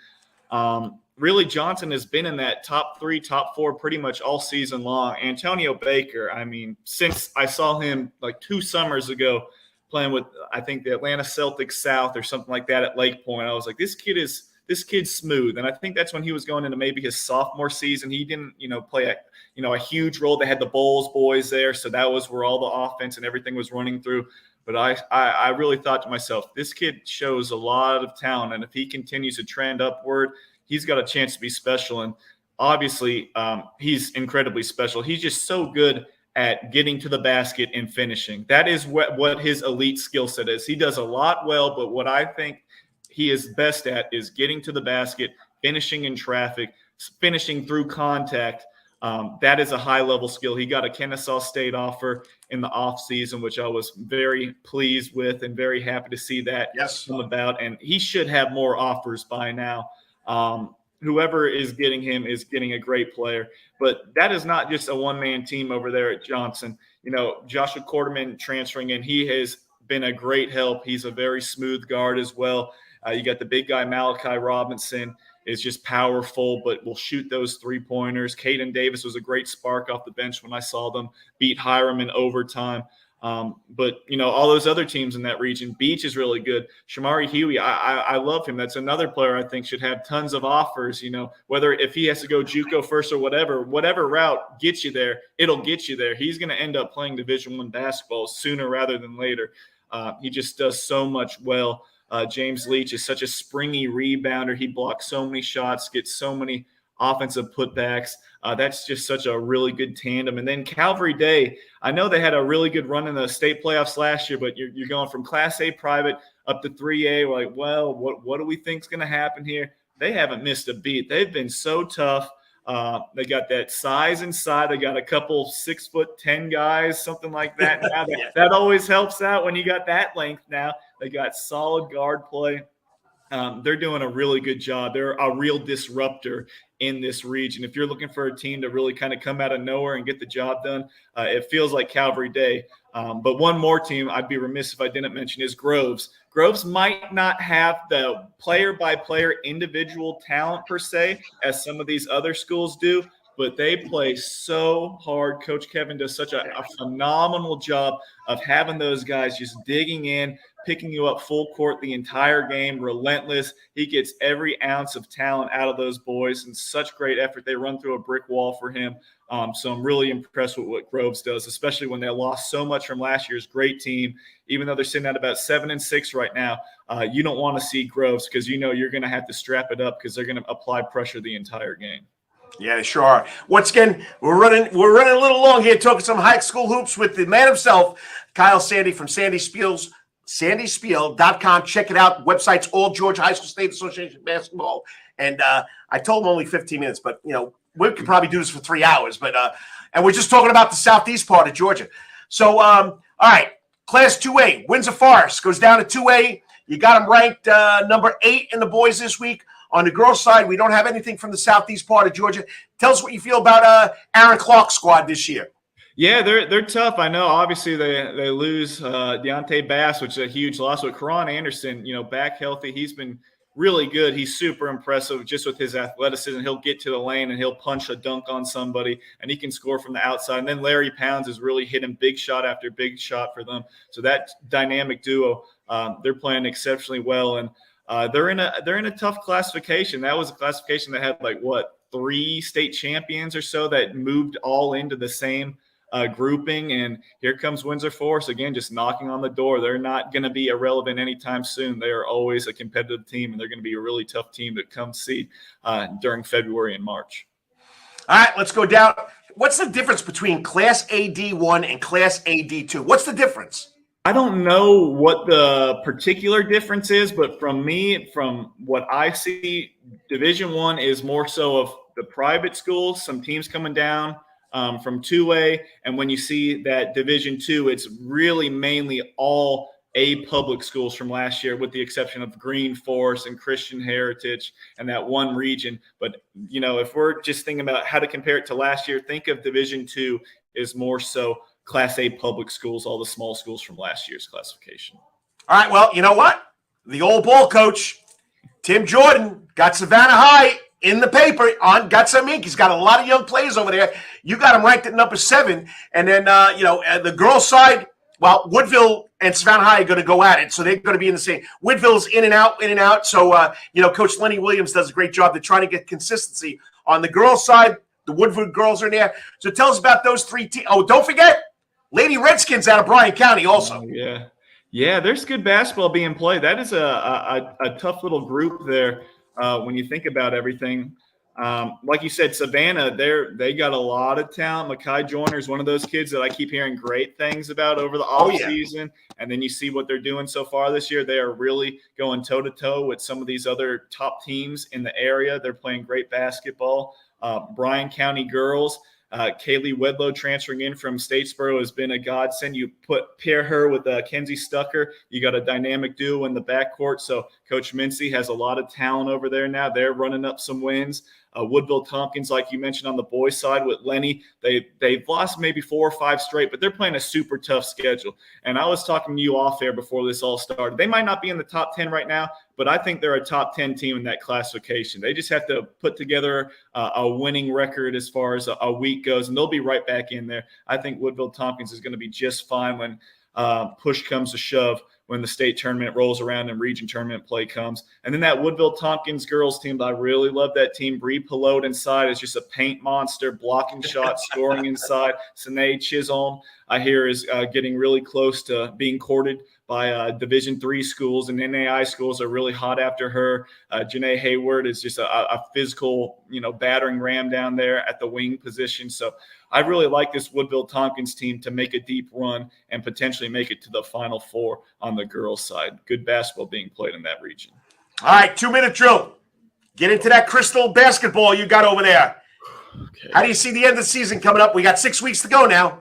Really, Johnson has been in that top 3, top 4 pretty much all season long. Antonio Baker, I mean, since I saw him like 2 summers ago playing with, I think, the Atlanta Celtics South or something like that at Lake Point, I was like, this kid's smooth. And I think that's when he was going into maybe his sophomore season. He didn't, play a huge role. They had the Bulls boys there, so that was where all the offense and everything was running through. But I really thought to myself, this kid shows a lot of talent, and if he continues to trend upward, he's got a chance to be special. And obviously, he's incredibly special. He's just so good at getting to the basket and finishing. That is what his elite skill set is. He does a lot well, but what I think he is best at is getting to the basket, finishing in traffic, finishing through contact. That is a high-level skill. He got a Kennesaw State offer in the offseason, which I was very pleased with and very happy to see that come about. And he should have more offers by now. Whoever is getting him is getting a great player. But that is not just a one-man team over there at Johnson. Joshua Quarterman transferring in, he has been a great help. He's a very smooth guard as well. You got the big guy, Malachi Robinson, is just powerful, but will shoot those 3-pointers. Caden Davis was a great spark off the bench when I saw them beat Hiram in overtime. But all those other teams in that region, Beach is really good. Shamari Huey, I love him. That's another player I think should have tons of offers, whether if he has to go JUCO first or whatever route gets you there, it'll get you there. He's going to end up playing Division I basketball sooner rather than later. He just does so much well. James Leach is such a springy rebounder. He blocks so many shots, gets so many offensive putbacks. That's just such a really good tandem. And then Calvary Day, I know they had a really good run in the state playoffs last year, but you're going from Class A private up to 3A. We're like, well, what do we think is going to happen here? They haven't missed a beat. They've been so tough. They got that size inside. They got a couple 6'10" guys, something like that. Now that always helps out when you got that length now. They got solid guard play. They're doing a really good job. They're a real disruptor in this region. If you're looking for a team to really kind of come out of nowhere and get the job done, it feels like Calvary Day. But one more team I'd be remiss if I didn't mention is Groves. Groves might not have the player-by-player individual talent per se as some of these other schools do, but they play so hard. Coach Kevin does such a phenomenal job of having those guys just digging in, picking you up full court the entire game, relentless. He gets every ounce of talent out of those boys, and such great effort. They run through a brick wall for him. So I'm really impressed with what Groves does, especially when they lost so much from last year's great team. Even though they're sitting at about 7-6 right now, you don't want to see Groves because you're going to have to strap it up because they're going to apply pressure the entire game.
Yeah, they sure are. Once again, we're running a little long here, talking some high school hoops with the man himself, Kyle Sandy from SandySpiel.com. Check it out. Website's all Georgia High School State Association basketball. And I told him only 15 minutes, but we could probably do this for 3 hours. But and we're just talking about the southeast part of Georgia. So all right, Class 2A, Windsor Forest goes down to 2A. You got them ranked number 8 in the boys this week. On the girls' side, we don't have anything from the southeast part of Georgia. Tell us what you feel about Aaron Clark's squad this year.
Yeah, they're tough. I know. Obviously, they lose Deontay Bass, which is a huge loss. But Karan Anderson, back healthy. He's been really good. He's super impressive just with his athleticism. He'll get to the lane and he'll punch a dunk on somebody, and he can score from the outside. And then Larry Pounds is really hitting big shot after big shot for them. So that dynamic duo, they're playing exceptionally well. And they're in a tough classification. That was a classification that had 3 state champions or so that moved all into the same grouping. And here comes Windsor Forest again, just knocking on the door. They're not going to be irrelevant anytime soon. They are always a competitive team, and they're going to be a really tough team to come see during February and March.
All right, let's go down. What's the difference between Class AD1 and Class AD2? What's the difference?
I don't know what the particular difference is, but from what I see, Division I is more so of the private schools, some teams coming down from 2A. And when you see that Division II, it's really mainly all A public schools from last year, with the exception of Green Forest and Christian Heritage and that one region. But, if we're just thinking about how to compare it to last year, think of Division II is more so Class A public schools, all the small schools from last year's classification.
All right, well, you know what? The old ball coach, Tim Jordan, got Savannah High in the paper, got some ink. He's got a lot of young players over there. You got him ranked at number 7. And then, the girls' side, well, Woodville and Savannah High are going to go at it, so they're going to be in the same. Woodville's in and out. So, Coach Lenny Williams does a great job. They're trying to get consistency. On the girls' side, the Woodville girls are in there. So tell us about those 3 teams. Oh, don't forget, Lady Redskins out of Bryan County also.
Yeah, there's good basketball being played. That is a tough little group there when you think about everything. Like you said, Savannah, they got a lot of talent. Makai Joyner is one of those kids that I keep hearing great things about over the offseason. And then you see what they're doing so far this year. They are really going toe-to-toe with some of these other top teams in the area. They're playing great basketball. Bryan County girls, Kaylee Wedlow transferring in from Statesboro has been a godsend. You pair her with Kenzie Stucker, you got a dynamic duo in the backcourt. So Coach Mincy has a lot of talent over there now. They're running up some wins. Woodville Tompkins, like you mentioned on the boys' side with Lenny, they've lost maybe 4 or 5 straight, but they're playing a super tough schedule. And I was talking to you off air before this all started. They might not be in the top 10 right now, but I think they're a top 10 team in that classification. They just have to put together a winning record as far as a week goes, and they'll be right back in there. I think Woodville Tompkins is going to be just fine when push comes to shove, when the state tournament rolls around and region tournament play comes. And then that Woodville Tompkins girls team, I really love that team. Bree Pelote inside is just a paint monster, blocking shots, scoring inside. Sinead Chisholm, I hear, is getting really close to being courted by Division III schools, and NAI schools are really hot after her. Janae Hayward is just a physical, battering ram down there at the wing position. So I really like this Woodville Tompkins team to make a deep run and potentially make it to the Final Four on the girls' side. Good basketball being played in that region.
All right, 2-minute drill. Get into that crystal basketball you got over there. Okay. How do you see the end of the season coming up? We got 6 weeks to go now.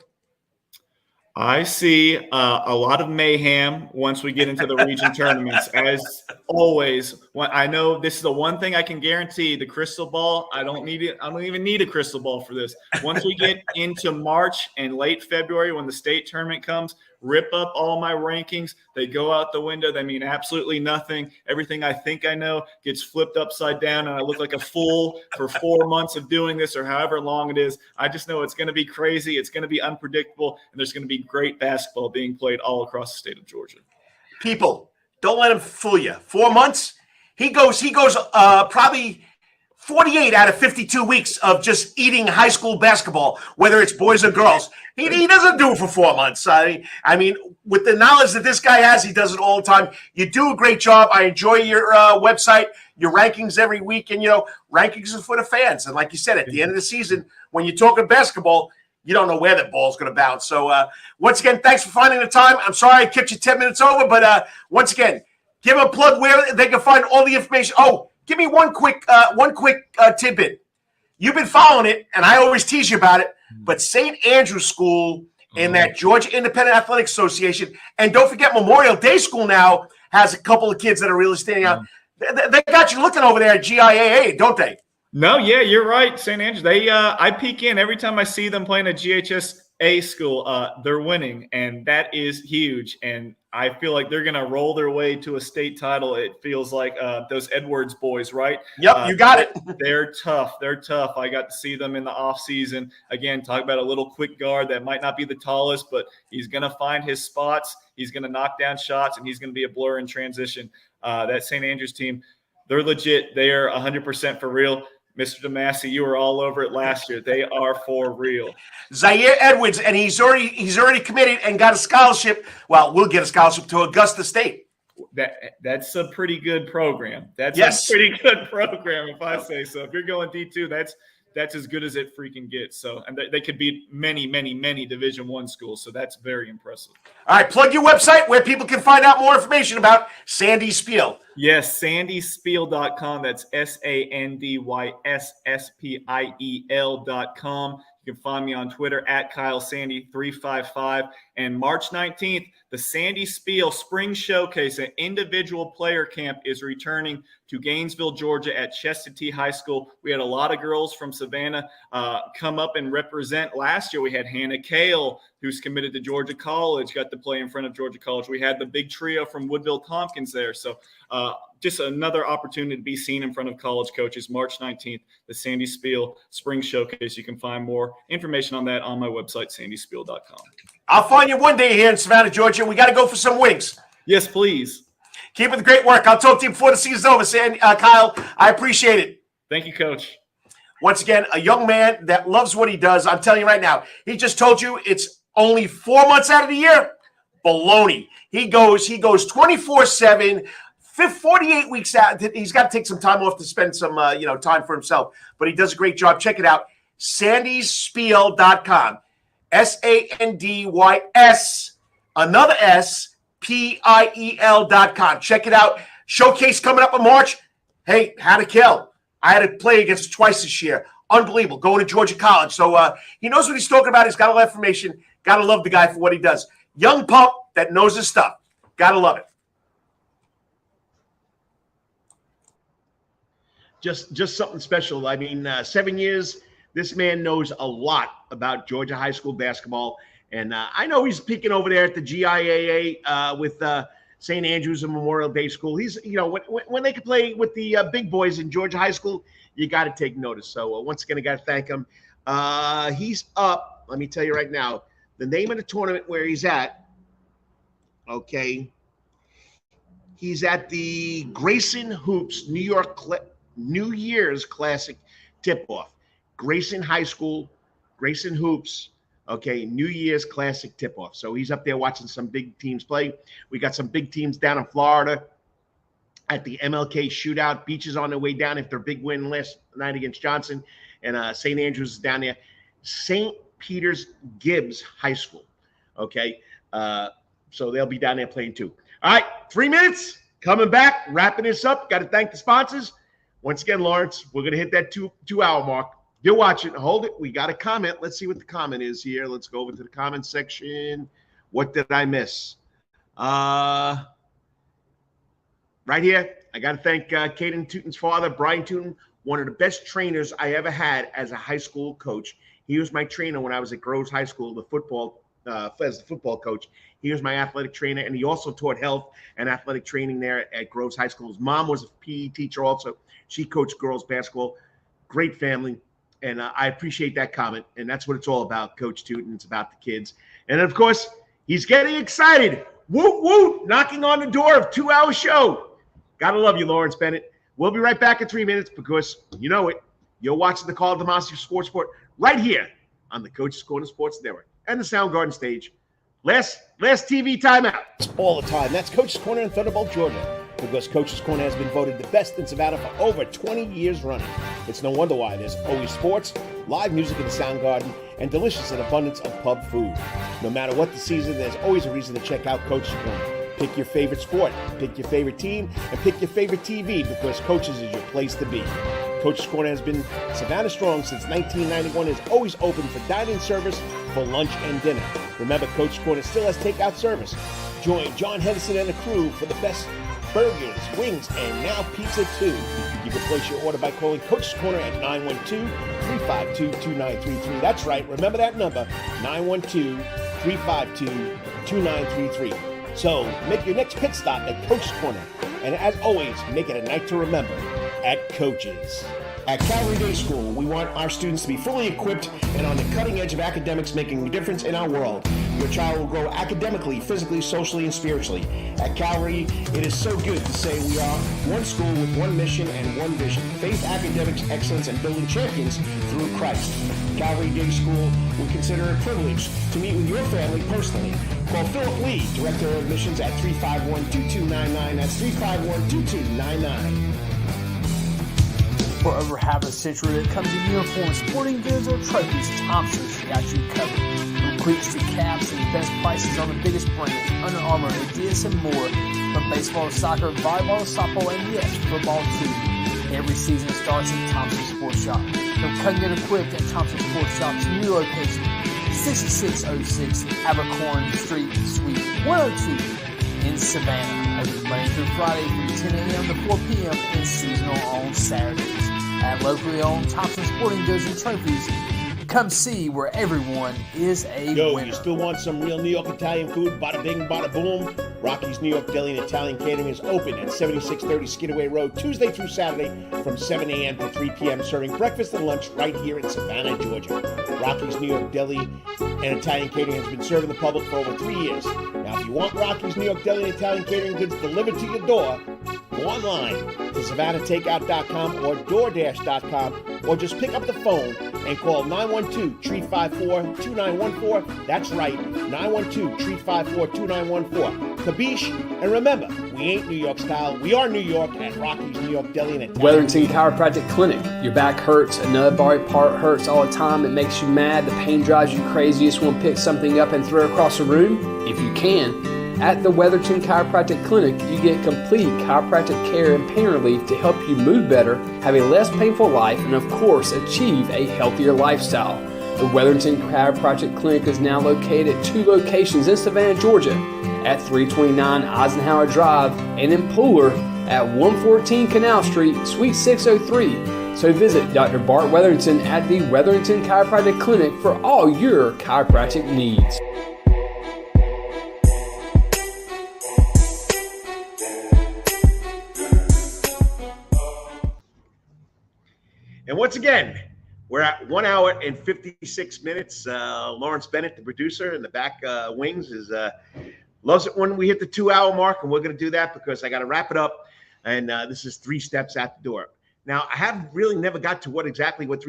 I see a lot of mayhem once we get into the region tournaments. As always, I know this is the one thing I can guarantee: the crystal ball. I don't need it. I don't even need a crystal ball for this. Once we get into March and late February, when the state tournament comes, rip up all my rankings. They go out the window. They mean absolutely nothing. Everything I think I know gets flipped upside down, and I look like a fool for 4 months of doing this or however long it is. I just know it's going to be crazy. It's going to be unpredictable, and there's going to be great basketball being played all across the state of Georgia.
People, don't let him fool you. 4 months, he goes probably 48 out of 52 weeks of just eating high school basketball, whether it's boys or girls. He doesn't do it for 4 months. I mean, with the knowledge that this guy has, he does it all the time. You do a great job. I enjoy your website, your rankings every week. And, rankings are for the fans. And like you said, at the end of the season, when you're talking basketball, you don't know where that ball's going to bounce. So, once again, thanks for finding the time. I'm sorry I kept you 10 minutes over, but once again, give a plug where they can find all the information. Oh, give me one quick tidbit. You've been following it, and I always tease you about it, but St. Andrew's School and that Georgia Independent Athletic Association, and don't forget Memorial Day School now has a couple of kids that are really standing out. They got you looking over there at GIAA, don't they?
No, yeah, you're right, St. Andrews. I peek in every time I see them playing a GHSA school. They're winning, and that is huge. And I feel like they're going to roll their way to a state title. It feels like those Edwards boys, right?
Yep, you got it.
They're tough. They're tough. I got to see them in the offseason. Again, talk about a little quick guard that might not be the tallest, but he's going to find his spots. He's going to knock down shots, and he's going to be a blur in transition. That St. Andrews team, they're legit. They are 100% for real. Mr. DeMasi, you were all over it last year. They are for real.
Zaire Edwards, and he's already committed and got a scholarship. Well, we'll get a scholarship to Augusta State.
That's a pretty good program. That's
Yes.
a pretty good program, if I say so. If you're going D2, that's as good as it freaking gets. So, and they could beat many, many, many Division I schools. So that's very impressive.
All right, plug your website where people can find out more information about Sandy Spiel.
Yes, sandyspiel.com. That's SANDYSSPIEL.com. You can find me on Twitter at KyleSandy355. And March 19th, the Sandy Spiel Spring Showcase, an individual player camp, is returning to Gainesville, Georgia at Chestatee High School. We had a lot of girls from Savannah come up and represent. Last year, we had Hannah Kale, who's committed to Georgia College, got to play in front of Georgia College. We had the big trio from Woodville Tompkins there. So just another opportunity to be seen in front of college coaches. March 19th, the Sandy Spiel Spring Showcase. You can find more information on that on my website, sandyspiel.com.
I'll find you one day here in Savannah, Georgia. We got to go for some wings.
Yes, please.
Keep up the great work. I'll talk to you before the season's over, Kyle. I appreciate it.
Thank you, Coach.
Once again, a young man that loves what he does. I'm telling you right now, he just told you it's only 4 months out of the year. Baloney. He goes 24/7, 48 weeks out. He's got to take some time off to spend some time for himself. But he does a great job. Check it out. SandySpiel.com. SANDYS, another S, PIEL.com. Check it out. Showcase coming up in March. Hey, how to kill. I had to play against him twice this year. Unbelievable. Going to Georgia College. So he knows what he's talking about. He's got a lot of information. Got to love the guy for what he does. Young pup that knows his stuff. Got to love it.
Just something special. I mean, 7 years, this man knows a lot about Georgia high school basketball. And I know he's peeking over there at the GIAA with St. Andrews and Memorial Day School. He's, when they can play with the big boys in Georgia high school, you got to take notice. So once again, I got to thank him. He's up. Let me tell you right now, the name of the tournament where he's at. Okay. He's at the Grayson Hoops New Year's Classic tip-off. Grayson High School, Grayson Hoops, okay, New Year's Classic tip-off. So he's up there watching some big teams play. We got some big teams down in Florida at the MLK Shootout. Beach is on their way down after a big win last night against Johnson. And St. Andrews is down there. St. Peter's Gibbs High School, okay? So they'll be down there playing too. All right, 3 minutes, coming back, wrapping this up. Got to thank the sponsors. Once again, Lawrence, we're going to hit that two-hour mark. You're watching. Hold it. We got a comment. Let's see what the comment is here. Let's go over to the comment section. What did I miss? Right here, I got to thank Kaden Tuten's father, Brian Tuten, one of the best trainers I ever had as a high school coach. He was my trainer when I was at Groves High School, as the football coach. He was my athletic trainer, and he also taught health and athletic training there at Groves High School. His mom was a PE teacher also. She coached girls basketball. Great family. And I appreciate that comment. And that's what it's all about, Coach Tuten. It's about the kids. And, of course, he's getting excited. Woot, woot, knocking on the door of 2-hour show. Got to love you, Lawrence Bennett. We'll be right back in 3 minutes because you know it. You're watching the Karl DeMasi Sports Report right here on the Coach's Corner Sports Network and the Soundgarden Stage. Last TV timeout.
All the time. That's Coach's Corner in Thunderbolt, Georgia. Because Coach's Corner has been voted the best in Savannah for over 20 years running. It's no wonder why there's always sports, live music in the Soundgarden, and delicious and abundance of pub food. No matter what the season, there's always a reason to check out Coach's Corner. Pick your favorite sport, pick your favorite team, and pick your favorite TV because Coach's is your place to be. Coach's Corner has been Savannah strong since 1991 and is always open for dining service for lunch and dinner. Remember, Coach's Corner still has takeout service. Join John Henderson and the crew for the best burgers, wings, and now pizza too. You can place your order by calling Coach's Corner at 912-352-2933. That's right, remember that number, 912-352-2933. So make your next pit stop at Coach's Corner. And as always, make it a night to remember at Coach's. At Calvary Day School, we want our students to be fully equipped and on the cutting edge of academics, making a difference in our world. Your child will grow academically, physically, socially, and spiritually. At Calvary, it is so good to say we are one school with one mission and one vision: faith, academics, excellence, and building champions through Christ. Calvary Day School will consider it a privilege to meet with your family personally. Call Philip Lee, Director of Admissions, at 351-2299. That's 351-2299.
For over half a century, when it comes to uniforms, sporting goods, or trophies, Thompson's got you covered. From cleats to caps and the best prices on the biggest brands: Under Armour, Adidas, and more. From baseball to soccer, volleyball to softball, and yes, football too. Every season starts at Thompson Sports Shop. From cutting and equipped at Thompson Sports Shop's new location, 6606 Abercorn Street, Suite 102 in Savannah. Open Monday through Friday from 10 a.m. to 4 p.m. and seasonal on Saturdays. At locally owned Thompson Sporting Goods and Trophies, come see where everyone is a winner.
You still want some real New York Italian food? Bada bing, bada boom. Rocky's New York Deli and Italian Catering is open at 7630 Skidaway Road, Tuesday through Saturday from 7 a.m. to 3 p.m., serving breakfast and lunch right here in Savannah, Georgia. Rocky's New York Deli and Italian Catering has been serving the public for over 3 years. Now, if you want Rocky's New York Deli and Italian Catering goods delivered to your door, go online to SavannahTakeout.com or DoorDash.com, or just pick up the phone and call 912-354-2914. That's right, 912-354-2914. Kabish, and remember, we ain't New York style. We are New York at Rocky's New York Deli and Italian.
Wetherington Chiropractic Clinic. Your back hurts, another body part hurts all the time. It makes you mad. The pain drives you crazy. You just want to pick something up and throw it across the room? If you can. At the Wetherington Chiropractic Clinic, you get complete chiropractic care and pain relief to help you move better, have a less painful life, and of course, achieve a healthier lifestyle. The Wetherington Chiropractic Clinic is now located at 2 locations in Savannah, Georgia, at 329 Eisenhower Drive, and in Pooler at 114 Canal Street, Suite 603. So visit Dr. Bart Wetherington at the Wetherington Chiropractic Clinic for all your chiropractic needs.
And once again, we're at 1 hour and 56 minutes. Lawrence Bennett, the producer in the back wings, loves it when we hit the 2-hour mark, and we're going to do that because I got to wrap it up. And this is 3 steps out the door. Now, I have really never got to what 3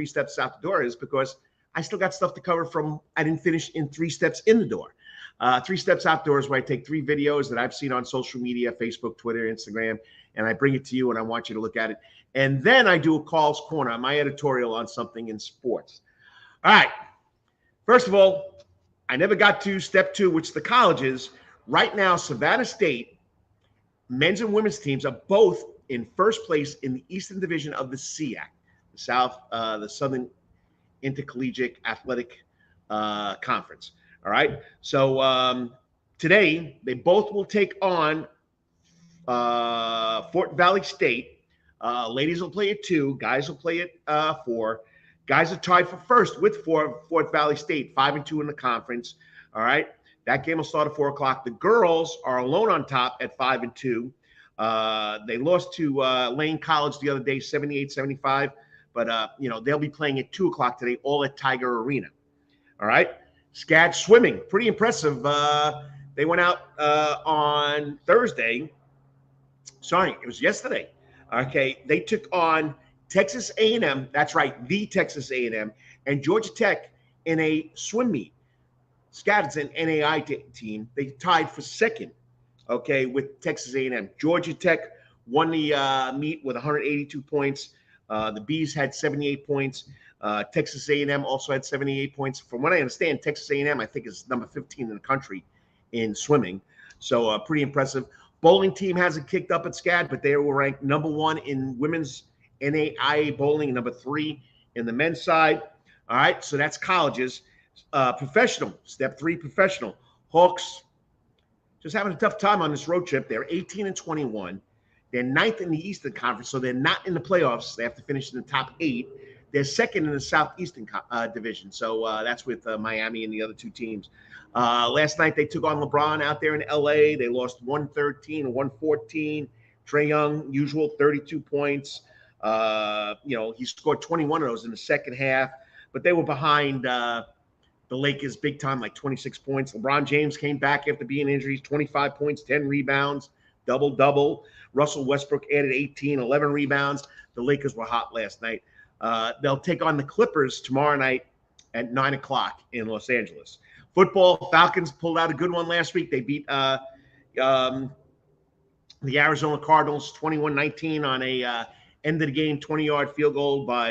steps out the door is, because I still got stuff to cover from I didn't finish in 3 steps in the door. 3 steps outdoors, where I take 3 videos that I've seen on social media, Facebook, Twitter, Instagram, and I bring it to you and I want you to look at it. And then I do a Call's Corner, my editorial on something in sports. All right. First of all, I never got to step 2, which the colleges. Right now, Savannah State men's and women's teams are both in first place in the Eastern Division of the SEAC, the Southern Intercollegiate Athletic Conference. All right. So today they both will take on Fort Valley State. Ladies will play at 2. Guys will play at 4. Guys are tied for first with Fort Valley State, 5-2 in the conference. All right. That game will start at 4 o'clock. The girls are alone on top at 5-2. They lost to Lane College the other day, 78-75. But, they'll be playing at 2 o'clock today, all at Tiger Arena. All right. SCAD swimming, pretty impressive. They went out on Thursday. Sorry, it was yesterday. Okay, they took on Texas A&M. That's right, the Texas A&M and Georgia Tech in a swim meet. SCAD's an NAI team. They tied for second, okay, with Texas A&M. Georgia Tech won the meet with 182 points. The Bees had 78 points. Texas A&M also had 78 points. From what I understand, Texas A&M, I think, is number 15 in the country in swimming. So pretty impressive. Bowling team hasn't kicked up at SCAD, but they were ranked number 1 in women's NAIA bowling and number 3 in the men's side. All right, so that's colleges. Professional, step 3, professional. Hawks just having a tough time on this road trip. They're 18-21. They're 9th in the Eastern Conference, so they're not in the playoffs. They have to finish in the top 8. They're 2nd in the Southeastern Division, so that's with Miami and the other 2 teams. Last night they took on LeBron out there in LA. They lost 113-114. Trae Young, usual, 32 points. He scored 21 of those in the second half, but they were behind the Lakers big time, like 26 points. LeBron James came back after being injured, 25 points, 10 rebounds, double-double. Russell Westbrook added 18, 11 rebounds. The Lakers were hot last night. They'll take on the Clippers tomorrow night at 9 o'clock in Los Angeles. Football, Falcons pulled out a good one last week. They beat the Arizona Cardinals 21-19 on a end-of-the-game 20-yard field goal by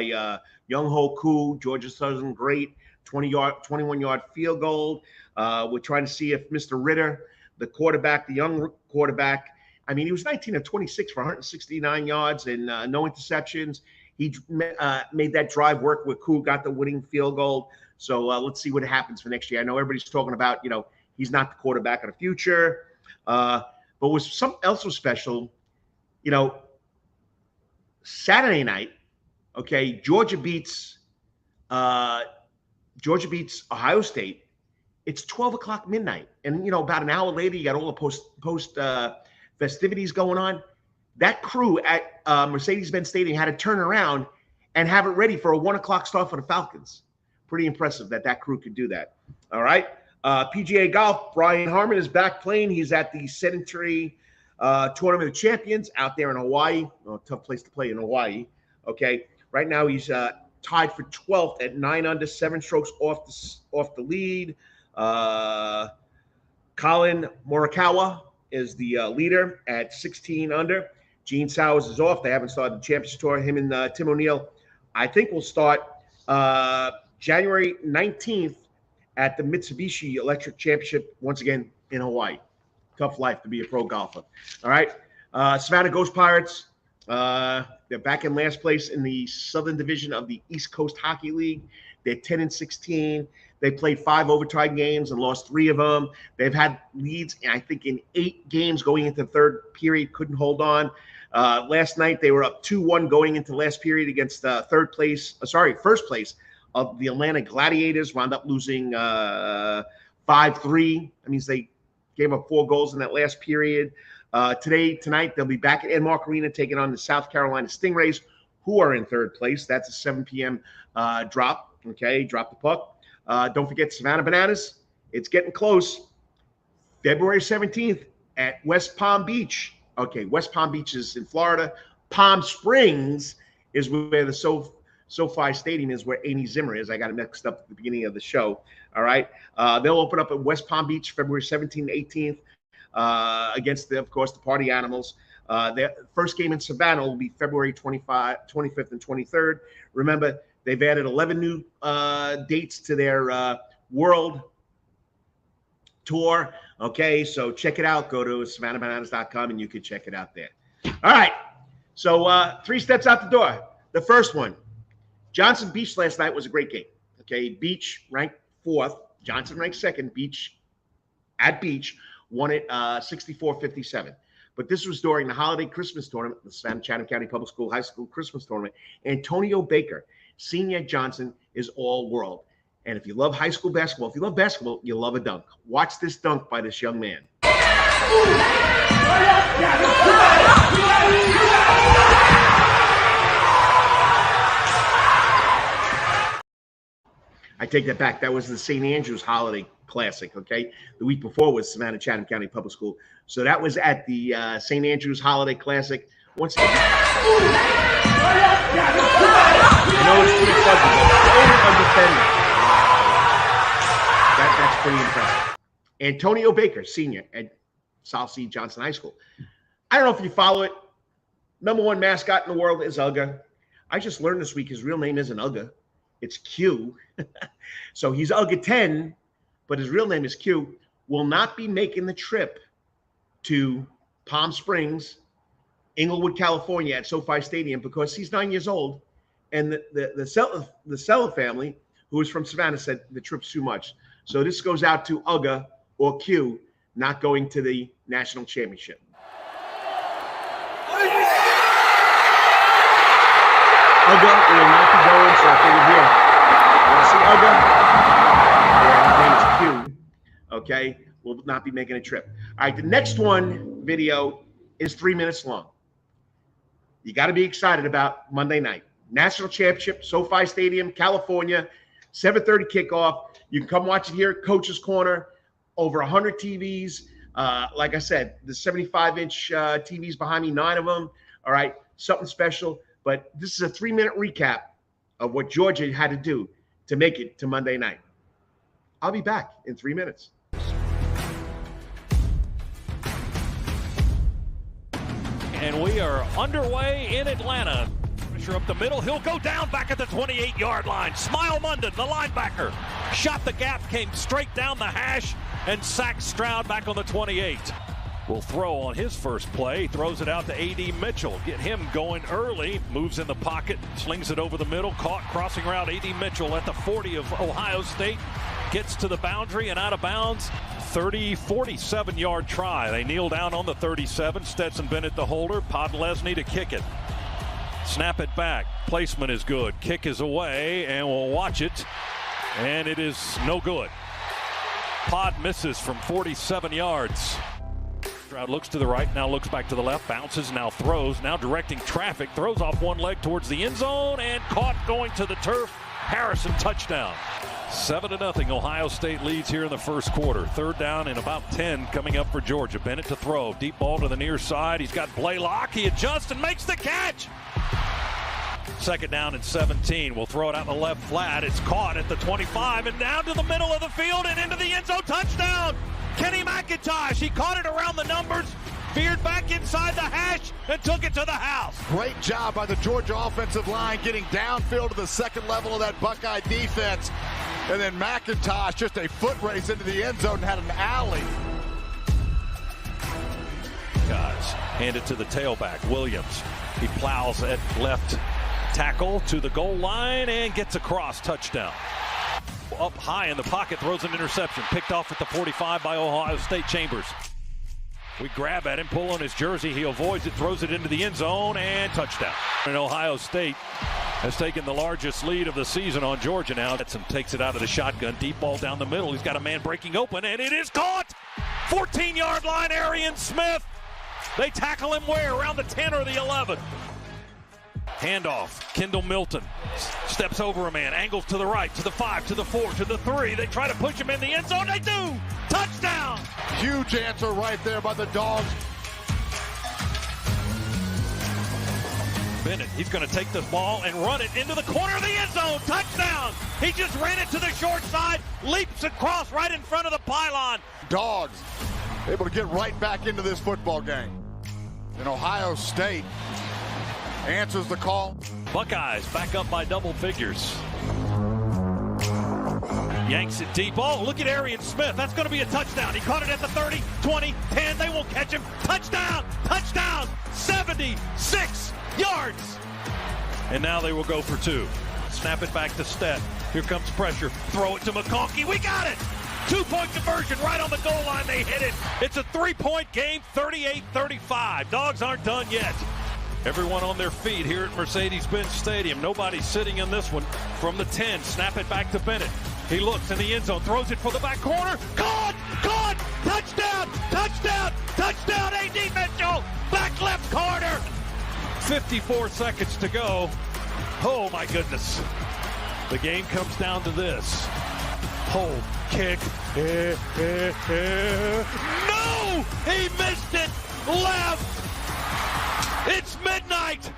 Young-Ho Koo. Georgia Southern, great 21-yard field goal. We're trying to see if Mr. Ritter, the quarterback, the young quarterback, I mean, he was 19 of 26 for 169 yards and no interceptions. He made that drive work with Koo, got the winning field goal. So let's see what happens for next year. I know everybody's talking about, he's not the quarterback of the future. But something else was special, Saturday night, okay, Georgia beats Ohio State. It's 12 o'clock midnight. And, about an hour later, you got all the post festivities going on. That crew at Mercedes-Benz Stadium had to turn around and have it ready for a 1 o'clock start for the Falcons. Pretty impressive that crew could do that. All right. PGA Golf, Brian Harmon is back playing. He's at the Sedentary Tournament of Champions out there in Hawaii. Oh, tough place to play in Hawaii. Okay. Right now he's tied for 12th at 9 under, 7 strokes off the lead. Colin Morikawa is the leader at 16 under. Gene Sowers is off. They haven't started the championship tour. Him and Tim O'Neill, I think, will start January 19th at the Mitsubishi Electric Championship, once again in Hawaii. Tough life to be a pro golfer. All right. Savannah Ghost Pirates, they're back in last place in the Southern Division of the East Coast Hockey League. They're 10-16. They played 5 overtime games and lost 3 of them. They've had leads, I think, in 8 games going into the third period, couldn't hold on. Last night, they were up 2-1 going into last period against first place of the Atlanta Gladiators, wound up losing 5-3. That means they gave up 4 goals in that last period. Tonight, they'll be back at Enmark Arena taking on the South Carolina Stingrays, who are in third place. That's a 7 p.m. Drop. Okay, drop the puck. Don't forget Savannah Bananas. It's getting close. February 17th at West Palm Beach. Okay, West Palm Beach is in Florida. Palm Springs is where the SoFi Stadium is, where Amy Zimmer is. I got it mixed up at the beginning of the show. All right. They'll open up at West Palm Beach February 17th and 18th against, of course, the Party Animals. Their first game in Savannah will be February 25th and 23rd. Remember, they've added 11 new dates to their world tour. Okay, so check it out. Go to savannahbananas.com and you can check it out there. All right, so 3 steps out the door. The first one, Johnson Beach last night was a great game. Okay, Beach ranked 4th. Johnson ranked 2nd. Beach won it 64-57. But this was during the holiday Christmas tournament, the Savannah Chatham County Public School High School Christmas tournament. Antonio Baker, senior at Johnson, is all world. And if you love high school basketball, if you love basketball, you'll love a dunk. Watch this dunk by this young man. I take that back. That was the St. Andrews Holiday Classic, okay? The week before was Savannah Chatham County Public School. So that was at the St. Andrews Holiday Classic. Once again, I know it's pretty fuzzy, but over defender. Wow. That's pretty impressive. Antonio Baker, senior at South Sea Johnson High School. I don't know if you follow it. #1 mascot in the world is Uga. I just learned this week his real name isn't Uga. It's Q. So he's Uga 10, but his real name is Q. Will not be making the trip to Palm Springs, Inglewood, California at SoFi Stadium because he's 9 years old. And the Seller family, who is from Savannah, said the trip's too much. So this goes out to Uga or Q not going to the national championship. Uga will not be going, so I figured here. You want to see Uga? Yeah, his name is Q. Okay, will not be making a trip. All right, the next one video is 3 minutes long. You got to be excited about Monday night. National Championship, SoFi Stadium, California, 7:30 kickoff. You can come watch it here at Coach's Corner. Over 100 TVs. Like I said, the 75-inch TVs behind me, 9 of them. All right, something special. But this is a 3-minute recap of what Georgia had to do to make it to Monday night. I'll be back in 3 minutes.
And we are underway in Atlanta. Pressure up the middle. He'll go down back at the 28-yard line. Smile Munden, the linebacker, shot the gap, came straight down the hash, and sacked Stroud back on the 28. Will throw on his first play. Throws it out to A.D. Mitchell. Get him going early. Moves in the pocket. Slings it over the middle. Caught crossing route. A.D. Mitchell at the 40 of Ohio State. Gets to the boundary and out of bounds. 47-yard try. They kneel down on the 37. Stetson Bennett the holder. Podlesny to kick it. Snap it back. Placement is good. Kick is away, and we'll watch it. And it is no good. Pod misses from 47 yards. Stroud looks to the right, now looks back to the left, bounces, now throws, now directing traffic, throws off one leg towards the end zone, and caught going to the turf. Harrison, touchdown. 7-0, Ohio State leads here in the first quarter. Third down and about 10 coming up for Georgia. Bennett to throw, deep ball to the near side. He's got Blaylock, he adjusts and makes the catch. Second down and 17. We'll throw it out the left flat. It's caught at the 25 and down to the middle of the field and into the end zone. Touchdown! Kenny McIntosh. He caught it around the numbers, veered back inside the hash, and took it to the house.
Great job by the Georgia offensive line getting downfield to the second level of that Buckeye defense. And then McIntosh, just a foot race into the end zone and had an alley.
Guys, hand it to the tailback, Williams. He plows at left tackle to the goal line and gets across. Touchdown. Up high in the pocket, throws an interception. Picked off at the 45 by Ohio State. Chambers. We grab at him, pull on his jersey. He avoids it, throws it into the end zone, and touchdown. And Ohio State has taken the largest lead of the season on Georgia now. Stetson takes it out of the shotgun. Deep ball down the middle. He's got a man breaking open, and it is caught. 14-yard line, Arian Smith. They tackle him where? Around the 10 or the 11. Handoff, Kendall Milton steps over a man, angles to the right, to the 5, to the 4, to the 3. They try to push him in the end zone. They do. Touchdown.
Huge answer right there by the Dogs.
Bennett, he's going to take this ball and run it into the corner of the end zone. Touchdown. He just ran it to the short side, leaps across right in front of the pylon.
Dogs able to get right back into this football game. And Ohio State answers the call.
Buckeyes back up by double figures. Yanks it deep. Oh, look at Arian Smith. That's going to be a touchdown. He caught it at the 30, 20, 10. They won't catch him. Touchdown! Touchdown! 76 yards! And now they will go for 2. Snap it back to Stet. Here comes pressure. Throw it to McConkey. We got it! 2-point conversion right on the goal line. They hit it. It's a 3-point game, 38-35. Dogs aren't done yet. Everyone on their feet here at Mercedes-Benz Stadium. Nobody sitting in this one. From the 10, snap it back to Bennett. He looks in the end zone, throws it for the back corner. Caught! Caught! Touchdown! Touchdown! Touchdown! A.D. Mitchell! Back left corner! 54 seconds to go. Oh, my goodness. The game comes down to this. Hold, kick. No! He missed it! Left! It's midnight!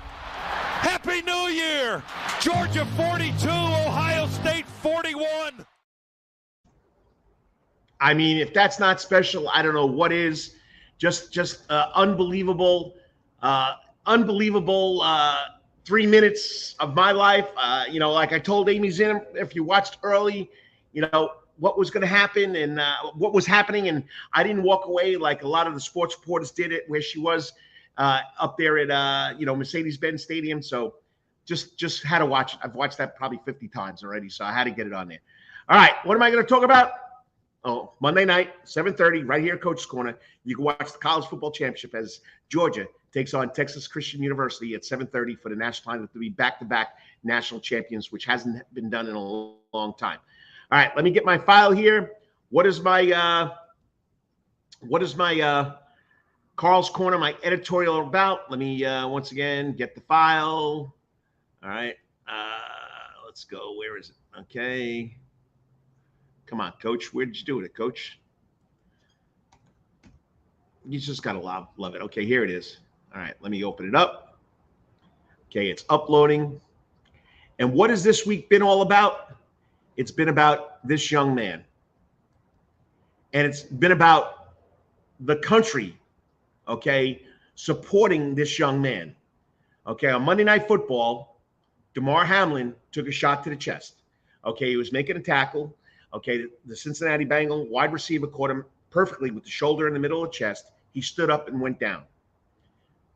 Happy New Year! Georgia 42, Ohio State 41.
I mean, if that's not special, I don't know what is. Just unbelievable, 3 minutes of my life. Like I told Amy Zimmer, if you watched early, what was going to happen and what was happening. And I didn't walk away like a lot of the sports reporters did it, where she was up there at, Mercedes-Benz Stadium. So just had to watch it. I've watched that probably 50 times already, so I had to get it on there. All right, what am I going to talk about? Oh, Monday night, 7:30, right here at Coach's Corner. You can watch the College Football Championship as Georgia takes on Texas Christian University at 7:30 for the national title to be back-to-back national champions, which hasn't been done in a long time. All right, let me get my file here. What is my Carl's Corner, my editorial about? Let me once again get the file. All right, let's go. Where is it? Okay. Come on, Coach. Where did you do it, Coach? You just got to love it. Okay, here it is. All right, let me open it up. Okay, it's uploading. And what has this week been all about? It's been about this young man. And it's been about the country, okay, supporting this young man. Okay, on Monday Night Football, Damar Hamlin took a shot to the chest. Okay, he was making a tackle. Okay, the Cincinnati Bengal wide receiver caught him perfectly with the shoulder in the middle of the chest. He stood up and went down.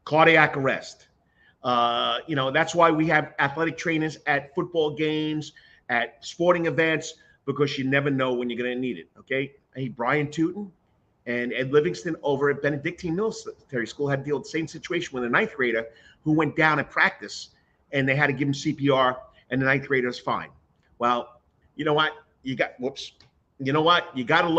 Cardiac arrest. That's why we have athletic trainers at football games, at sporting events, because you never know when you're going to need it, okay? Hey, Brian Tuten and Ed Livingston over at Benedictine Military School had to deal with the same situation with a ninth grader who went down at practice, and they had to give him CPR, and the ninth grader is fine. Well, you know what? You got to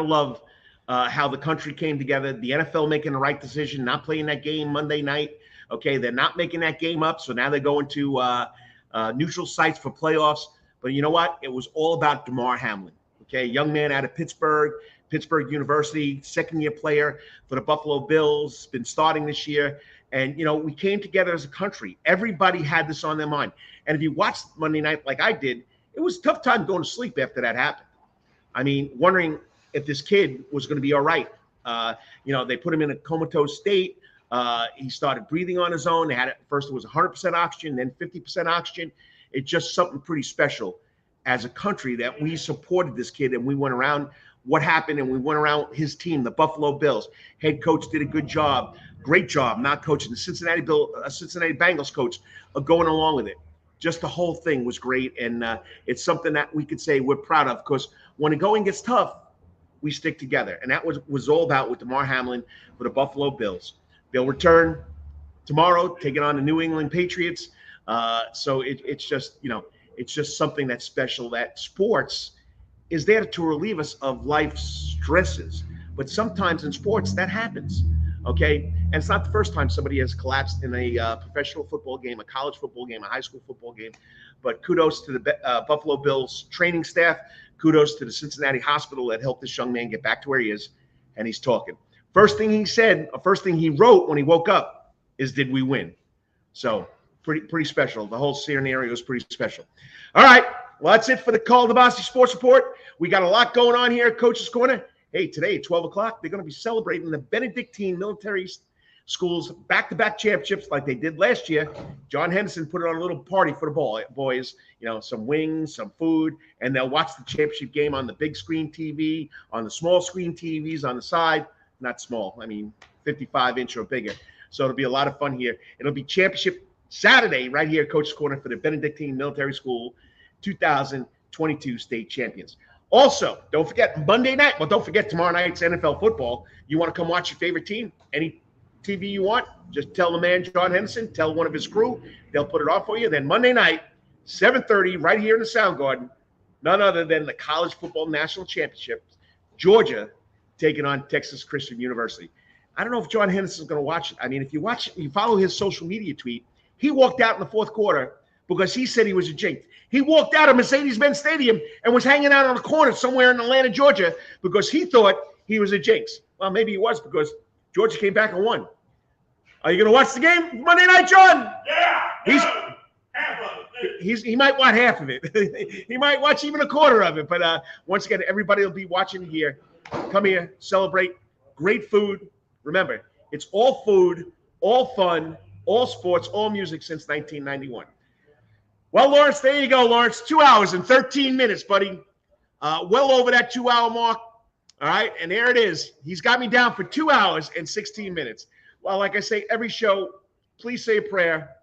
love how the country came together. The NFL making the right decision, not playing that game Monday night. Okay, they're not making that game up, so now they're going to neutral sites for playoffs. But you know what? It was all about Damar Hamlin. Okay, young man out of Pittsburgh University, second-year player for the Buffalo Bills, been starting this year. And, we came together as a country. Everybody had this on their mind. And if you watched Monday night like I did, it was a tough time going to sleep after that happened. I mean, wondering if this kid was going to be all right. They put him in a comatose state. He started breathing on his own. They had first it was 100% oxygen, then 50% oxygen. It's just something pretty special as a country that we supported this kid, and we went around what happened, and we went around his team, the Buffalo Bills. Head coach did a good job, great job, not coaching. The Cincinnati Bengals coach going along with it. Just the whole thing was great, and it's something that we could say we're proud of, because when the going gets tough, we stick together, and that was all about with Damar Hamlin for the Buffalo Bills. They'll return tomorrow, taking on the New England Patriots. So it's just something that's special, that sports is there to relieve us of life's stresses. But sometimes in sports that happens, okay? And it's not the first time somebody has collapsed in a professional football game, a college football game, a high school football game. But kudos to the Buffalo Bills training staff. Kudos to the Cincinnati hospital that helped this young man get back to where he is, and he's talking. First thing he said, first thing he wrote when he woke up is, "Did we win?" So pretty special. The whole scenario is pretty special. All right, well, that's it for the Karl DeMasi Sports Report. We got a lot going on here at Coach's Corner. Hey, today at 12 o'clock, they're going to be celebrating the Benedictine Military School's back-to-back championships like they did last year. John Henderson put on a little party for the boys, some wings, some food, and they'll watch the championship game on the big screen TV, on the small screen TVs on the side. Not small, 55-inch or bigger. So it'll be a lot of fun here. It'll be championship Saturday right here at Coach's Corner for the Benedictine Military School 2022 state champions. Also, don't forget Monday night. Well, don't forget tomorrow night's NFL football. You want to come watch your favorite team? Any TV you want, just tell the man, John Henderson, tell one of his crew. They'll put it on for you. Then Monday night, 7:30, right here in the Soundgarden, none other than the College Football National Championships, Georgia taking on Texas Christian University. I don't know if John Henderson is going to watch it. If you follow his social media tweet, he walked out in the fourth quarter because he said he was a jinx. He walked out of Mercedes-Benz Stadium and was hanging out on a corner somewhere in Atlanta, Georgia, because he thought he was a jinx. Well, maybe he was, because Georgia came back and won. Are you going to watch the game Monday night, John? Yeah. He might watch half of it. He might watch even a quarter of it. But once again, everybody will be watching here. Come here, celebrate. Great food. Remember, it's all food, all fun, all sports, all music since 1991. Well, Lawrence, there you go, Lawrence. 2 hours and 13 minutes, buddy. Well over that 2-hour mark. All right, and there it is. He's got me down for 2 hours and 16 minutes. Well, like I say, every show, please say a prayer.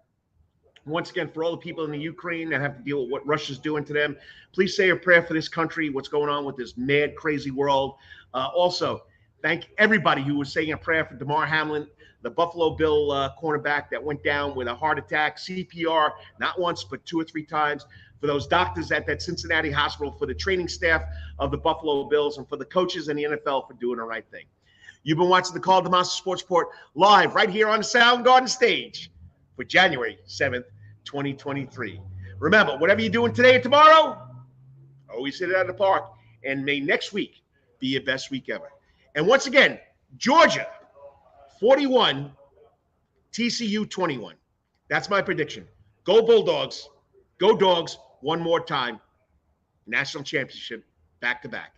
Once again, for all the people in the Ukraine that have to deal with what Russia's doing to them, please say a prayer for this country, what's going on with this mad, crazy world. Also, thank everybody who was saying a prayer for Damar Hamlin, the Buffalo Bill cornerback that went down with a heart attack, CPR, not once, but 2 or 3 times. For those doctors at that Cincinnati hospital, for the training staff of the Buffalo Bills, and for the coaches in the NFL for doing the right thing. You've been watching the Karl DeMasi Sports Report live right here on the Soundgarden Stage for January 7th, 2023. Remember, whatever you're doing today and tomorrow, Always hit it out of the park. And may next week be your best week ever. And once again, Georgia 41, TCU 21. That's my prediction. Go Bulldogs. Go Dogs one more time. National championship back to back.